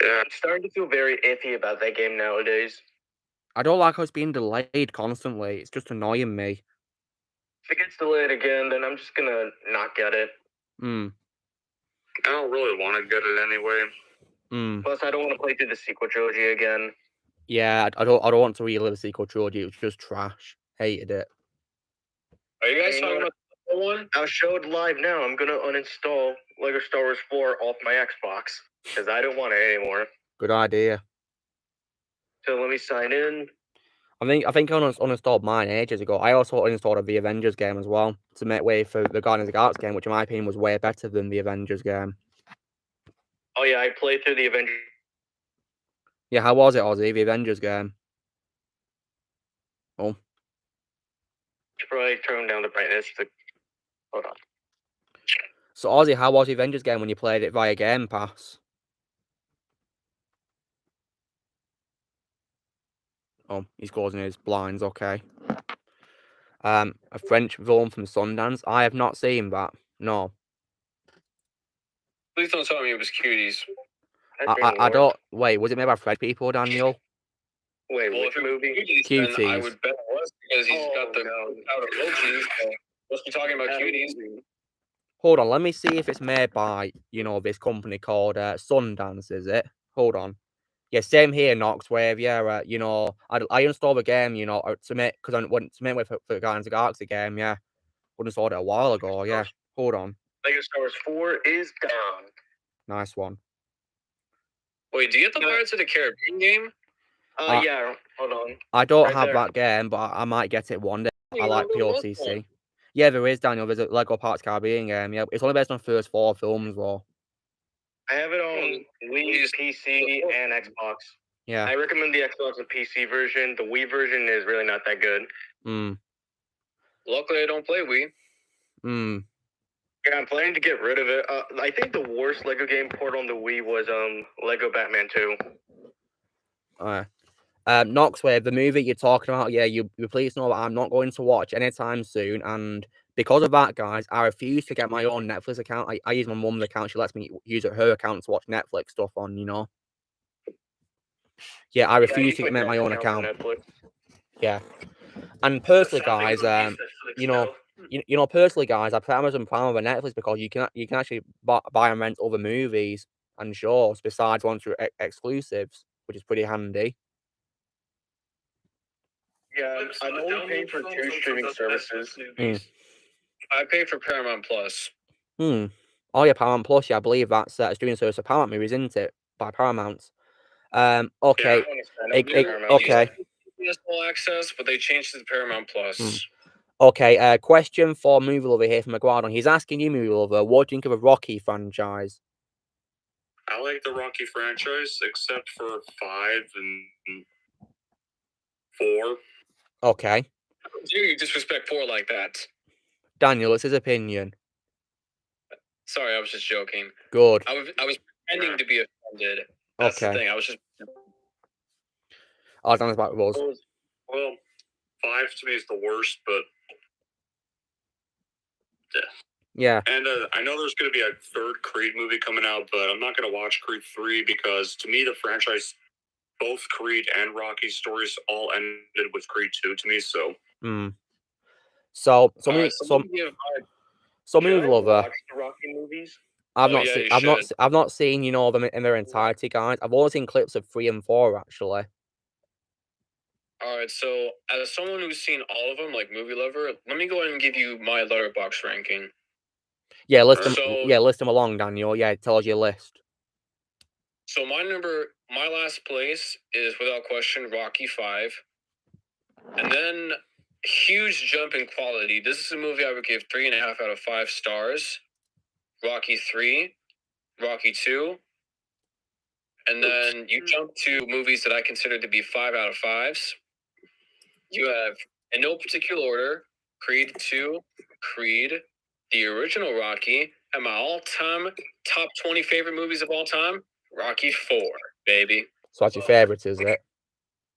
Yeah, I'm starting to feel very iffy about that game nowadays. I don't like how it's being delayed constantly. It's just annoying me. If it gets delayed again, then I'm just gonna not get it. I don't really want to get it anyway. Plus, I don't want to play through the sequel trilogy again. Yeah, I don't want to relive the sequel trilogy. It was just trash. Hated it. Are you guys You know talking about the one? I'll show it live now. I'm gonna uninstall Lego Star Wars 4 off my Xbox because I don't want it anymore. Good idea. So let me sign in. I think I uninstalled mine ages ago. I also uninstalled the Avengers game as well to make way for the Guardians of the Galaxy game, which in my opinion was way better than the Avengers game. Oh yeah, I played through the Avengers. Yeah, how was it, Ozzy? The Avengers game? Oh. Should probably turn down the brightness. Hold on. So Ozzy, how was the Avengers game when you played it via Game Pass? Oh, he's closing his blinds, okay. A French villain from Sundance. I have not seen that. No. Please don't tell me it was Cuties. I don't. Wait, was it made by French people, Daniel? Wait, Well, which if it was movie? Cuties, then I Cuties. would bet it was because he's got the no. out emojis. So must be talking about Cuties. Hold on, let me see if it's made by, you know, this company called Sundance, is it? Hold on. Yeah, same here, Noxwave. Yeah, you know, I installed the game, you know, to make, because I want to make way for the Guardians of the Galaxy game, yeah. I installed it a while ago, yeah. Hold on. Lego Star Wars 4 is down. Nice one. Wait, do you get the Pirates of the Caribbean game? Yeah, hold on. I don't Right have there. that game, but I might get it one day. I like there was POCC. one. Yeah, there is, Daniel. There's a Lego Pirates of the Caribbean game, yeah. It's only based on the first 4 films, though. I have it on Wii, PC, and Xbox. Yeah. I recommend the Xbox and PC version. The Wii version is really not that good. Luckily, I don't play Wii. Yeah, I'm planning to get rid of it. I think the worst Lego game port on the Wii was Lego Batman 2. Noxwave, the movie you're talking about, yeah, you please know that I'm not going to watch anytime soon, and because of that, guys, I refuse to get my own Netflix account. I use my mum's account. She lets me use her account to watch Netflix stuff on, you know. Yeah, I refuse to make my own account. Yeah, and personally, guys, you know, personally, guys, I put Amazon Prime over Netflix because you can actually buy and rent other movies and shows besides ones through exclusives, which is pretty handy. Yeah, I'm only paying for 2 streaming services. I pay for Paramount Plus. Oh yeah, Paramount Plus. Yeah, I believe that's a streaming service of Paramount movies, isn't it? By Paramount. Okay. Okay. Full access, but they changed it to Paramount Plus. Okay. Question for Movie Lover here from McGuardon. He's asking you, Movie Lover, what do you think of the Rocky franchise? I like the Rocky franchise, except for 5 and 4. Okay. You disrespect 4 like that. Daniel, it's his opinion. Sorry, I was just joking. Good. I was pretending to be offended. That's the thing. I was just. Oh, Daniel's back with us. Well, 5 to me is the worst, but yeah. And I know there's going to be a 3rd Creed movie coming out, but I'm not going to watch Creed 3 because to me the franchise, both Creed and Rocky's stories all ended with Creed 2 to me. So. So Should movie I lover. watch the Rocky movies? I've Oh, not yeah, seen. you I've not should. seen them in their entirety, guys. I've only seen clips of 3 and 4 actually. All right, so as someone who's seen all of them, like movie lover, let me go ahead and give you my Letterboxd ranking. Yeah, list them. So- Yeah, list them along, Daniel. Yeah, tell us your list. So my last place is without question Rocky 5. And then huge jump in quality. This is a movie I would give 3.5 out of 5 stars. Rocky 3, Rocky 2. And then you jump to movies that I consider to be 5 out of 5s. You have, in no particular order, Creed 2, Creed, the original Rocky, and my all-time top 20 favorite movies of all time, Rocky 4, baby. So that's your favorite, is it?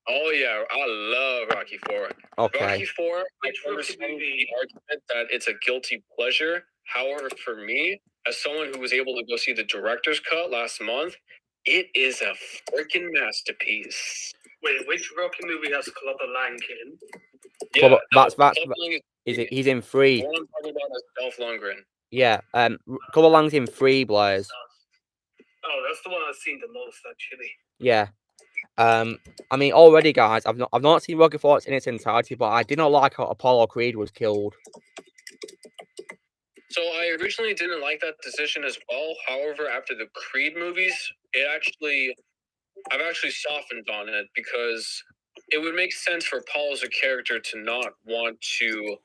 Oh yeah, I love Rocky 4. Okay. Rocky 4, I understand the argument that it's a guilty pleasure. However, for me, as someone who was able to go see the director's cut last month, it is a freaking masterpiece. Wait, which Rocky movie has Clubber Lang in? Yeah, that's Clubber Lang he's in 3. The one I'm talking about is Dolph Lundgren. Yeah, Clubber Lang's in 3, Blaze. Oh, that's the one I've seen the most, actually. Yeah. I mean, already, guys, I've not seen Rocky 4 in its entirety, but I did not like how Apollo Creed was killed. So I originally didn't like that decision as well. However, after the Creed movies, I've actually softened on it because it would make sense for Paul as a character to not want to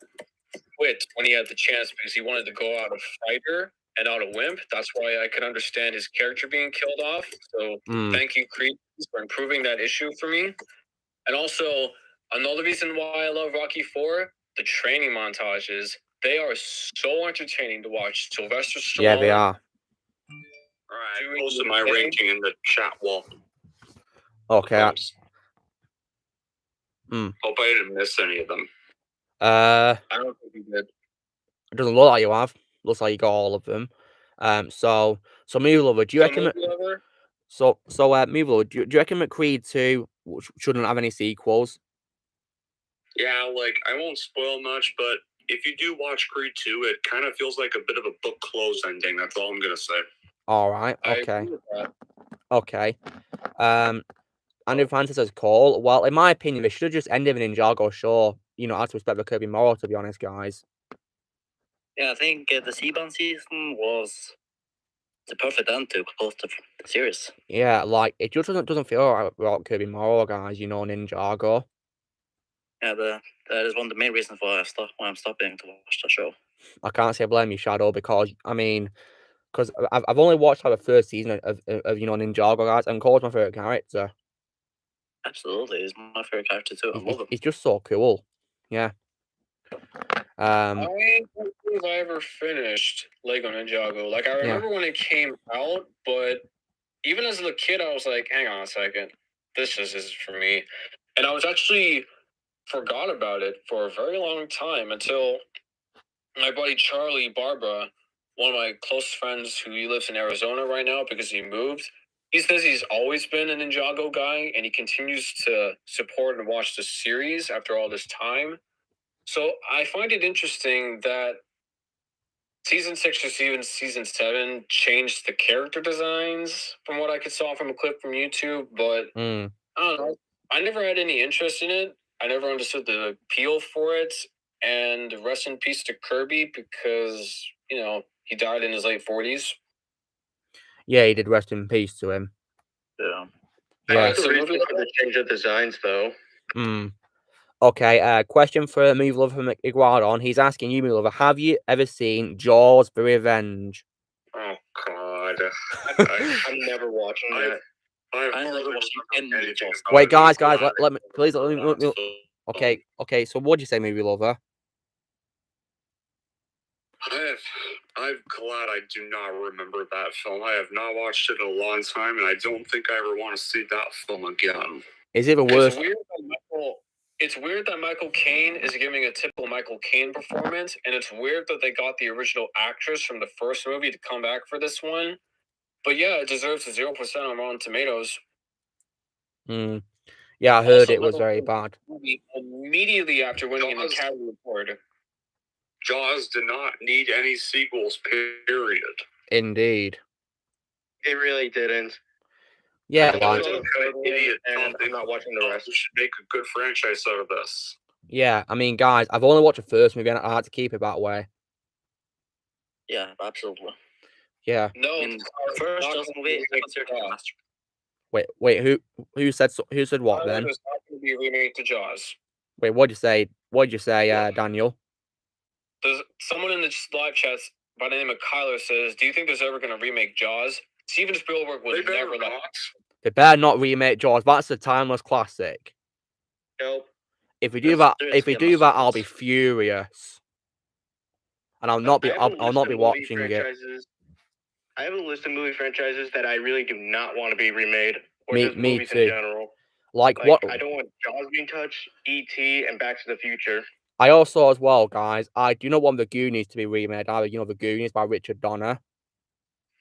quit when he had the chance because he wanted to go out a fighter and not a wimp. That's why I could understand his character being killed off. So thank you, Creed, for improving that issue for me. And also, another reason why I love Rocky 4, the training montages. They are so entertaining to watch. Sylvester Stallone. Yeah, they are. All right, I posted my ranking in the chat wall. Okay. Hope I didn't miss any of them. I don't think you did. It doesn't look like you have. Looks like you got all of them. So movie lover, do you reckon? Movie lover, do you reckon that Creed 2 shouldn't have any sequels? Yeah, like I won't spoil much, but if you do watch Creed 2, it kind of feels like a bit of a book close ending. That's all I'm gonna say. All right. Okay. Okay. Andrew Francis says call. Well, in my opinion, they should have just ended the Ninjago show. You know, out of respect for Kirby Morrow, to be honest, guys. Yeah, I think the Azkaban season was the perfect end to close the series. Yeah, like it just doesn't feel right about Kirby Morrow, guys. You know, Ninjago. Yeah, that is one of the main reasons why I'm stopping to watch the show. I can't say I blame you, Shadow, because I mean, because I've only watched like the first season of you know Ninjago, guys, and Cole's my favorite character. Absolutely, he's my favorite character too. I love him. He's just so cool. Yeah. I don't think I ever finished Lego Ninjago. Like I remember when it came out, but even as a kid, I was like, "Hang on a second, this just isn't for me." And I was actually forgot about it for a very long time until my buddy Charlie Barbara, one of my close friends who lives in Arizona right now because he moved. He says he's always been a Ninjago guy, and he continues to support and watch the series after all this time. So I find it interesting that season 6 or even season 7 changed the character designs from what I could saw from a clip from YouTube, but I don't know. I never had any interest in it. I never understood the appeal for it. And rest in peace to Kirby because, you know, he died in his late 40s. Yeah, he did rest in peace to him. Yeah. That's the reason for the change of designs, though. Okay, question for Movie Lover from Iguadon. He's asking you, Movie Lover, have you ever seen Jaws the Revenge? Oh, God. I'm never watching that. I never watched anything. Wait, guys, let me, please, let me. Okay, so what'd you say, Movie Lover? I'm glad I do not remember that film. I have not watched it in a long time, and I don't think I ever want to see that film again. Is it the worst? It's weird that Michael Caine is giving a typical Michael Caine performance, and it's weird that they got the original actress from the first movie to come back for this one. But yeah, it deserves a 0% on Rotten Tomatoes. Yeah, I heard it was very bad. Immediately after winning an Academy Award. Jaws did not need any sequels, period. Indeed. It really didn't. Yeah, Like, like, Idiot, and I'm not watching the rest. We should make a good franchise out of this. yeah, I mean, guys, I've only watched the first movie and I had to keep it that way. Yeah, absolutely. Yeah. No, First Jaws movie, I consider it a masterpiece. Wait, who said what then? There's not going to be a remake to Jaws. Wait, what'd you say? What'd you say, Daniel? There's someone in the live chat by the name of Kyler says, "Do you think there's ever going to remake Jaws?" Steven Spielberg would never let. They better not remake Jaws. That's a timeless classic. Nope. If we do that, I'll be furious, and I'll not be watching it. I have a list of movie franchises that I really do not want to be remade, or Me just movies too. in general. Like what? I don't want Jaws being touched, E.T., and Back to the Future. I also, as well, guys, I do not want the Goonies to be remade either. You know, the Goonies by Richard Donner.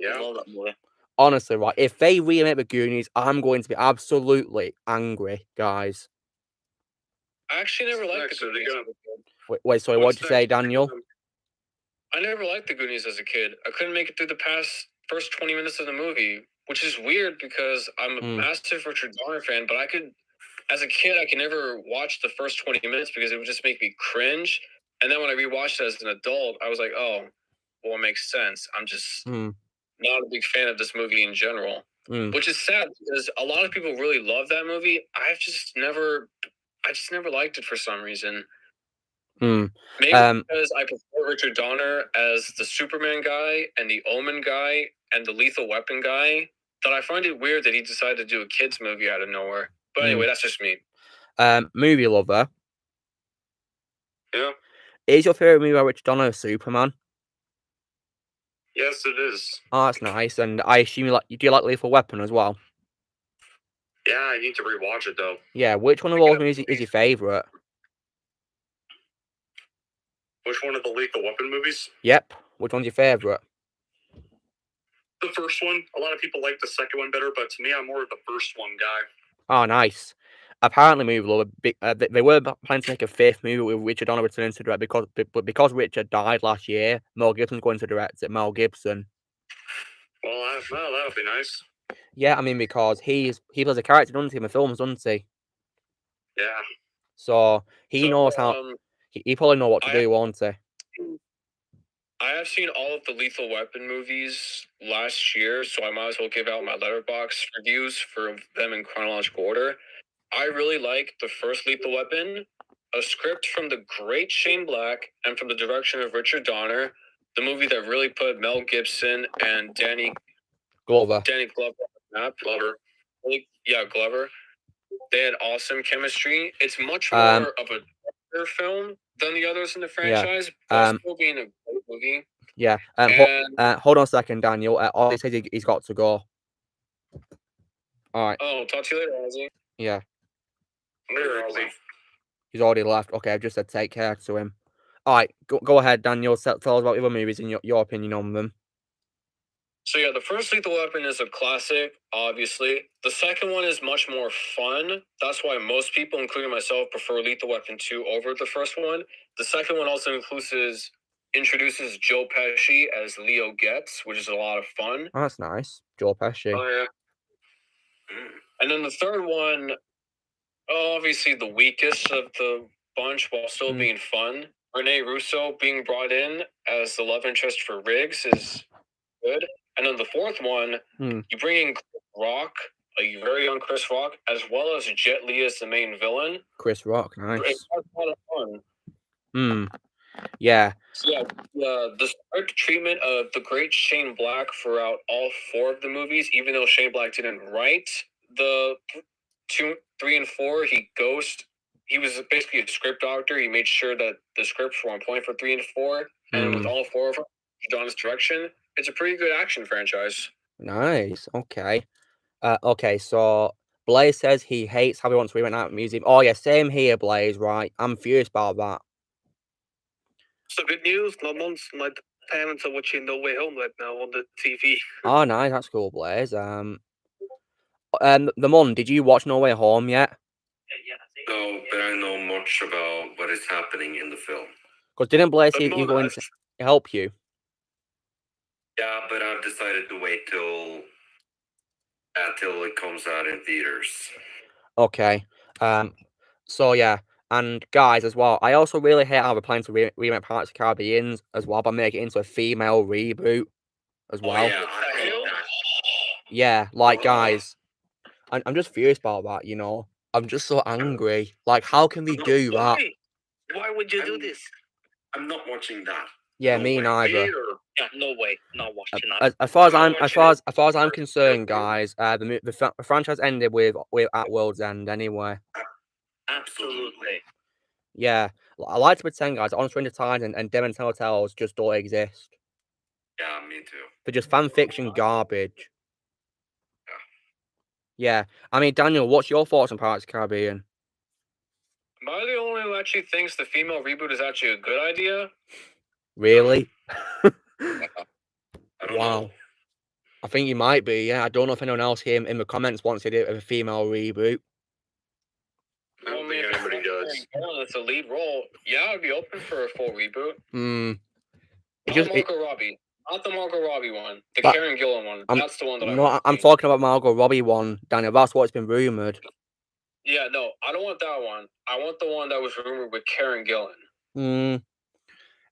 Yeah. I love that movie. Honestly, right, if they remake the Goonies, I'm going to be absolutely angry, guys. I actually never liked the Goonies. Wait, sorry, what'd you say, Daniel? I never liked the Goonies as a kid. I couldn't make it through the first 20 minutes of the movie, which is weird because I'm a massive Richard Donner fan, but as a kid, I could never watch the first 20 minutes because it would just make me cringe. And then when I rewatched it as an adult, I was like, oh, well, it makes sense. I'm just not a big fan of this movie in general, which is sad because a lot of people really love that movie. I just never liked it for some reason. Maybe because I prefer Richard Donner as the Superman guy and the Omen guy and the Lethal Weapon guy, that I find it weird that he decided to do a kids movie out of nowhere. But anyway, that's just me. Movie lover. Yeah. Is your favorite movie by Richard Donner Superman? Yes, it is. Oh, that's nice. And I assume do you like Lethal Weapon as well? Yeah, I need to rewatch it though. Yeah, which one of those movies is your favorite? Which one of the Lethal Weapon movies? Yep. Which one's your favorite? The first one. A lot of people like the second one better, but to me, I'm more of the first one guy. Oh, nice. Apparently, movie lover, they were planning to make a fifth movie with Richard Donner returning to direct because Richard died last year. Mel Gibson's going to direct it. Mel Gibson. Well, that'll be nice. Yeah, I mean, because he plays a character, doesn't he, in the films, doesn't he? Yeah. So he knows how. He probably know what to do, won't he? I have seen all of the Lethal Weapon movies last year, so I might as well give out my Letterboxd reviews for them in chronological order. I really like the first Lethal Weapon, a script from the great Shane Black and from the direction of Richard Donner, the movie that really put Mel Gibson and Danny Glover on the map. Glover. They had awesome chemistry. It's much more of a film than the others in the franchise, but still being a great movie. Yeah. Hold on a second, Daniel. Ollie says he's got to go. All right. Oh, talk to you later, Ozzy. Yeah. Later, Ozzy. He's already left. Okay, I've just said take care to him. All right, go ahead, Daniel. Tell us about the other movies and your opinion on them. So yeah, the first Lethal Weapon is a classic, obviously. The second one is much more fun. That's why most people, including myself, prefer Lethal Weapon 2 over the first one. The second one also introduces Joe Pesci as Leo Getz, which is a lot of fun. Oh, that's nice. Joe Pesci. Oh, yeah. And then the third one, obviously the weakest of the bunch while still being fun. Rene Russo being brought in as the love interest for Riggs is good. And then the fourth one, you bring in Chris Rock, a very young Chris Rock, as well as Jet Li as the main villain. Chris Rock, nice. It's a lot of fun. Yeah. So yeah, the strict treatment of the great Shane Black throughout all four of the movies, even though Shane Black didn't write the 2, 3, and 4, he was basically a script doctor. He made sure that the scripts were on point for 3 and 4, and with all 4 of them, John's direction, it's a pretty good action franchise. Nice. Okay. Okay. So Blaze says he hates how he wants to remake Night Museum. Oh yeah, same here, Blaze. Right. I'm furious about that. So good news. My parents are watching No Way Home right now on the TV. Oh, nice. That's cool, Blaze. The Mon, did you watch No Way Home yet? No, but I know much about what is happening in the film. Because didn't Blaze you going to help you? Yeah, but I've decided to wait till it comes out in theaters. Okay. So yeah, and guys as well. I also really hate how we're planning to remake Pirates of the Caribbean as well, by making it into a female reboot as well. Oh, yeah, I hate that. Yeah, like guys, I'm just furious about that. You know, I'm just so angry. Like, how can they do that? Why would you do this? I'm not watching that. Yeah, No me way. neither. Yeah, no way, not watching that. As far as I'm concerned, guys, the franchise ended with At World's End anyway. Absolutely. Yeah, I like to pretend, guys, Honest Stranger Tides and Dem and Telltales just don't exist. Yeah, me too. They're just fan fiction garbage. Yeah, I mean, Daniel, what's your thoughts on Pirates of the Caribbean? Am I the only one who actually thinks the female reboot is actually a good idea? Really? I don't Wow. know. I think you might be, yeah. I don't know if anyone else here in the comments wants to do it with a female reboot. I don't think anybody does. It's a lead role. Yeah, I'd be open for a full reboot. Margot Robbie. Not the Margot Robbie one. The Karen Gillan one. That's the one that I'm talking about Margot Robbie one, Daniel. That's what's been rumoured. Yeah, no, I don't want that one. I want the one that was rumoured with Karen Gillan.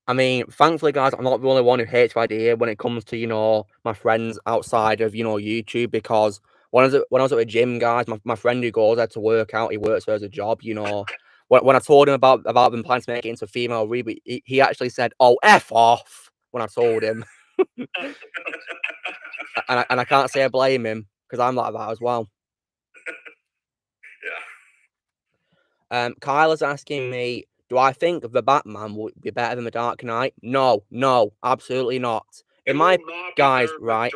I mean, thankfully, guys, I'm not the only one who hates the idea when it comes to, you know, my friends outside of, you know, YouTube, because when I was at the gym, guys, my friend who goes there to work out, he works there as a job, you know. When I told him about them planning to make it into a female reboot, he actually said, "Oh, F off," when I told him. and I can't say I blame him, because I'm like that as well. Yeah. Kyle is asking me, do I think the Batman would be better than the Dark Knight? No, absolutely not. Guys, right?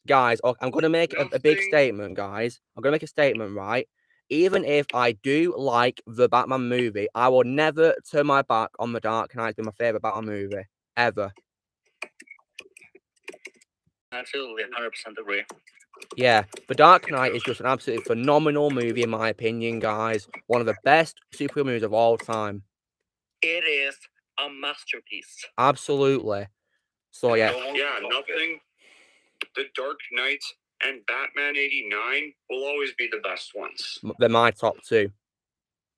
Guys, I'm going to make a big statement, guys. I'm going to make a statement, right? Even if I do like the Batman movie, I will never turn my back on the Dark Knight being my favourite Batman movie. Ever. Absolutely, 100% agree. Yeah, The Dark Knight is just an absolutely phenomenal movie, in my opinion, guys. One of the best superhero movies of all time. It is a masterpiece. Absolutely. So, yeah. Yeah, nothing. The Dark Knight and Batman 89 will always be the best ones. They're my top two.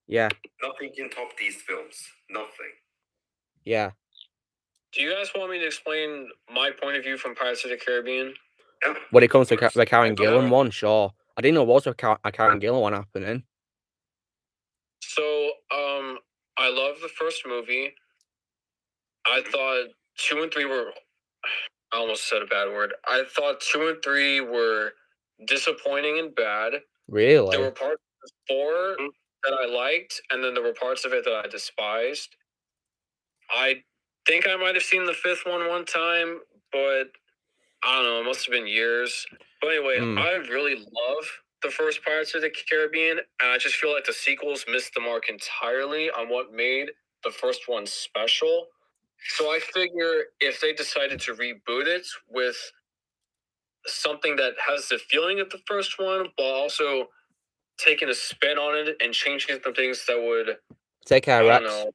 Yeah. Nothing can top these films. Nothing. Yeah. Do you guys want me to explain my point of view from Pirates of the Caribbean? Yeah. When it comes to the Karen Gillan one, sure. I didn't know there was a Karen Gillan one happening. So, I love the first movie. I thought 2 and 3 were... I almost said a bad word. I thought 2 and 3 were disappointing and bad. Really? There were parts of 4 that I liked, and then there were parts of it that I despised. I think I might have seen the 5th one time, but I don't know. It must have been years. But anyway, I really love the first Pirates of the Caribbean, and I just feel like the sequels missed the mark entirely on what made the first one special. So I figure if they decided to reboot it with something that has the feeling of the first one, while also taking a spin on it and changing some things that would take care of Rex.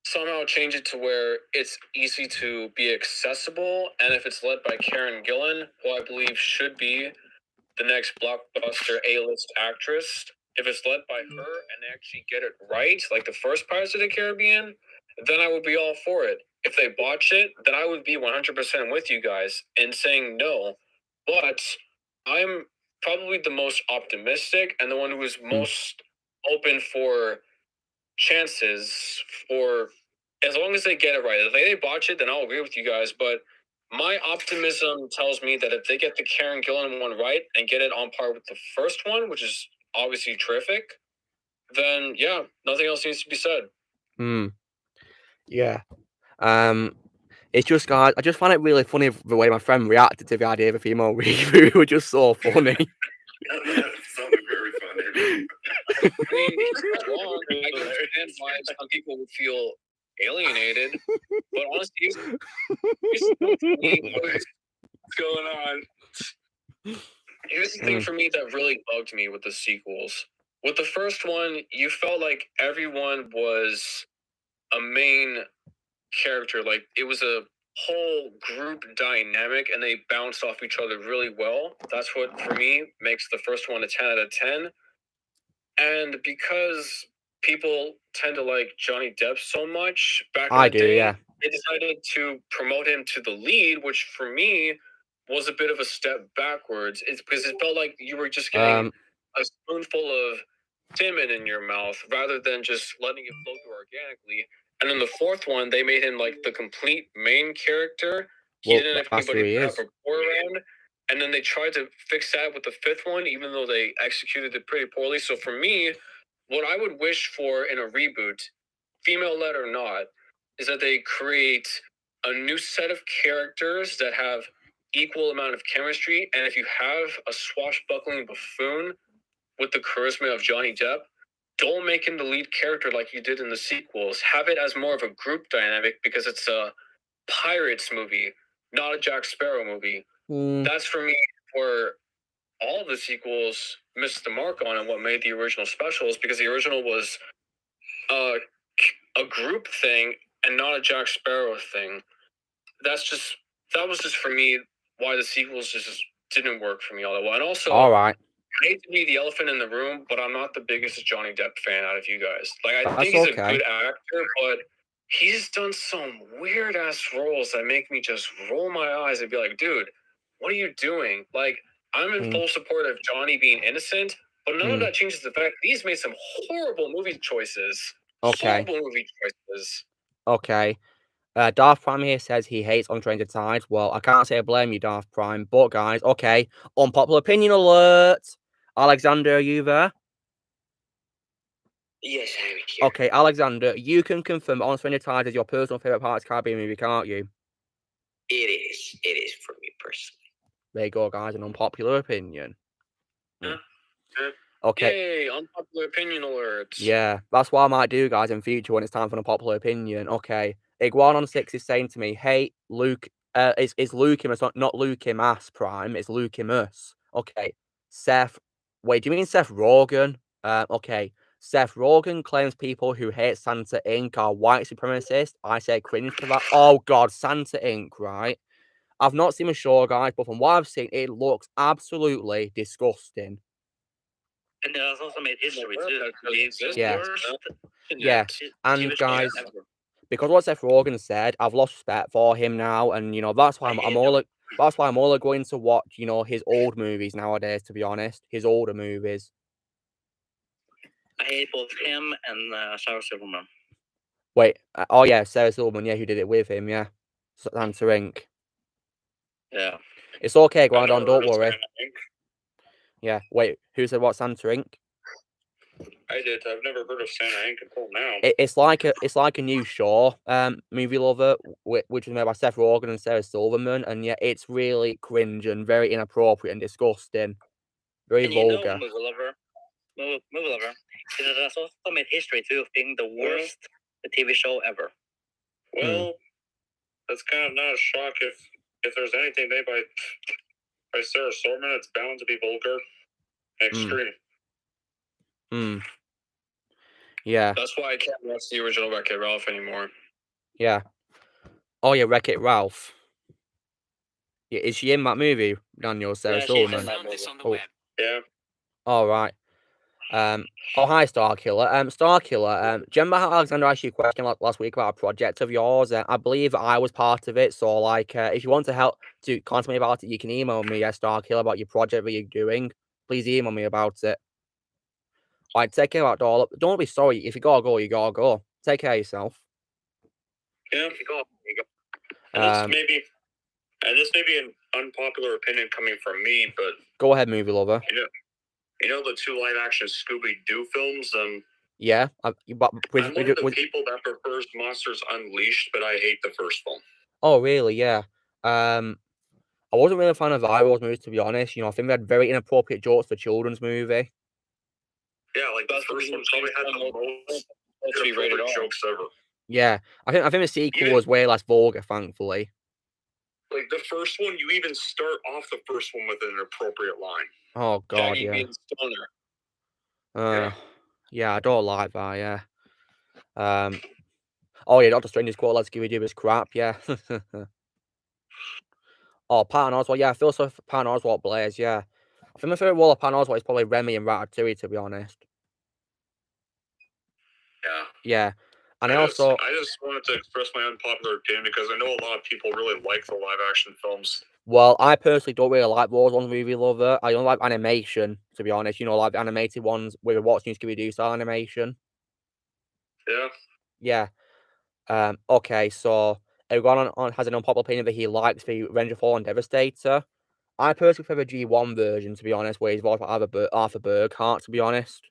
Somehow change it to where it's easy to be accessible, and if it's led by Karen Gillan, who I believe should be the next blockbuster A-list actress, if it's led by her and they actually get it right, like the first Pirates of the Caribbean, then I would be all for it. If they botch it, then I would be 100% with you guys in saying no. But I'm probably the most optimistic and the one who is most open for chances for as long as they get it right. If they botch it, then I'll agree with you guys. But my optimism tells me that if they get the Karen Gillan one right and get it on par with the first one, which is obviously terrific, then yeah, nothing else needs to be said. Yeah. It's just, guys, I just find it really funny the way my friend reacted to the idea of a female reboot. It was just so funny. That sounded very funny. I mean, it's not wrong. I can understand why some people would feel alienated, but honestly, what's going on? Here's the thing for me that really bugged me with the sequels. With the first one, you felt like everyone was a main character. Like, it was a whole group dynamic, and they bounced off each other really well. That's what, for me, makes the first one a 10 out of 10. And because people tend to like Johnny Depp so much back in the day, they decided to promote him to the lead, which for me was a bit of a step backwards. It's because it felt like you were just getting a spoonful of salmon in your mouth rather than just letting it flow through organically. And in the fourth one, they made him like the complete main character. He didn't have anybody to have rapport around. And then they tried to fix that with the fifth one, even though they executed it pretty poorly. So for me, what I would wish for in a reboot, female-led or not, is that they create a new set of characters that have equal amount of chemistry. And if you have a swashbuckling buffoon with the charisma of Johnny Depp, don't make him the lead character like you did in the sequels. Have it as more of a group dynamic because it's a Pirates movie, not a Jack Sparrow movie. That's for me where all the sequels missed the mark on and what made the original special is because the original was a group thing and not a Jack Sparrow thing. That was just for me why the sequels just didn't work for me all that well. And also, I hate to be the elephant in the room, but I'm not the biggest Johnny Depp fan out of you guys. Like, I think he's a good actor, but he's done some weird ass roles that make me just roll my eyes and be like, dude, what are you doing? Like, I'm in full support of Johnny being innocent, but none of that changes the fact that he's made some horrible movie choices. Horrible movie choices. Okay. Darth Prime here says he hates Untrained Tides. Well, I can't say I blame you, Darth Prime, but guys, okay. Unpopular opinion alert. Alexander, are you there? Yes, I'm here. Okay, Alexander, you can confirm Untrained Tides is your personal favorite part of Caribbean movie, can't you? It is. It is for me personally. There you go, guys. An unpopular opinion. Okay. Yay, unpopular opinion alerts. Yeah, that's what I might do, guys, in future when it's time for an unpopular opinion. Okay. Iguanon6 is saying to me, hey, Luke, it's Lucimus, not Lucimus Prime, it's Lucimus. Okay. Seth, wait, do you mean Seth Rogen? Okay. Seth Rogen claims people who hate Santa Inc. are white supremacists. I say cringe for that. Oh, God, Santa Inc., right? I've not seen the show, guys, but from what I've seen, it looks absolutely disgusting. And it has also made history too. Yeah, and guys, because what Seth Rogen said, I've lost respect for him now, and that's why I'm all going to watch his old movies nowadays. To be honest, his older movies. I hate both him and Sarah Silverman. Wait, oh yeah, Sarah Silverman, yeah, who did it with him, yeah, Santa Inc. Yeah, it's okay, Guadon, don't worry. Yeah, wait, who said what, Santa Inc.? I did. I've never heard of Santa Inc. until now. It's like a new show, movie lover, which was made by Seth Rogen and Sarah Silverman, and yeah, it's really cringe and very inappropriate and disgusting, very vulgar. Movie lover, it has also made history too of being the worst TV show ever. Well, that's kind of not a shock if there's anything made by Sarah Silverman, it's bound to be vulgar and extreme. Yeah. That's why I can't watch the original Wreck-It Ralph anymore. Yeah. Oh yeah, Wreck-It Ralph. Yeah, is she in that movie, Daniel? Sarah Silverman. Yeah. All right. Oh hi, Starkiller. Starkiller. Do you remember how Alexander asked you a question last week about a project of yours? I believe I was part of it. So like, if you want to help to contact me about it, you can email me, Starkiller, about your project that you're doing. Please email me about it. All right, take care about Dollop. Don't be sorry. If you gotta go, you gotta go. Take care of yourself. Yeah, you go. And this may be an unpopular opinion coming from me, but go ahead, movie lover. You know the two live-action Scooby-Doo films? Yeah. I'm one of the people that prefers Monsters Unleashed, but I hate the first one. Oh, really? Yeah. I wasn't really a fan of either of those movies, to be honest. I think they had very inappropriate jokes for children's movie. Yeah, like the first one probably had the most inappropriate jokes ever. Yeah, I think the sequel was way less vulgar, thankfully. Like the first one, you even start off the first one with an appropriate line. Oh God, Shaggy being stoner. Yeah, I don't like that. Yeah. Oh yeah, Doctor Strange's quote, "Let's give you is crap." Yeah. Oh, Patton Oswalt. Yeah, I feel so for Patton Oswalt Blaze. Yeah, I think my favorite role of Patton Oswalt is probably Remy and Ratatouille, to be honest. Yeah. Yeah, and I I just wanted to express my unpopular opinion because I know a lot of people really like the live action films. Well, I personally don't really like those ones. Movie lover. I don't like animation, to be honest. You know, like the animated ones where we're watching Scooby-Doo style animation. Yeah. Yeah. Okay, so everyone has an unpopular opinion that he likes the Revenge of the Fallen Devastator. I personally prefer the G1 version, to be honest, where he's voiced by Arthur Burkhart, to be honest.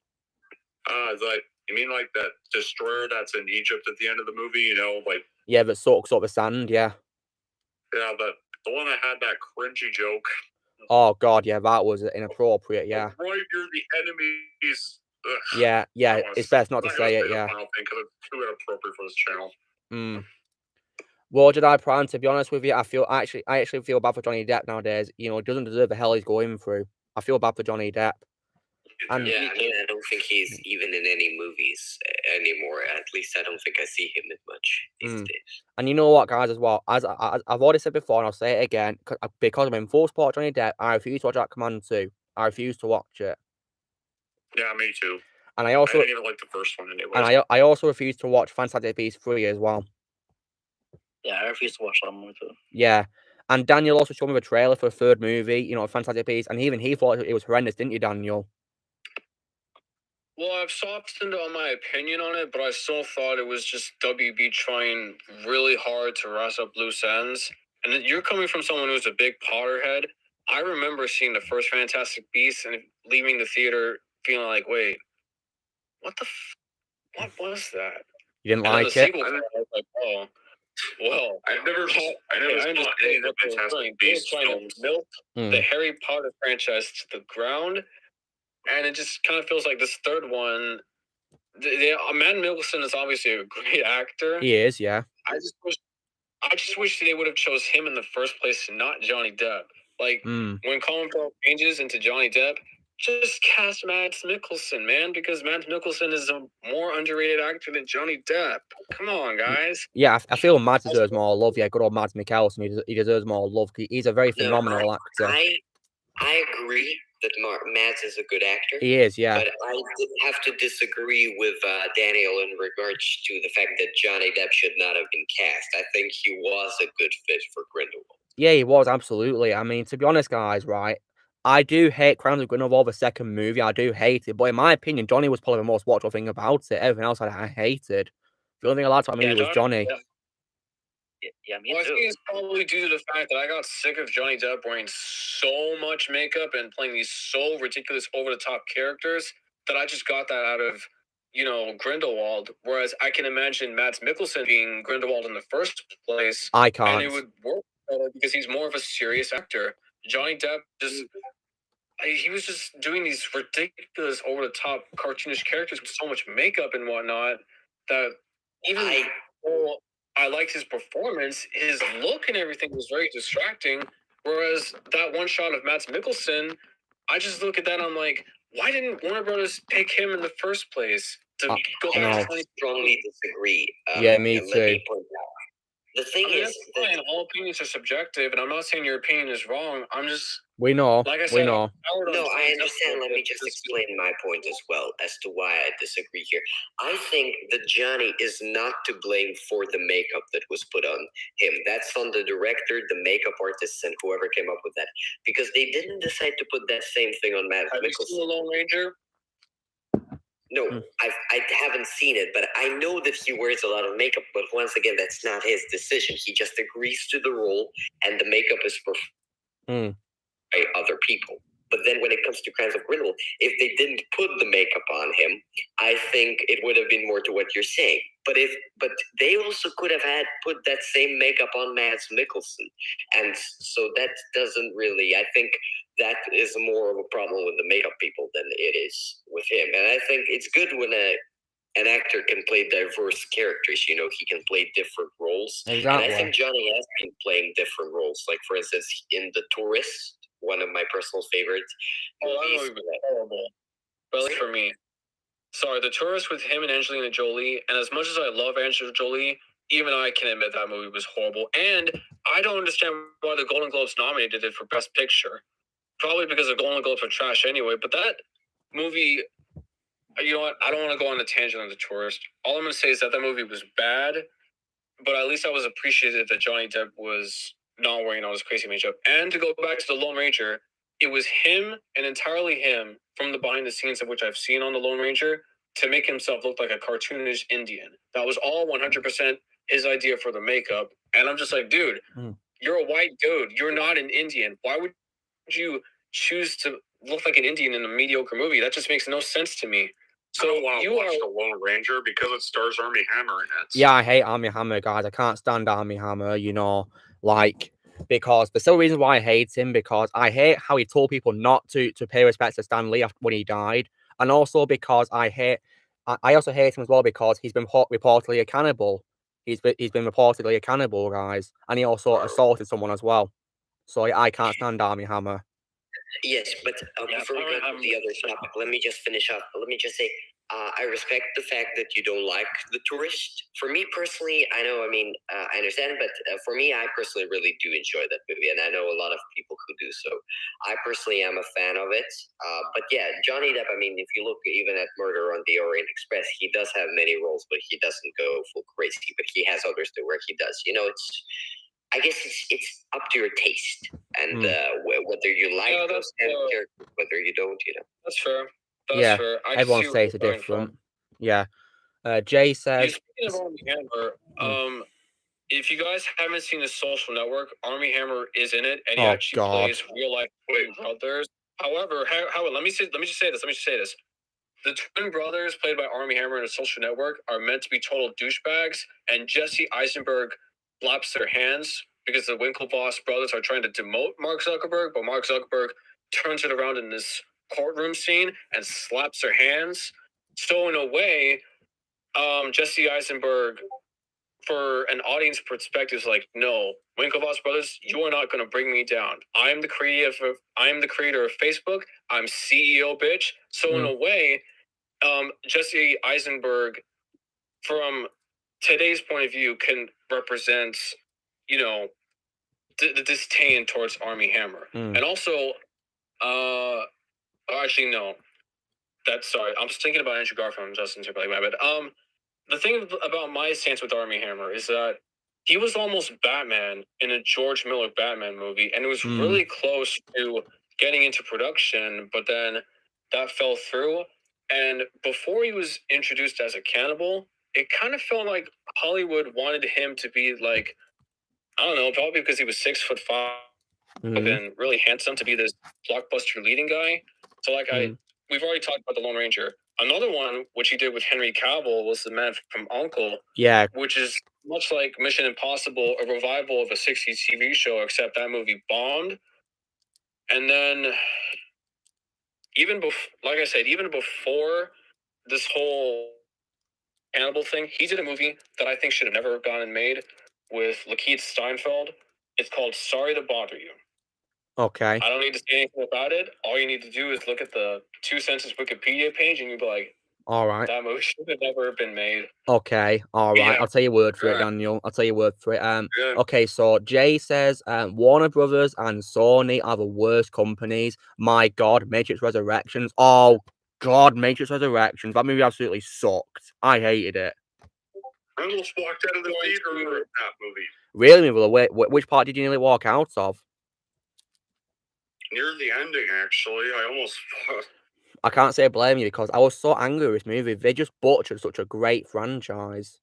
Like, you mean like that destroyer that's in Egypt at the end of the movie, you know, like... Yeah, that soaks up the sand, yeah. Yeah, the one that had that cringy joke. Oh, God, yeah, that was inappropriate, yeah. Right, you're the enemies. Yeah, it's best not to say it, yeah. Because it's too inappropriate for this channel. Well, Jedi Prime, to be honest with you, I actually feel bad for Johnny Depp nowadays. You know, he doesn't deserve the hell he's going through. I feel bad for Johnny Depp. And yeah, I mean, I don't think he's even in any movies anymore. At least I don't think I see him in much these days. And you know what, guys, as well, as I've already said before, and I'll say it again, because I'm in full support of Johnny Depp, I refuse to watch Aquaman 2. I refuse to watch it. Yeah, me too. And I also didn't even like the first one anyway. And I also refuse to watch Fantastic Beasts 3 as well. Yeah, I refuse to watch that one too. Yeah. And Daniel also showed me the trailer for the third movie, you know, Fantastic Beasts, and even he thought it was horrendous, didn't you, Daniel? Well, I've softened on my opinion on it, but I still thought it was just WB trying really hard to wrap up loose ends. And you're coming from someone who's a big Potterhead. I remember seeing the first Fantastic Beasts and leaving the theater feeling like, wait, what was that? You didn't and like the it? sequel, I was like, oh, well. I never saw any of the Fantastic Beasts films. Milk the Harry Potter franchise to the ground. And it just kind of feels like this third one. Matt Mikkelsen is obviously a great actor. He is, yeah. I just wish they would have chose him in the first place, not Johnny Depp. Like when Colin Farrell changes into Johnny Depp, just cast Matt Mikkelsen, man, because Matt Mikkelsen is a more underrated actor than Johnny Depp. Come on, guys. Yeah, I feel Matt deserves more love. Yeah, good old Matt Mikkelsen. He deserves more love. He's a very phenomenal actor. I agree that Mads is a good actor. He is, yeah. But I have to disagree with Daniel in regards to the fact that Johnny Depp should not have been cast. I think he was a good fit for Grindelwald. Yeah, he was, absolutely. I mean, to be honest, guys, right, I do hate Crimes of Grindelwald, the second movie. I do hate it. But in my opinion, Johnny was probably the most watchable thing about it. Everything else I hated. The only thing I liked about the movie was Johnny. Yeah, me I too. think it's probably due to the fact that I got sick of Johnny Depp wearing so much makeup and playing these so ridiculous, over-the-top characters that I just got that out of, you know, Grindelwald. Whereas I can imagine Mads Mikkelsen being Grindelwald in the first place. I can't. And it would work better because he's more of a serious actor. Johnny Depp he was just doing these ridiculous, over-the-top, cartoonish characters with so much makeup and whatnot that even I liked his performance, his look and everything was very distracting. Whereas that one shot of Mads Mikkelsen, I just look at that and I'm like, why didn't Warner Brothers pick him in the first place? I strongly disagree. Yeah, me too. The thing is, all opinions are subjective, and I'm not saying your opinion is wrong. I'm just... We know. Like I said, we know. No, I understand. Let me just explain my point as well as to why I disagree here. I think that Johnny is not to blame for the makeup that was put on him. That's on the director, the makeup artists, and whoever came up with that. Because they didn't decide to put that same thing on Matt Mikkelsen. Have you seen The Lone Ranger? No, I haven't seen it, but I know that he wears a lot of makeup. But once again, that's not his decision. He just agrees to the role, and the makeup is performed by other people. But then when it comes to Crimes of Grindelwald, if they didn't put the makeup on him, I think it would have been more to what you're saying. But they also could have put that same makeup on Mads Mikkelsen. And so that doesn't really, I think that is more of a problem with the makeup people than it is with him. And I think it's good when an actor can play diverse characters. You know, he can play different roles. Exactly. And I think Johnny has been playing different roles. Like, for instance, in The Tourist, one of my personal favorites. I know horrible. But like for me, sorry, The Tourist with him and Angelina Jolie, and as much as I love Angelina Jolie, even I can admit that movie was horrible. And I don't understand why the Golden Globes nominated it for Best Picture. Probably because the Golden Globes are trash anyway. But that movie, you know what? I don't want to go on a tangent on The Tourist. All I'm going to say is that movie was bad, but at least I was appreciated that Johnny Depp was not wearing all this crazy makeup. And to go back to the Lone Ranger, it was him and entirely him from the behind the scenes of which I've seen on the Lone Ranger to make himself look like a cartoonish Indian. That was all 100% his idea for the makeup. And I'm just like, dude, you're a white dude. You're not an Indian. Why would you choose to look like an Indian in a mediocre movie? That just makes no sense to me. So you watch The Lone Ranger because it stars Armie Hammer in it. Yeah, I hate Armie Hammer, guys. I can't stand Armie Hammer, you know, like, because there's several reasons why I hate him, because I hate how he told people not to pay respects to Stan Lee when he died, and also because I also hate him as well because he's been reportedly a cannibal. He's been reportedly a cannibal, guys, and he also assaulted someone as well. So I can't stand Armie Hammer. Yes, but before we go to the other topic, let me just finish up. Let me just say, I respect the fact that you don't like The Tourist. For me personally, I know, I understand, but for me, I personally really do enjoy that movie, and I know a lot of people who do, so I personally am a fan of it. But yeah, Johnny Depp, if you look even at Murder on the Orient Express, he does have many roles, but he doesn't go full crazy, but he has others where he does. I guess it's up to your taste and whether you like those characters, whether you don't, That's fair. That's fair. Everyone's tastes are different. Yeah. Jay says. Speaking of Armie Hammer, if you guys haven't seen The Social Network, Armie Hammer is in it, and he actually plays real life twin brothers. However, Howard, let me just say this. The twin brothers played by Armie Hammer in The Social Network are meant to be total douchebags, and Jesse Eisenberg slaps their hands because the Winklevoss brothers are trying to demote Mark Zuckerberg, but Mark Zuckerberg turns it around in this courtroom scene and slaps their hands. So in a way, Jesse Eisenberg, for an audience perspective, is like, no, Winklevoss brothers, you are not going to bring me down. I'm the creator of Facebook. I'm CEO, bitch. So in a way, Jesse Eisenberg, from today's point of view, can represent, the disdain towards Armie Hammer. And also, actually, no. Sorry, I'm just thinking about Andrew Garfield and Justin Timberlake, my bad. The thing about my stance with Armie Hammer is that he was almost Batman in a George Miller Batman movie, and it was really close to getting into production, but then that fell through. And before he was introduced as a cannibal, it kind of felt like Hollywood wanted him to be like, I don't know, probably because he was 6'5" and really handsome, to be this blockbuster leading guy. So we've already talked about The Lone Ranger. Another one, which he did with Henry Cavill, was The Man from U.N.C.L.E. Yeah. Which is much like Mission Impossible, a revival of a 60s TV show, except that movie bombed. And then, even before this whole cannibal thing, he did a movie that I think should have never gone made with Lakeith Steinfeld. It's called Sorry to Bother You. Okay. I don't need to say anything about it. All you need to do is look at the 2-sentence Wikipedia page, and you'll be like, all right, that movie should have never been made. Okay, all right. I'll tell you word for it, Daniel. I'll tell you word for it. Okay, so Jay says Warner Brothers and Sony are the worst companies. My God, Matrix Resurrections. Oh God, Matrix Resurrections. That movie absolutely sucked. I hated it. I almost walked out of the theater for that movie. Really, which part did you nearly walk out of? Near the ending, actually. I can't say I blame you because I was so angry with this movie. They just butchered such a great franchise.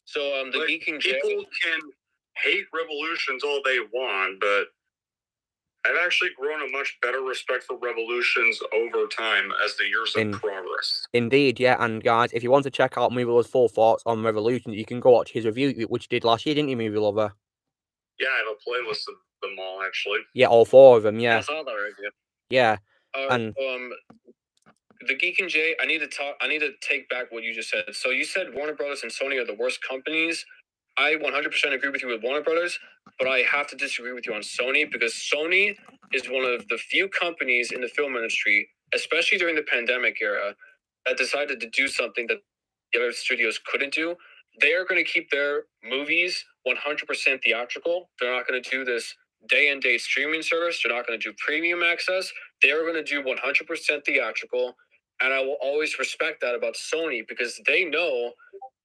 So the people can hate Revolutions all they want, but I've actually grown a much better respect for Revolutions over time as the years have progressed. Indeed, yeah. And guys, if you want to check out Movie Lover's full thoughts on Revolution, you can go watch his review, which you did last year, didn't you, Movie Lover? Yeah, I have a playlist of them all, actually. Yeah, all 4 of them, yeah. I saw that review. Yeah. And the Geek and Jay, I need to take back what you just said. So you said Warner Brothers and Sony are the worst companies. I 100% agree with you with Warner Brothers, but I have to disagree with you on Sony, because Sony is one of the few companies in the film industry, especially during the pandemic era, that decided to do something that the other studios couldn't do. they are going to keep their movies 100% theatrical. They're not going to do this day and date streaming service. They're not going to do premium access. They are going to do 100% theatrical. And I will always respect that about Sony because they know,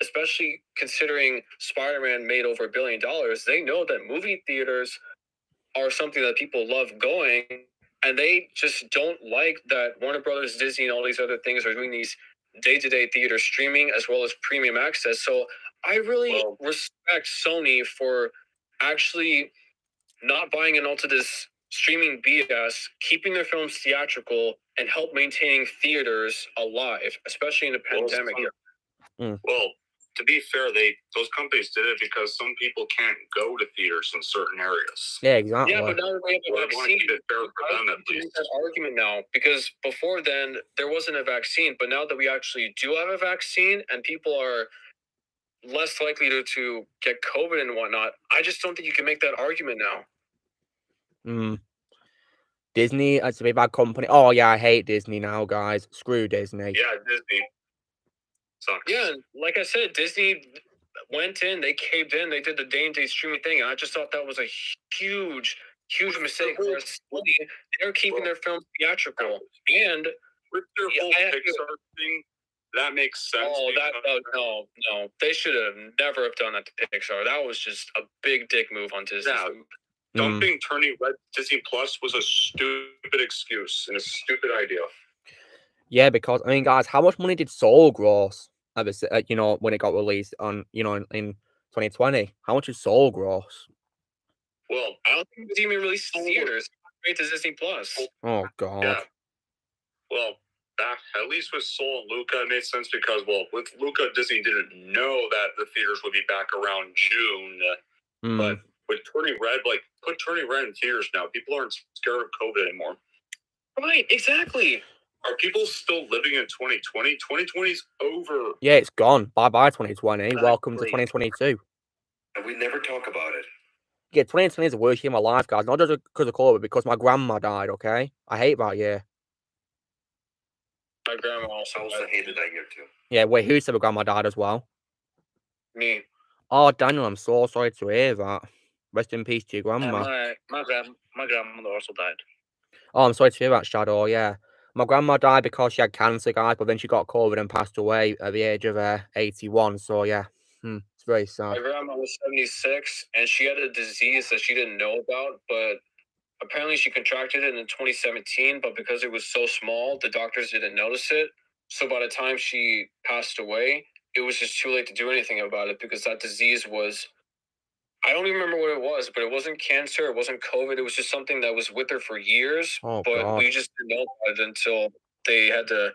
especially considering Spider-Man made over $1 billion, they know that movie theaters are something that people love going, and they just don't like that Warner Brothers, Disney, and all these other things are doing these day-to-day theater streaming as well as premium access. So I really respect Sony for actually not buying into this streaming BS, keeping their films theatrical, and help maintaining theaters alive, especially in a pandemic. Well, to be fair, those companies did it because some people can't go to theaters in certain areas. Yeah, exactly. Yeah, but now that we have a vaccine, it fair for them at least. That argument now, because before then there wasn't a vaccine, but now that we actually do have a vaccine and people are less likely to get COVID and whatnot, I just don't think you can make that argument now. Disney, that's a very bad company. Oh yeah, I hate Disney now, guys. Screw Disney. Yeah, Disney sucks. Yeah, like I said, Disney went in, they caved in, they did the day-and-date streaming thing, and I just thought that was a huge mistake. They're keeping their films theatrical, and with their whole Pixar thing, that makes sense. Oh, no, they should have never have done that to Pixar. That was just a big dick move on Disney. Yeah. Dumping Turning Red Disney Plus was a stupid excuse and a stupid idea. Yeah, because I mean, guys, how much money did Soul gross? You know, when it got released on, you know, in 2020, how much did Soul gross? Well, I don't think it was even released in theaters. Straight to Disney Plus. Oh God. Yeah. Well, that at least with Soul and Luca, it made sense because, well, with Luca, Disney didn't know that the theaters would be back around June. But with Turning Red, like, put Turning Red in theaters now. People aren't scared of COVID anymore. Right, exactly. Are people still living in 2020? 2020's over. Yeah, it's gone. Bye-bye, 2020. Exactly. Welcome to 2022. And we never talk about it. Yeah, 2020 is the worst year of my life, guys. Not just because of COVID, because my grandma died, okay? I hate that year. My grandma also hated that year, too. Yeah, wait, who said my grandma died as well? Me. Oh, Daniel, I'm so sorry to hear that. Rest in peace to your grandma. My grandmother also died. Oh, I'm sorry to hear that, Shadow, yeah. My grandma died because she had cancer, guys, but then she got COVID and passed away at the age of 81, so yeah. It's very sad. My grandma was 76, and she had a disease that she didn't know about, but apparently she contracted it in 2017, but because it was so small, the doctors didn't notice it. So by the time she passed away, it was just too late to do anything about it because that disease was, I don't even remember what it was, but it wasn't cancer, it wasn't COVID, it was just something that was with her for years, but God. we just didn't know about it until they had to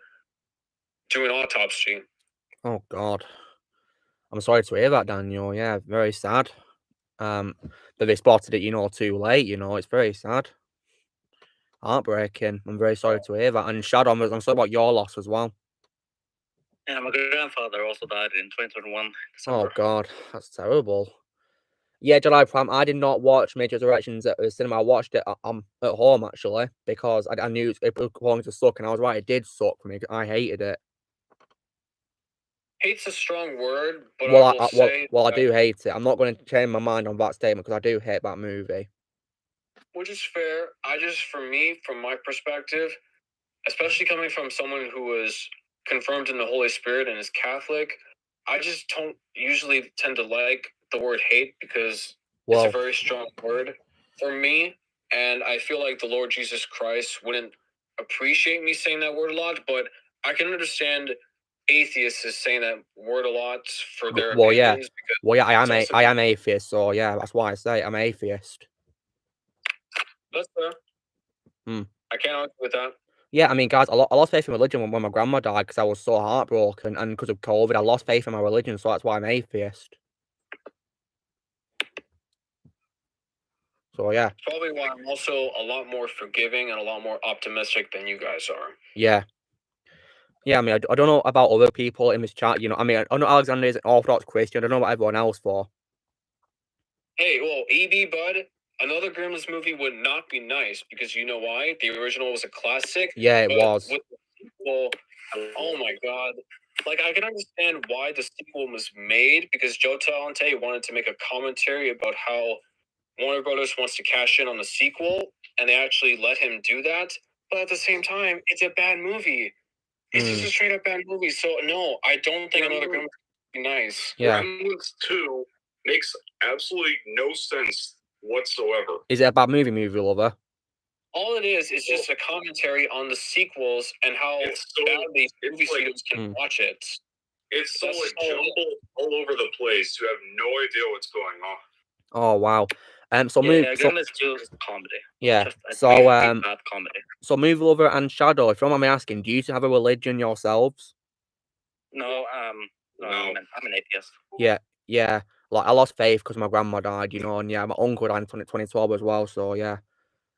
do an autopsy. Oh, God. I'm sorry to hear that, Daniel. Yeah, very sad. That they spotted it, you know, too late, you know, it's very sad. Heartbreaking. I'm very sorry to hear that. And Shadow, I'm sorry about your loss as well. Yeah, my grandfather also died in 2021. December. Oh, God. That's terrible. Yeah, July Prime, I did not watch Major Directions at the cinema. I watched it at home, actually, because I knew it was going to suck, and I was right, it did suck for me. I hated it. Hate's a strong word, but I do hate it. I'm not going to change my mind on that statement, because I do hate that movie. Which is fair. For me, from my perspective, especially coming from someone who was confirmed in the Holy Spirit and is Catholic, I just don't usually tend to like the word hate because it's a very strong word for me. And I feel like the Lord Jesus Christ wouldn't appreciate me saying that word a lot, but I can understand atheists is saying that word a lot for their opinions. Yeah, I am atheist, so yeah, that's why I say I'm atheist. That's fair. I can't argue with that. Yeah, I mean, guys, I lost faith in religion when my grandma died because I was so heartbroken, and because of COVID, I lost faith in my religion, so that's why I'm atheist. So, yeah. Probably why I'm also a lot more forgiving and a lot more optimistic than you guys are. Yeah. Yeah, I mean, I don't know about other people in this chat, you know, I mean, I know Alexander is an Orthodox Christian, I don't know about everyone else for. Hey, well, EB, bud, another Gremlins movie would not be nice, because you know why? The original was a classic. Yeah, it was. With the sequel, oh my God. Like, I can understand why the sequel was made, because Joe Talante wanted to make a commentary about how Warner Brothers wants to cash in on the sequel, and they actually let him do that. But at the same time, it's a bad movie. It's just a straight up bad movie. So no, I don't think another Gremlins would be nice. Yeah. Gremlins 2 makes absolutely no sense whatsoever. Is it a bad movie lover? All it is just a commentary on the sequels and how badly movie studios can watch it. It's so jumbled all over the place. You have no idea what's going on. Oh wow. Gremlins 2 is comedy. Yeah. Just really bad comedy. So movie lover and Shadow, if you don't mind me asking, do you have a religion yourselves? No, I'm an atheist. Yeah. Like I lost faith because my grandma died, you know, and yeah, my uncle died in 2012 as well. So yeah.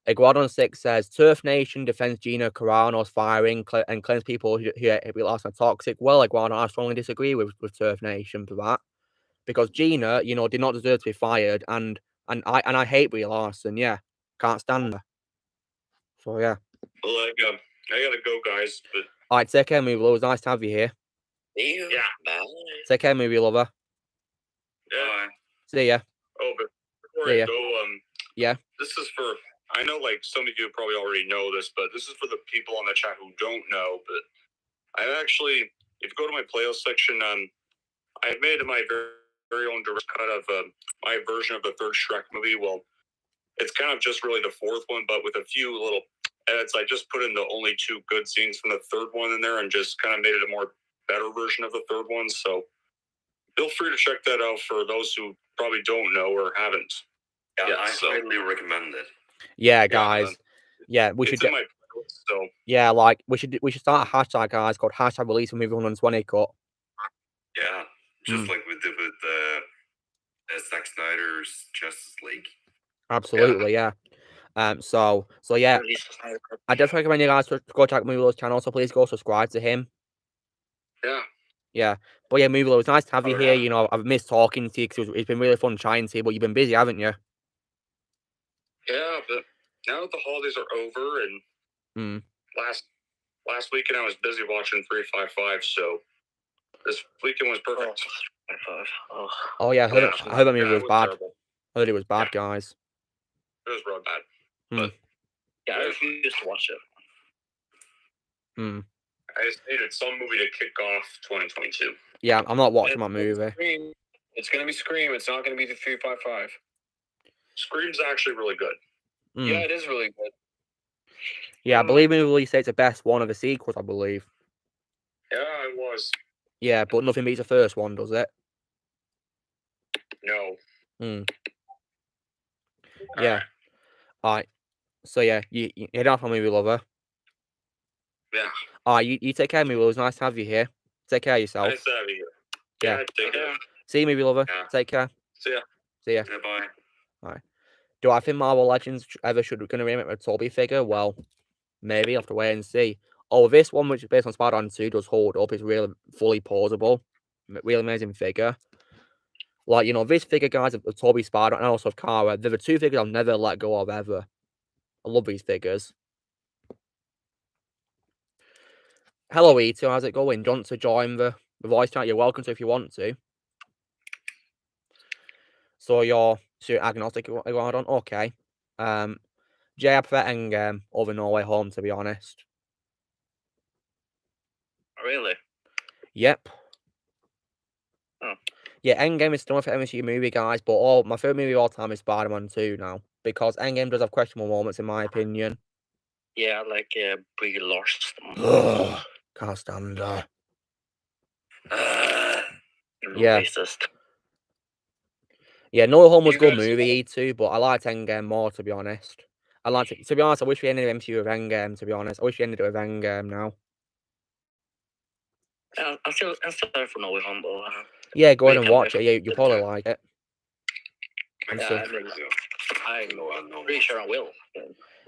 Iguanodon6 says Turf Nation defends Gina Carano's firing and claims people who lost are toxic. Well, Iguanodon, I strongly disagree with Turf Nation for that, because Gina, you know, did not deserve to be fired, and I hate Brie Larson. Yeah, can't stand her. So yeah. Well, I gotta go, guys. But all right, take care, movie lover. It was nice to have you here. Yeah. Bye. Take care, movie lover. Yeah. See ya. Oh, but before I go, yeah. This is for. I know, like, some of you probably already know this, but this is for the people on the chat who don't know. But I actually, if you go to my playlist section, I've made my very own direct cut of my version of the third Shrek movie. Well, it's kind of just really the fourth one, but with a few little edits. I just put in the only 2 good scenes from the third one in there and just kind of made it a more better version of the third one. So feel free to check that out for those who probably don't know or haven't. Yeah, I highly recommend it. Yeah, guys. Yeah, we should. It's in my playlist, so. Yeah, like we should start a hashtag, guys, called hashtag release for movie 120 cut. Yeah, just like we did with Zack Snyder's Justice League. Absolutely, yeah. So yeah, I definitely recommend you guys to go check Movie Low's channel. So please go subscribe to him. Yeah. But yeah, Movie Low, it's nice to have you here. You know, I've missed talking to you because it's been really fun chatting to you, but you've been busy, haven't you? Yeah, but now that the holidays are over and last weekend I was busy watching 355, so this weekend was perfect. Oh yeah, I heard that movie was bad. Terrible. I heard it was bad, guys. It was real bad. But yeah, I refused to watch it. I just needed some movie to kick off 2022. Yeah, I'm not watching that movie. It's gonna be Scream. It's not gonna be the 355. Scream's actually really good. Yeah, it is really good. Yeah, I believe movie release date's the best one of the sequels, I believe. Yeah, it was. Yeah, but nothing beats the first one, does it? No. Yeah. Alright. So yeah, you head off on Movie Lover. Yeah. Alright, you take care, Movie Lover. It's nice to have you here. Take care of yourself. Nice to have you. Yeah. Take care. See you, Movie Lover. Yeah. Take care. See ya. See ya. Yeah, bye. Alright. Do I think Marvel Legends ever should gonna remake a Toby figure? Well, maybe. I'll have to wait and see. Oh, this one, which is based on Spider-Man 2, does hold up. It's really fully posable. Really amazing figure. Like, you know, this figure, guys, of Toby Spider and also of Kara, they're the 2 figures I'll never let go of ever. I love these figures. Hello, E2, how's it going? Do you want to join the voice chat? You're welcome to if you want to. So you're agnostic, Iguanodon? Okay. Jay, I prefer Endgame over No Way Home, to be honest. Really? Yep. Oh. Yeah, Endgame is still my favorite MCU movie, guys, but my favorite movie of all time is Spider-Man 2 now, because Endgame does have questionable moments, in my opinion. Yeah, like Brie Larson. Can't stand her. Yeah. Racist. Yeah, No Way Home was a good movie too, but I liked Endgame more, to be honest. To be honest, I wish we ended MCU with Endgame, to be honest. I wish we ended it with Endgame now. I'm still there for No Way Home, though. Yeah, go ahead and watch it. Yeah, you'll probably like it. I'm pretty sure I will.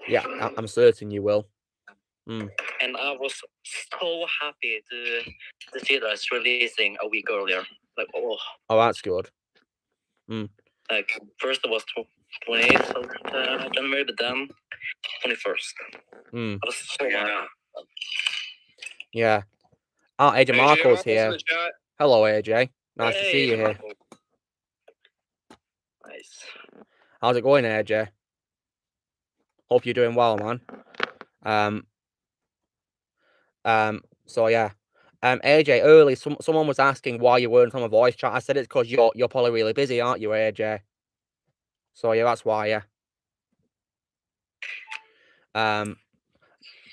Yeah, I'm certain you will. And I was so happy to see that it's releasing a week earlier. Like, oh, that's good. Like, first it was 28th of January, but then 21st. I was so happy. Yeah. Oh, AJ Marco's in here. the chat. Hello, AJ. Nice to see you here. Nice. How's it going, AJ? Hope you're doing well, man. So yeah. AJ, early someone was asking why you weren't on a voice chat. I said it's because you're probably really busy, aren't you, AJ? So yeah, that's why, yeah.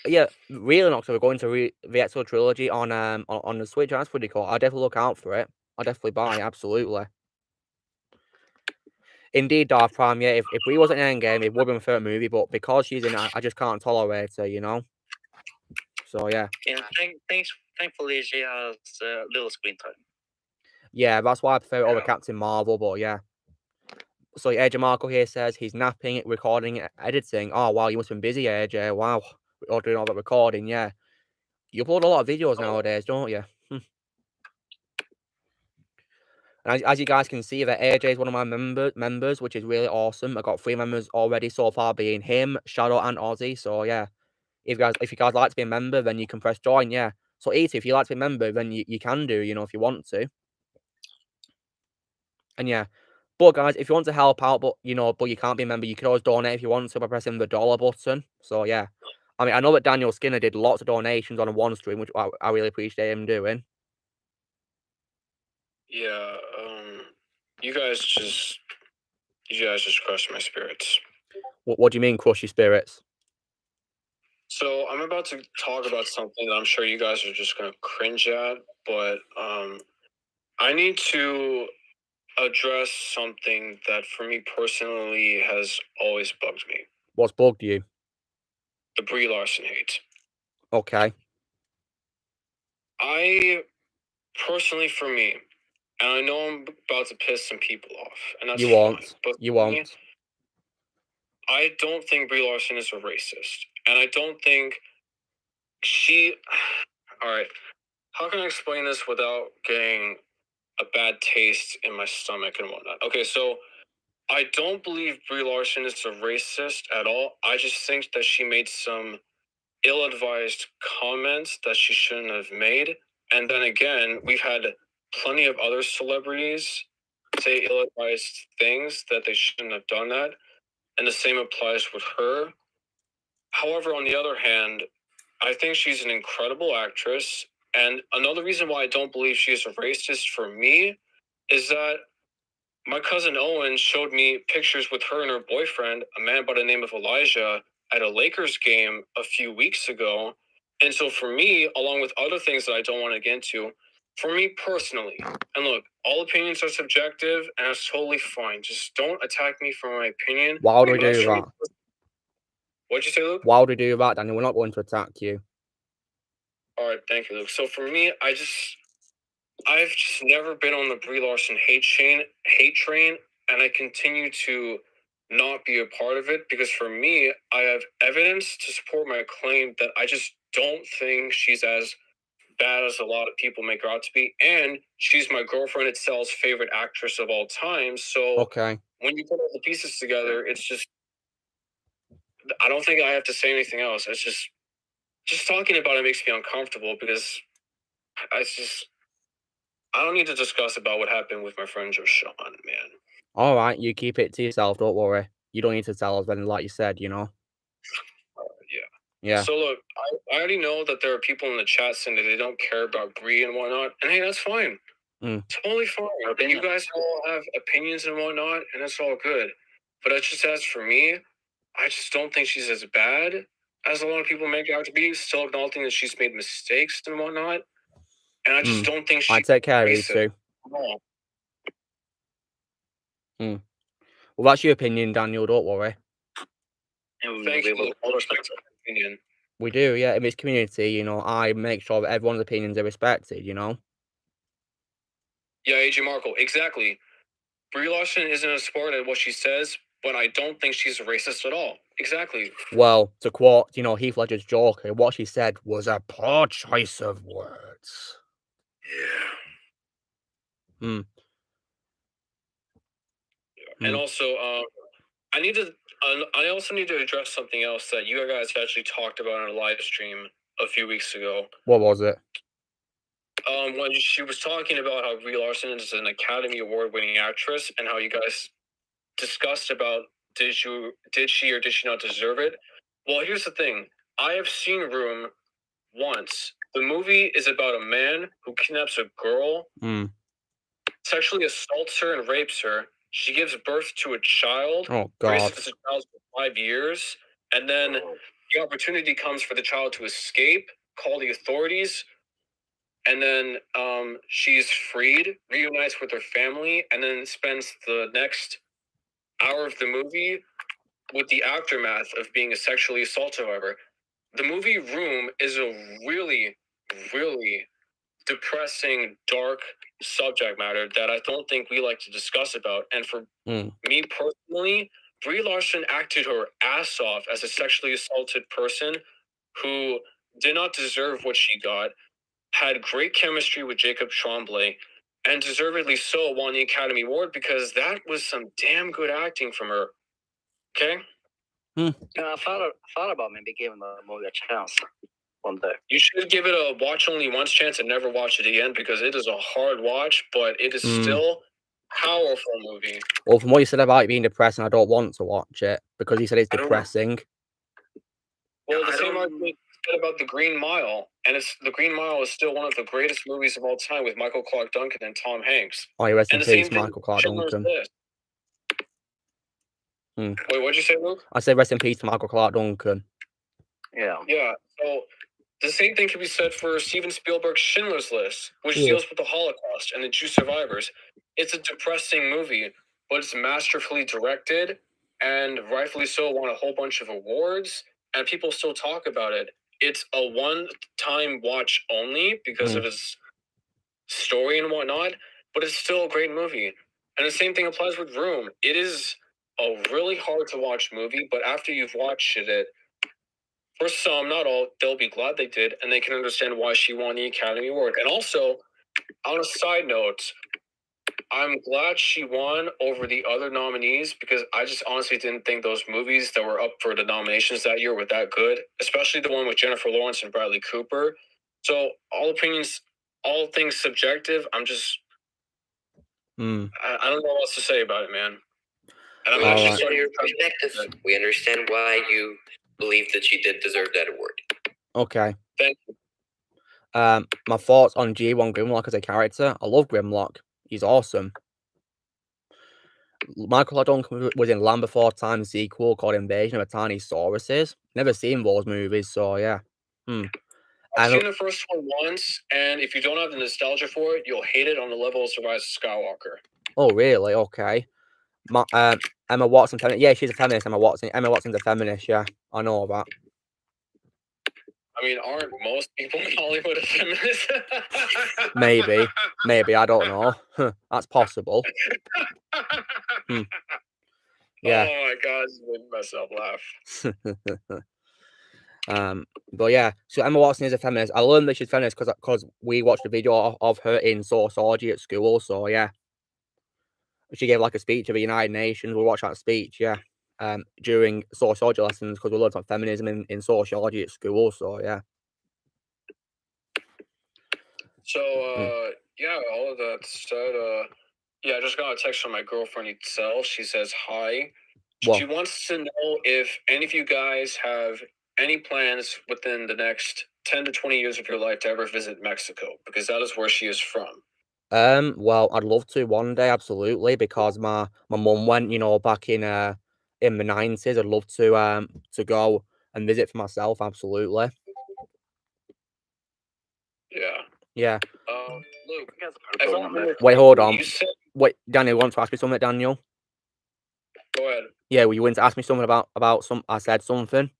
Yeah, really not. So we're going to the Exo trilogy on the Switch. That's pretty cool. I'll definitely look out for it. I'll definitely buy it, absolutely. Indeed, Darth Prime, yeah, if we wasn't in Endgame, it would be my favorite movie, but because she's in it, I just can't tolerate her, you know? So, yeah. Yeah, thankfully, she has little screen time. Yeah, that's why I prefer it over Captain Marvel, but yeah. So, AJ Marco here says he's napping, recording, editing. Oh, wow, you must have been busy, AJ. Wow. You're doing all that recording, yeah. You upload a lot of videos nowadays, don't you? And as you guys can see, that AJ is one of my members, which is really awesome. I got 3 members already so far, being him, Shadow, and Ozzy. So yeah, if you guys like to be a member, then you can press join. Yeah. So E.T., if you like to be a member, then you can do. You know, if you want to. And yeah, but guys, if you want to help out, but you can't be a member, you can always donate if you want to by pressing the dollar button. So yeah, I mean, I know that Daniel Skinner did lots of donations on one stream, which I really appreciate him doing. Yeah, you guys just crushed my spirits. What do you mean, crush your spirits? So I'm about to talk about something that I'm sure you guys are just gonna cringe at, but I need to address something that for me personally has always bugged me. What's bugged you? The Brie Larson hate. Okay. I personally, for me, and I know I'm about to piss some people off, and that's fine. But you won't. I don't think Brie Larson is a racist, and I don't think she. All right, how can I explain this without getting a bad taste in my stomach and whatnot? Okay, so I don't believe Brie Larson is a racist at all. I just think that she made some ill-advised comments that she shouldn't have made. And then again, we've had plenty of other celebrities say ill-advised things that they shouldn't have done that. And the same applies with her. However, on the other hand, I think she's an incredible actress. And another reason why I don't believe she is a racist for me is that my cousin Owen showed me pictures with her and her boyfriend, a man by the name of Elijah, at a Lakers game a few weeks ago. And so for me, along with other things that I don't want to get into, for me personally, and look, all opinions are subjective, and that's totally fine. Just don't attack me for my opinion. Why would we do that? What'd you say, Luke? Why would we do that, Daniel? We're not going to attack you. All right, thank you, Luke. So for me, I've just never been on the Brie Larson hate train, and I continue to not be a part of it because for me, I have evidence to support my claim that I just don't think she's as bad as a lot of people make her out to be, and she's my girlfriend itself's favorite actress of all time. So okay, when you put all the pieces together, it's just I don't think I have to say anything else. It's just talking about it makes me uncomfortable because I don't need to discuss about what happened with my friend Joe Sean, man. All right, you keep it to yourself. Don't worry. You don't need to tell us, then, like you said, you know. Yeah. So look, I already know that there are people in the chat saying that they don't care about Brie and whatnot, and hey, that's fine. Totally fine. You guys all have opinions and whatnot, and that's all good. But it's just as for me, I just don't think she's as bad as a lot of people make her out to be. Still acknowledging that she's made mistakes and whatnot, and I just don't think she. I take care of you too. Well, that's your opinion, Daniel. Don't worry. Thank you. All respect for your opinion. We do, yeah. In this community, you know, I make sure that everyone's opinions are respected. You know. Yeah, AJ Markle, exactly. Brie Larson isn't a sport at what she says, but I don't think she's a racist at all. Exactly. Well, to quote, Heath Ledger's Joker, what she said was a poor choice of words. Yeah. And also, I also need to address something else that you guys actually talked about on a live stream a few weeks ago. What was it? When she was talking about how Brie Larson is an Academy Award-winning actress and how you guys discussed about did she or did she not deserve it? Well, here's the thing. I have seen Room once. The movie is about a man who kidnaps a girl, sexually assaults her and rapes her. She gives birth to a child, raises the child for 5 years, and then the opportunity comes for the child to escape, call the authorities, and then she's freed, reunites with her family, and then spends the next hour of the movie with the aftermath of being a sexually assault survivor. The movie Room is a really, really depressing, dark subject matter that I don't think we like to discuss about. And for me personally, Brie Larson acted her ass off as a sexually assaulted person who did not deserve what she got, had great chemistry with Jacob Tremblay, and deservedly so won the Academy Award because that was some damn good acting from her. Okay? I thought about maybe giving the movie a chance one day. You should give it a watch only once chance and never watch it again because it is a hard watch, but it is still a powerful movie. Well, from what you said about it being depressing, I don't want to watch it because you said it's depressing. Well, the same argument said about The Green Mile, and The Green Mile is still one of the greatest movies of all time with Michael Clark Duncan and Tom Hanks. Oh, you rest in and the peace, same Michael Clark Duncan. Wait, what'd you say, Luke? I said rest in peace to Michael Clark Duncan. Yeah. So the same thing can be said for Steven Spielberg's Schindler's List, which deals with the Holocaust and the Jew survivors. It's a depressing movie, but it's masterfully directed and rightfully so won a whole bunch of awards, and people still talk about it. It's a one-time watch only because of its story and whatnot, but it's still a great movie. And the same thing applies with Room. It is a really hard to watch movie, but after you've watched it, for some, not all, they'll be glad they did, and they can understand why she won the Academy Award. And also, on a side note, I'm glad she won over the other nominees because I just honestly didn't think those movies that were up for the nominations that year were that good, especially the one with Jennifer Lawrence and Bradley Cooper. So, all opinions, all things subjective, I'm just... I don't know what else to say about it, man. And I'm actually starting your perspective. We understand why you believe that she did deserve that award. Okay. Thank you. My thoughts on G1 Grimlock as a character. I love Grimlock. He's awesome. Michael Clark Duncan was in Land Before Time sequel called Invasion of the Tiny Sauruses. Never seen those movies, so yeah. I've seen the first one once, and if you don't have the nostalgia for it, you'll hate it on the level of The Rise of Skywalker. Oh, really? Okay. Emma Watson, yeah, she's a feminist. Emma Watson's a feminist. Yeah, I know that. I mean, aren't most people in Hollywood a feminist? Maybe. I don't know. That's possible. Yeah. Oh my God, I made myself laugh. But yeah, so Emma Watson is a feminist. I learned that she's feminist because we watched a video of her in sociology at school. So yeah, she gave like a speech at the United Nations. We watched that speech, yeah, during sociology lessons because we learned about feminism in sociology at school. So yeah. So yeah, all of that said, yeah, I just got a text from my girlfriend itself. She says hi. She wants to know if any of you guys have any plans within the next 10 to 20 years of your life to ever visit Mexico, because that is where she is from. Well, I'd love to one day, absolutely, because my mum went, back in the 90s. I'd love to go and visit for myself, absolutely. Yeah. Luke, wait, hold on. Wait, Daniel, you want to ask me something, Daniel? Go ahead. Yeah, well, you want to ask me something about some? I said something.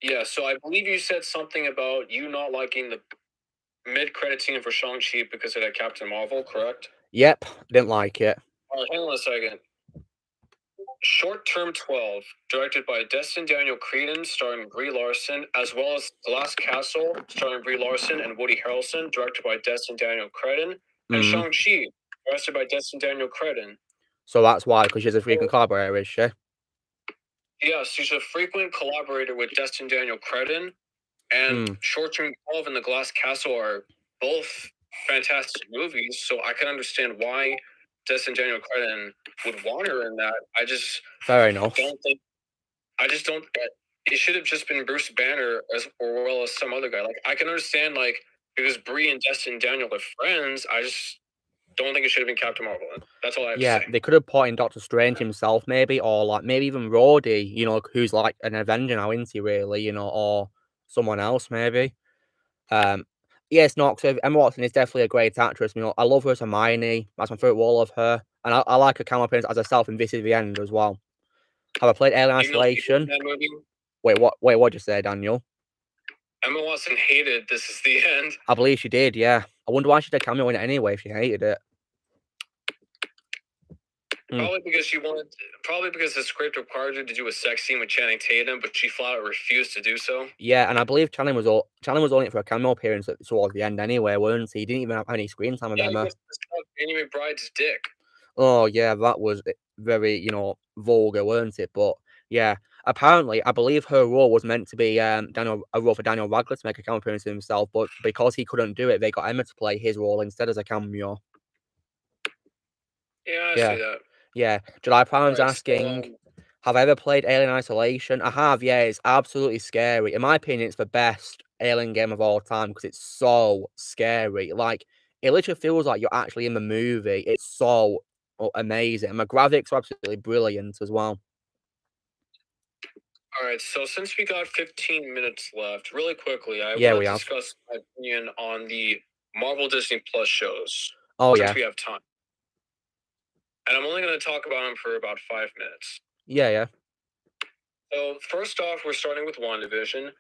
Yeah, so I believe you said something about you not liking the mid-credit scene for Shang-Chi because it had Captain Marvel, correct? Yep, didn't like it. All right, hang on a second. Short Term 12, directed by Destin Daniel Cretton, starring Brie Larson, as well as Glass Castle, starring Brie Larson and Woody Harrelson, directed by Destin Daniel Cretton, and Shang-Chi, directed by Destin Daniel Cretton. So that's why, because she's a frequent collaborator, is she? Yes, she's a frequent collaborator with Destin Daniel Cretton, and Short Term 12 and The Glass Castle are both fantastic movies, so I can understand why Destin Daniel Cretton would want her in that. I just Fair enough. don't think. I just don't. It should have just been Bruce Banner or well as some other guy. Like I can understand like because Brie and Destin Daniel are friends. I just don't think it should have been Captain Marvel. That's all I have to say. They could have put in Doctor Strange himself, maybe, or like maybe even Rhodey, you know, who's like an Avenger now, isn't he? Really, you know, or someone else, maybe. Yes, no, because Emma Watson is definitely a great actress. You know, I love her as Hermione. That's my favorite role of her, and I like her cameo appearance as herself in This Is the End as well. Have I played Alien Isolation? Wait, what? Wait, what'd you say, Daniel? Emma Watson hated This Is the End. I believe she did. Yeah, I wonder why she did a cameo in it anyway if she hated it. Probably because probably because the script required her to do a sex scene with Channing Tatum, but she flat out refused to do so. Yeah, and I believe Channing was only for a cameo appearance towards the end anyway, wasn't he? He didn't even have any screen time with Emma. Danny McBride's dick. Oh yeah, that was very, you know, vulgar, weren't it? But yeah, apparently, I believe her role was meant to be a role for Daniel Radcliffe to make a cameo appearance himself, but because he couldn't do it, they got Emma to play his role instead as a cameo. Yeah, I see that. Yeah, July Prime's asking, have I ever played Alien Isolation? I have, yeah, it's absolutely scary. In my opinion, it's the best Alien game of all time because it's so scary. Like, it literally feels like you're actually in the movie. It's so amazing. And the graphics are absolutely brilliant as well. All right, so since we got 15 minutes left, really quickly, I want to discuss my opinion on the Marvel Disney Plus shows. Oh, since we have time. And I'm only going to talk about them for about 5 minutes. Yeah. So first off, we're starting with WandaVision.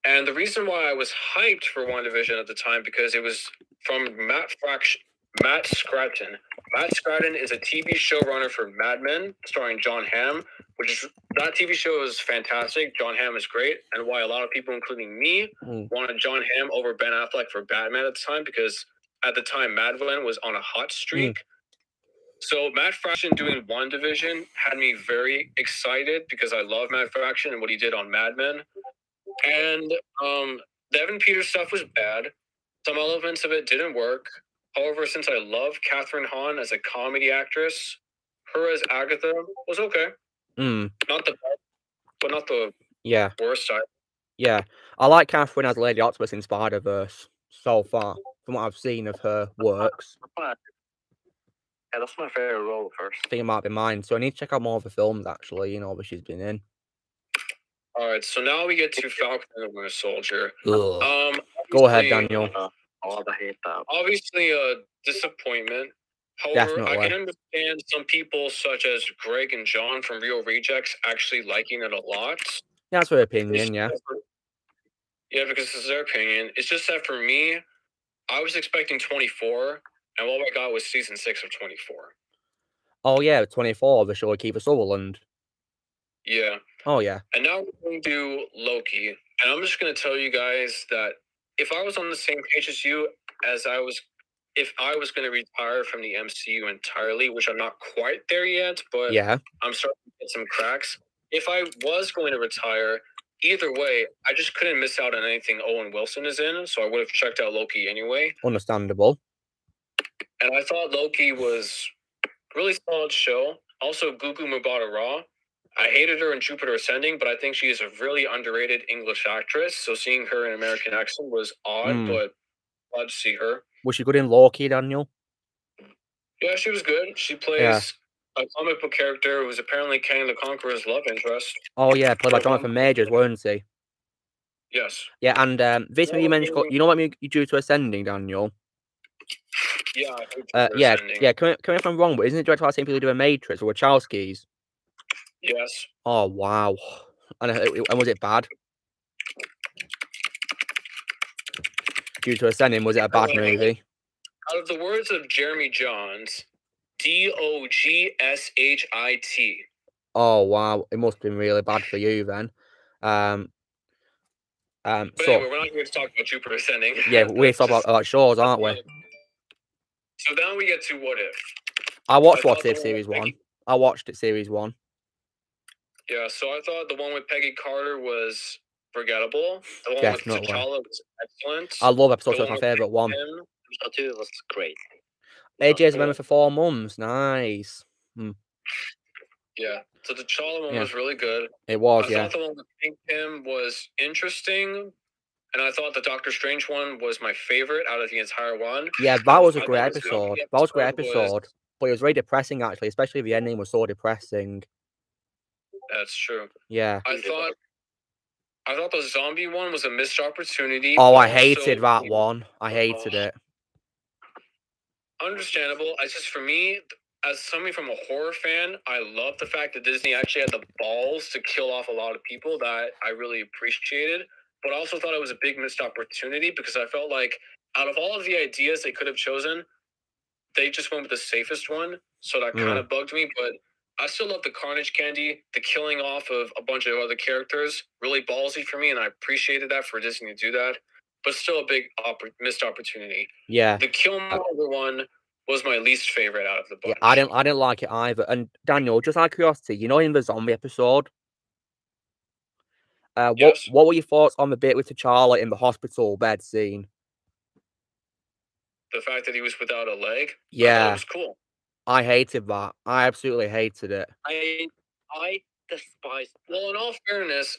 And the reason why I was hyped for WandaVision at the time, because it was from Matt Scratton. Matt Scratton is a TV showrunner for Mad Men, starring John Hamm, that TV show is fantastic. John Hamm is great, and why a lot of people, including me, wanted John Hamm over Ben Affleck for Batman at the time, because at the time, Mad Men was on a hot streak. So Matt Fraction doing WandaVision had me very excited because I love Matt Fraction and what he did on Mad Men. And the Evan Peters stuff was bad. Some elements of it didn't work. However, since I love Kathryn Hahn as a comedy actress, her as Agatha was okay. Not the best, but not the worst side. Yeah, I like Kathryn as Lady Octopus in Spider-Verse so far, from what I've seen of her works. Yeah, that's my favorite role first. I think it might be mine, so I need to check out more of the films, actually, you know, that she's been in. Alright, so now we get to Falcon and the Winter Soldier. Go ahead, Daniel. I hate that. Obviously a disappointment. However, I can understand some people, such as Greg and John from Real Rejects, actually liking it a lot. Yeah, that's their opinion, yeah. Yeah, because it's their opinion. It's just that for me, I was expecting 24, and what I got was season 6 of 24. Oh, yeah, 24 of the show with Kiefer Sutherland. Yeah. Oh, yeah. And now we're going to do Loki. And I'm just going to tell you guys that if I was on the same page as you, if I was going to retire from the MCU entirely, which I'm not quite there yet, but I'm starting to get some cracks. If I was going to retire, either way, I just couldn't miss out on anything Owen Wilson is in, so I would have checked out Loki anyway. Understandable. And I thought Loki was a really solid show. Also, Gugu Mbatha-Raw. I hated her in Jupiter Ascending, but I think she is a really underrated English actress, so seeing her in American accent was odd, but glad to see her. Was she good in Loki, Daniel? Yeah, she was good. She plays a comic book character who was apparently Kang the Conqueror's love interest. Oh, yeah, played by Jonathan Majors, weren't he? Yes. Yeah, and this movie you mentioned, you know what movie Jupiter Ascending, Daniel? Yeah, correct me if I'm wrong, but isn't it directed by the same people who do a Matrix or Wachowskis? Yes. Oh, wow. And was it bad? Jupiter Ascending, was it a bad movie? Out of the words of Jeremy Johns, Dogshit. Oh, wow. It must have been really bad for you then. But anyway, we're not here to talk about Jupiter Ascending. Yeah, we're talking about shows, aren't we? So now we get to What If. I watched What If Series 1. I watched it Series 1. Yeah, so I thought the one with Peggy Carter was forgettable. The one with T'Challa was excellent. I love episode 2. The It's my one with favourite one. Episode 2 was great. AJ's been for 4 months. Nice. Yeah. So the T'Challa one Yeah. was really good. It was, I yeah. thought the one with Pink Kim was interesting, and I thought the Doctor Strange one was my favorite out of the entire one. Yeah, that was a I great thought the episode. zombie That was a great episode episode. But it was very depressing, actually, especially the ending was so depressing. That's true. Yeah. I thought the zombie one was a missed opportunity. Oh, but I hated also- that one. I hated it. Understandable. It's just for me, as somebody from a horror fan, I love the fact that Disney actually had the balls to kill off a lot of people. That I really appreciated. But I also thought it was a big missed opportunity because I felt like out of all of the ideas they could have chosen, they just went with the safest one. So that kind of bugged me. But I still love the Carnage Candy, the killing off of a bunch of other characters. Really ballsy for me, and I appreciated that for Disney to do that. But still a big missed opportunity. Yeah. The Killmonger one was my least favorite out of the bunch. Yeah, I didn't like it either. And Daniel, just out of curiosity, you know, in the zombie episode, Yes. what were your thoughts on the bit with T'Challa in the hospital bed scene? The fact that he was without a leg? Yeah. I thought it was cool. I hated that. I absolutely hated it. I despise. Well, in all fairness,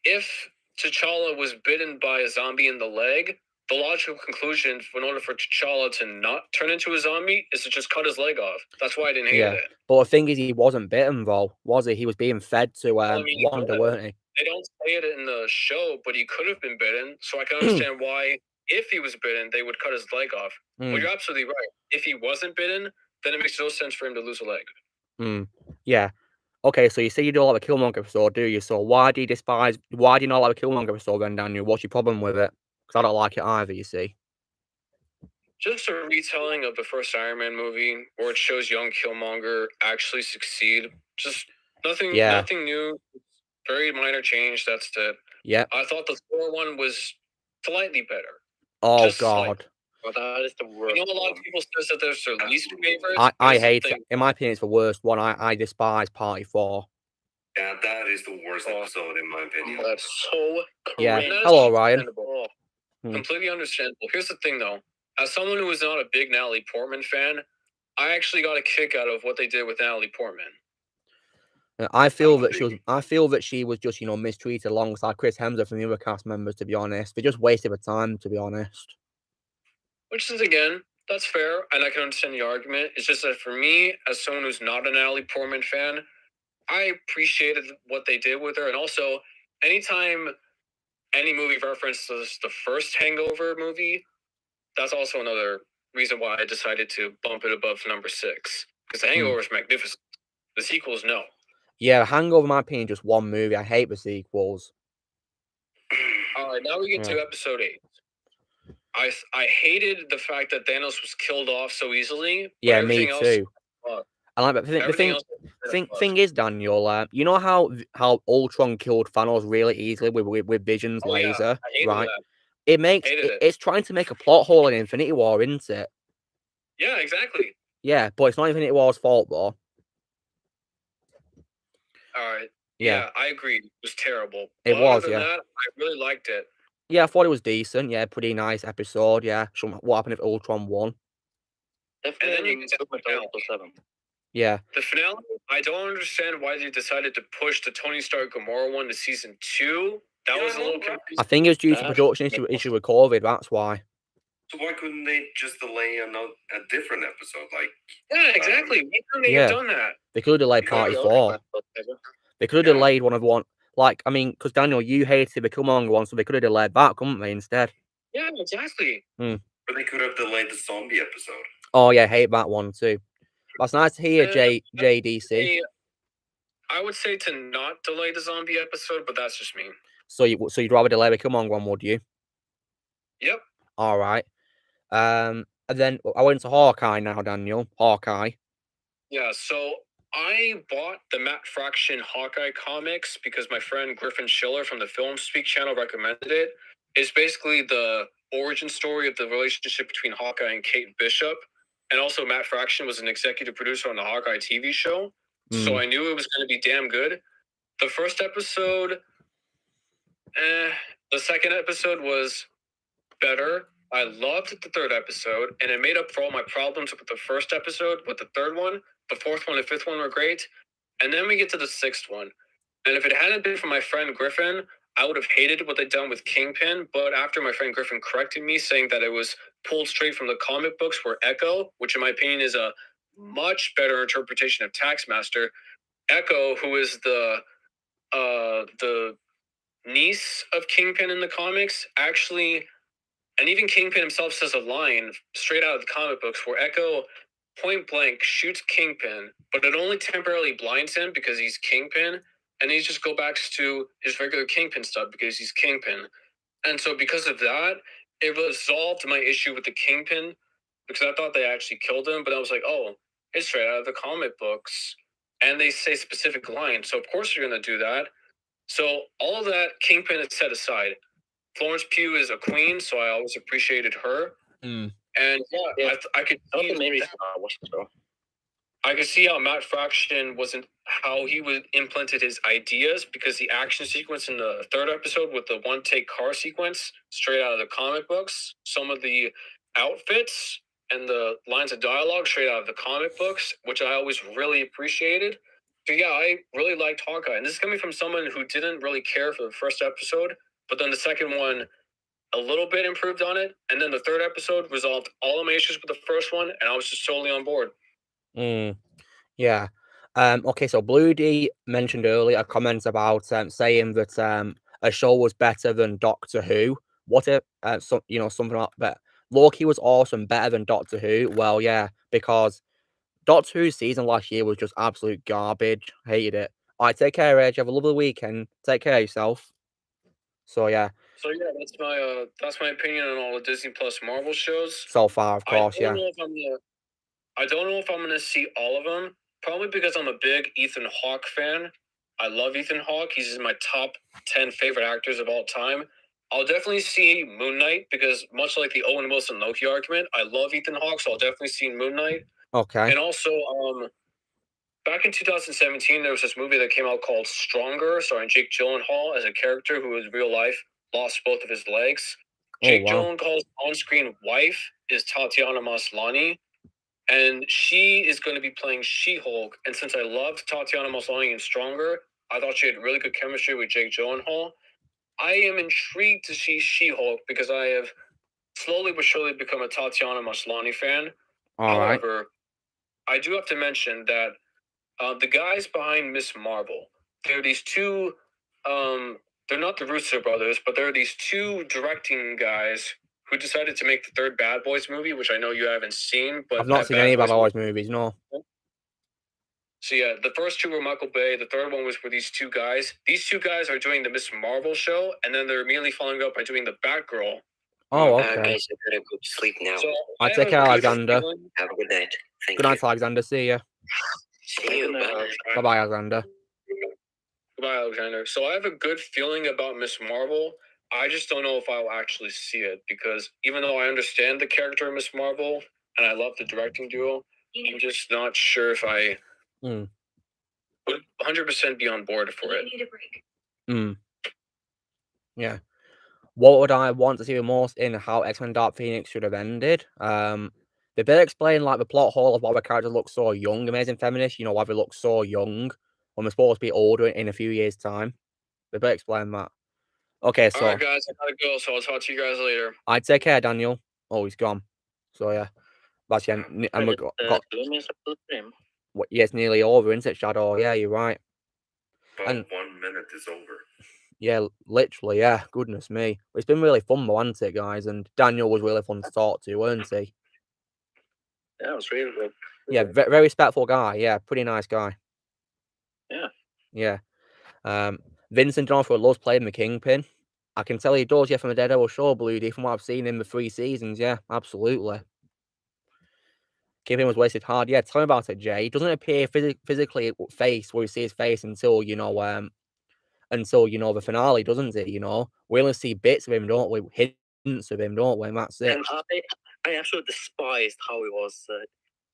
if T'Challa was bitten by a zombie in the leg, the logical conclusion, in order for T'Challa to not turn into a zombie, is to just cut his leg off. That's why I didn't hate it. But the thing is, he wasn't bitten, though, was he? He was being fed to Wanda, weren't he? They don't say it in the show, but he could have been bitten, so I can understand why, if he was bitten, they would cut his leg off. Well, you're absolutely right. If he wasn't bitten, then it makes no sense for him to lose a leg. Yeah. Okay, so you say you don't like the Killmonger episode, do you? So why do you not like the Killmonger episode then, Daniel? What's your problem with it? Because I don't like it either, you see. Just a retelling of the first Iron Man movie, where it shows young Killmonger actually succeed. Just nothing new. Very minor change, that's it. Yeah. I thought the Thor one was slightly better. Oh, Just God. slightly. Well, that is the worst. I know a lot of people says that that's their least favorite. I hate it. In my opinion, it's the worst one. I despise Party 4. Yeah, that is the worst episode in my opinion. That's so Yeah. cringe. Hello, Ryan. Completely understandable. Here's the thing, though. As someone who is not a big Natalie Portman fan, I actually got a kick out of what they did with Natalie Portman. I feel that she was just, mistreated alongside Chris Hemsworth and the other cast members, to be honest. They just wasted her time, to be honest. Which is, again, that's fair, and I can understand the argument. It's just that for me, as someone who's not a Natalie Portman fan, I appreciated what they did with her. And also, anytime any movie references the first Hangover movie, that's also another reason why I decided to bump it above number 6. Because the Hangover is magnificent. The sequels, no. Yeah, Hangover, in my opinion, just one movie. I hate the sequels. All right, now we get to episode 8. I hated the fact that Thanos was killed off so easily. Yeah, me too. I like the thing is, Daniel, you know how Ultron killed Thanos really easily with Vision's laser, right? It's trying to make a plot hole in Infinity War, isn't it? Yeah, exactly. Yeah, but it's not Infinity War's fault, though. All right. Yeah, I agree. It was terrible. It was, yeah. That, I really liked it. Yeah, I thought it was decent. Yeah, pretty nice episode. Yeah, what happened if Ultron won? And then you get to the finale. 7. Yeah. The finale, I don't understand why they decided to push the Tony Stark Gamora one to season 2. That was a little confusing. I think it was due to production issue with COVID, that's why. So why couldn't they just delay a different episode? Yeah, exactly. Why couldn't they have done that? They could have delayed Party 4. They could have delayed one. Because Daniel, you hated the Killmonger one, so they could have delayed that, couldn't they, instead? Yeah, exactly. But they could have delayed the zombie episode. Oh, yeah, I hate that one, too. That's nice to hear, JDC. I would say to not delay the zombie episode, but that's just me. So you'd rather delay the Killmonger one, would you? Yep. All right. And then I went to Hawkeye now, Daniel. Hawkeye. Yeah, so I bought the Matt Fraction Hawkeye comics because my friend Griffin Schiller from the Film Speak channel recommended it. It's basically the origin story of the relationship between Hawkeye and Kate Bishop. And also Matt Fraction was an executive producer on the Hawkeye TV show. So I knew it was going to be damn good. The first episode, the second episode was better. I loved the third episode, and it made up for all my problems with the first episode. With the third one, the fourth one, and fifth one were great, and then we get to the sixth one. And if it hadn't been for my friend Griffin, I would have hated what they'd done with Kingpin. But after my friend Griffin corrected me, saying that it was pulled straight from the comic books where Echo, which in my opinion is a much better interpretation of Taskmaster, Echo, who is the niece of Kingpin in the comics, actually, and even Kingpin himself says a line straight out of the comic books where Echo point blank shoots Kingpin, but it only temporarily blinds him because he's Kingpin, and he just go back to his regular Kingpin stuff because he's Kingpin. And so because of that, it resolved my issue with the Kingpin, because I thought they actually killed him, but I was like, oh, it's straight out of the comic books. And they say specific lines, so of course you're going to do that. So all of that Kingpin is set aside. Florence Pugh is a queen, so I always appreciated her. And yeah, I could see I could see how Matt Fraction wasn't how he would implemented his ideas, because the action sequence in the third episode with the one-take car sequence straight out of the comic books, some of the outfits and the lines of dialogue straight out of the comic books, which I always really appreciated. So yeah, I really liked Hawkeye, and this is coming from someone who didn't really care for the first episode, but then the second one a little bit improved on it, and then the third episode resolved all of my issues with the first one, and I was just totally on board. Yeah. Okay, so Blue D mentioned earlier a comment about saying that a show was better than Doctor Who. What if something like that? Loki was awesome, better than Doctor Who. Well, yeah, because Doctor Who's season last year was just absolute garbage. Hated it. All right, take care, Edge. Have a lovely weekend. Take care of yourself. So yeah. So yeah, that's my opinion on all the Disney Plus Marvel shows. So far, of course, yeah. I don't know if I'm gonna see all of them. Probably because I'm a big Ethan Hawke fan. I love Ethan Hawke. He's in my top 10 favorite actors of all time. I'll definitely see Moon Knight because, much like the Owen Wilson Loki argument, I love Ethan Hawke, so I'll definitely see Moon Knight. Okay. And also, back in 2017, there was this movie that came out called Stronger, starring Jake Gyllenhaal as a character who, in real life, lost both of his legs. Jake Gyllenhaal's on-screen wife is Tatiana Maslany, and she is going to be playing She-Hulk. And since I loved Tatiana Maslany in Stronger, I thought she had really good chemistry with Jake Gyllenhaal. I am intrigued to see She-Hulk because I have slowly but surely become a Tatiana Maslany fan. However, I do have to mention that the guys behind Ms. Marvel, they're these two, they're not the Russo brothers, but they're these two directing guys who decided to make the third Bad Boys movie, which I know you haven't seen. But I've not seen any Bad Boys movies, no. So yeah, the first two were Michael Bay. The third one was for these two guys. These two guys are doing the Ms. Marvel show, and then they're immediately following up by doing the Batgirl. Oh, okay. Guys, I gotta go to sleep now. So I take care, Alexander. Have a good night. Good night, Alexander. See ya. See you. Bye. Bye, Alexander. Goodbye, Alexander. So I have a good feeling about Ms. Marvel. I just don't know if I'll actually see it, because even though I understand the character of Ms. Marvel and I love the directing duo, I'm just not sure if I would 100% be on board for it. You need a break. Yeah. What would I want to see the most in how X-Men Dark Phoenix should have ended? They better explain like the plot hole of why the characters look so young, Amazing Feminist, why they look so young when they're supposed to be older in a few years' time. They better explain that. Okay, so... Alright, guys, I gotta go, so I'll talk to you guys later. I'd take care, Daniel. Oh, he's gone. So, yeah. That's yeah. And we got... Yeah, it's nearly over, isn't it, Shadow? Yeah, you're right. About 1 minute is over. Yeah, literally, yeah. Goodness me. It's been really fun, though, hasn't it, guys? And Daniel was really fun to talk to, weren't he? Yeah, it was really good. Yeah, very respectful guy. Yeah, pretty nice guy. Yeah. Yeah. Vincent D'Onofrio loves playing the Kingpin. I can tell he does, yeah, from the Daredevil show, Bloody, from what I've seen in the 3 seasons. Yeah, absolutely. Kingpin was wasted hard. Yeah, tell me about it, Jay. He doesn't appear physically face where you see his face until, the finale, doesn't it? We only see bits of him, don't we? Hints of him, don't we? And that's it. And I actually despised how he was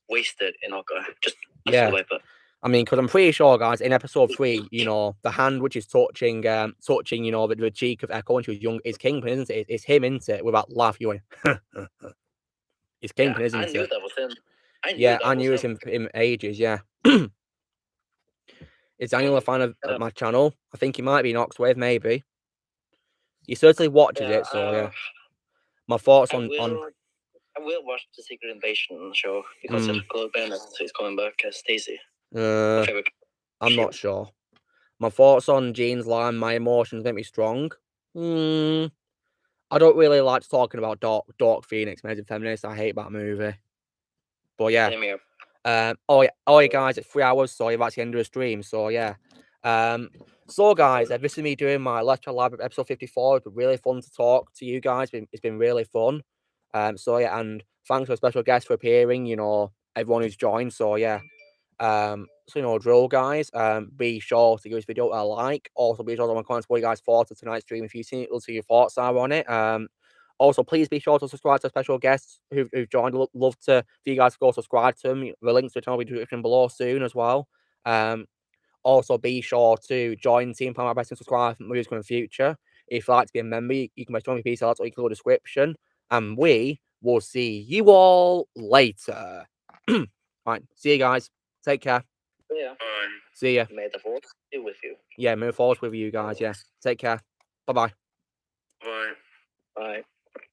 wasted in Hawkeye. Just yeah. way, but I mean, because I'm pretty sure, guys, in episode 3, you know, the hand which is touching, you know, the cheek of Echo when she was young is Kingpin, isn't it? It's him, isn't it? With that laugh, you went, it's Kingpin, isn't it? I knew that was him. I knew it was him ages, yeah. Is Daniel a fan of my channel? I think he might be in Oxwave, maybe. He certainly watches it, so yeah. My thoughts on... I will watch the Secret Invasion show because Chloe Bennett is coming back as Stacy. I'm not sure. My thoughts on Jean's line, my emotions make me strong. I don't really like talking about Dark Phoenix, Amazing Feminist. I hate that movie. But yeah. Same here. Oh yeah, guys, it's 3 hours, so you're about to end of the stream. So yeah. So guys, this is me doing my lecture live episode 54. It's been really fun to talk to you guys. It's been really fun. So yeah, and thanks to a special guest for appearing, you know, everyone who's joined. So yeah. So you know, drill guys. Be sure to give this video a like. Also be sure to comment what you guys thought of tonight's stream if you've seen it. Let's see your thoughts are on it. Also, please be sure to subscribe to special guests who've joined. Love for you guys to go subscribe to them. The links to the channel will be in the description below soon as well. Also, be sure to join Team Power Best and subscribe for movies in the future. If you'd like to be a member, you can join me PCL, or you can go to the description. And we will see you all later. Right, see you guys. Take care. Yeah. See ya. May the force be with you. Yeah, may the force with you guys. Yeah. Take care. Bye-bye. Bye. Bye.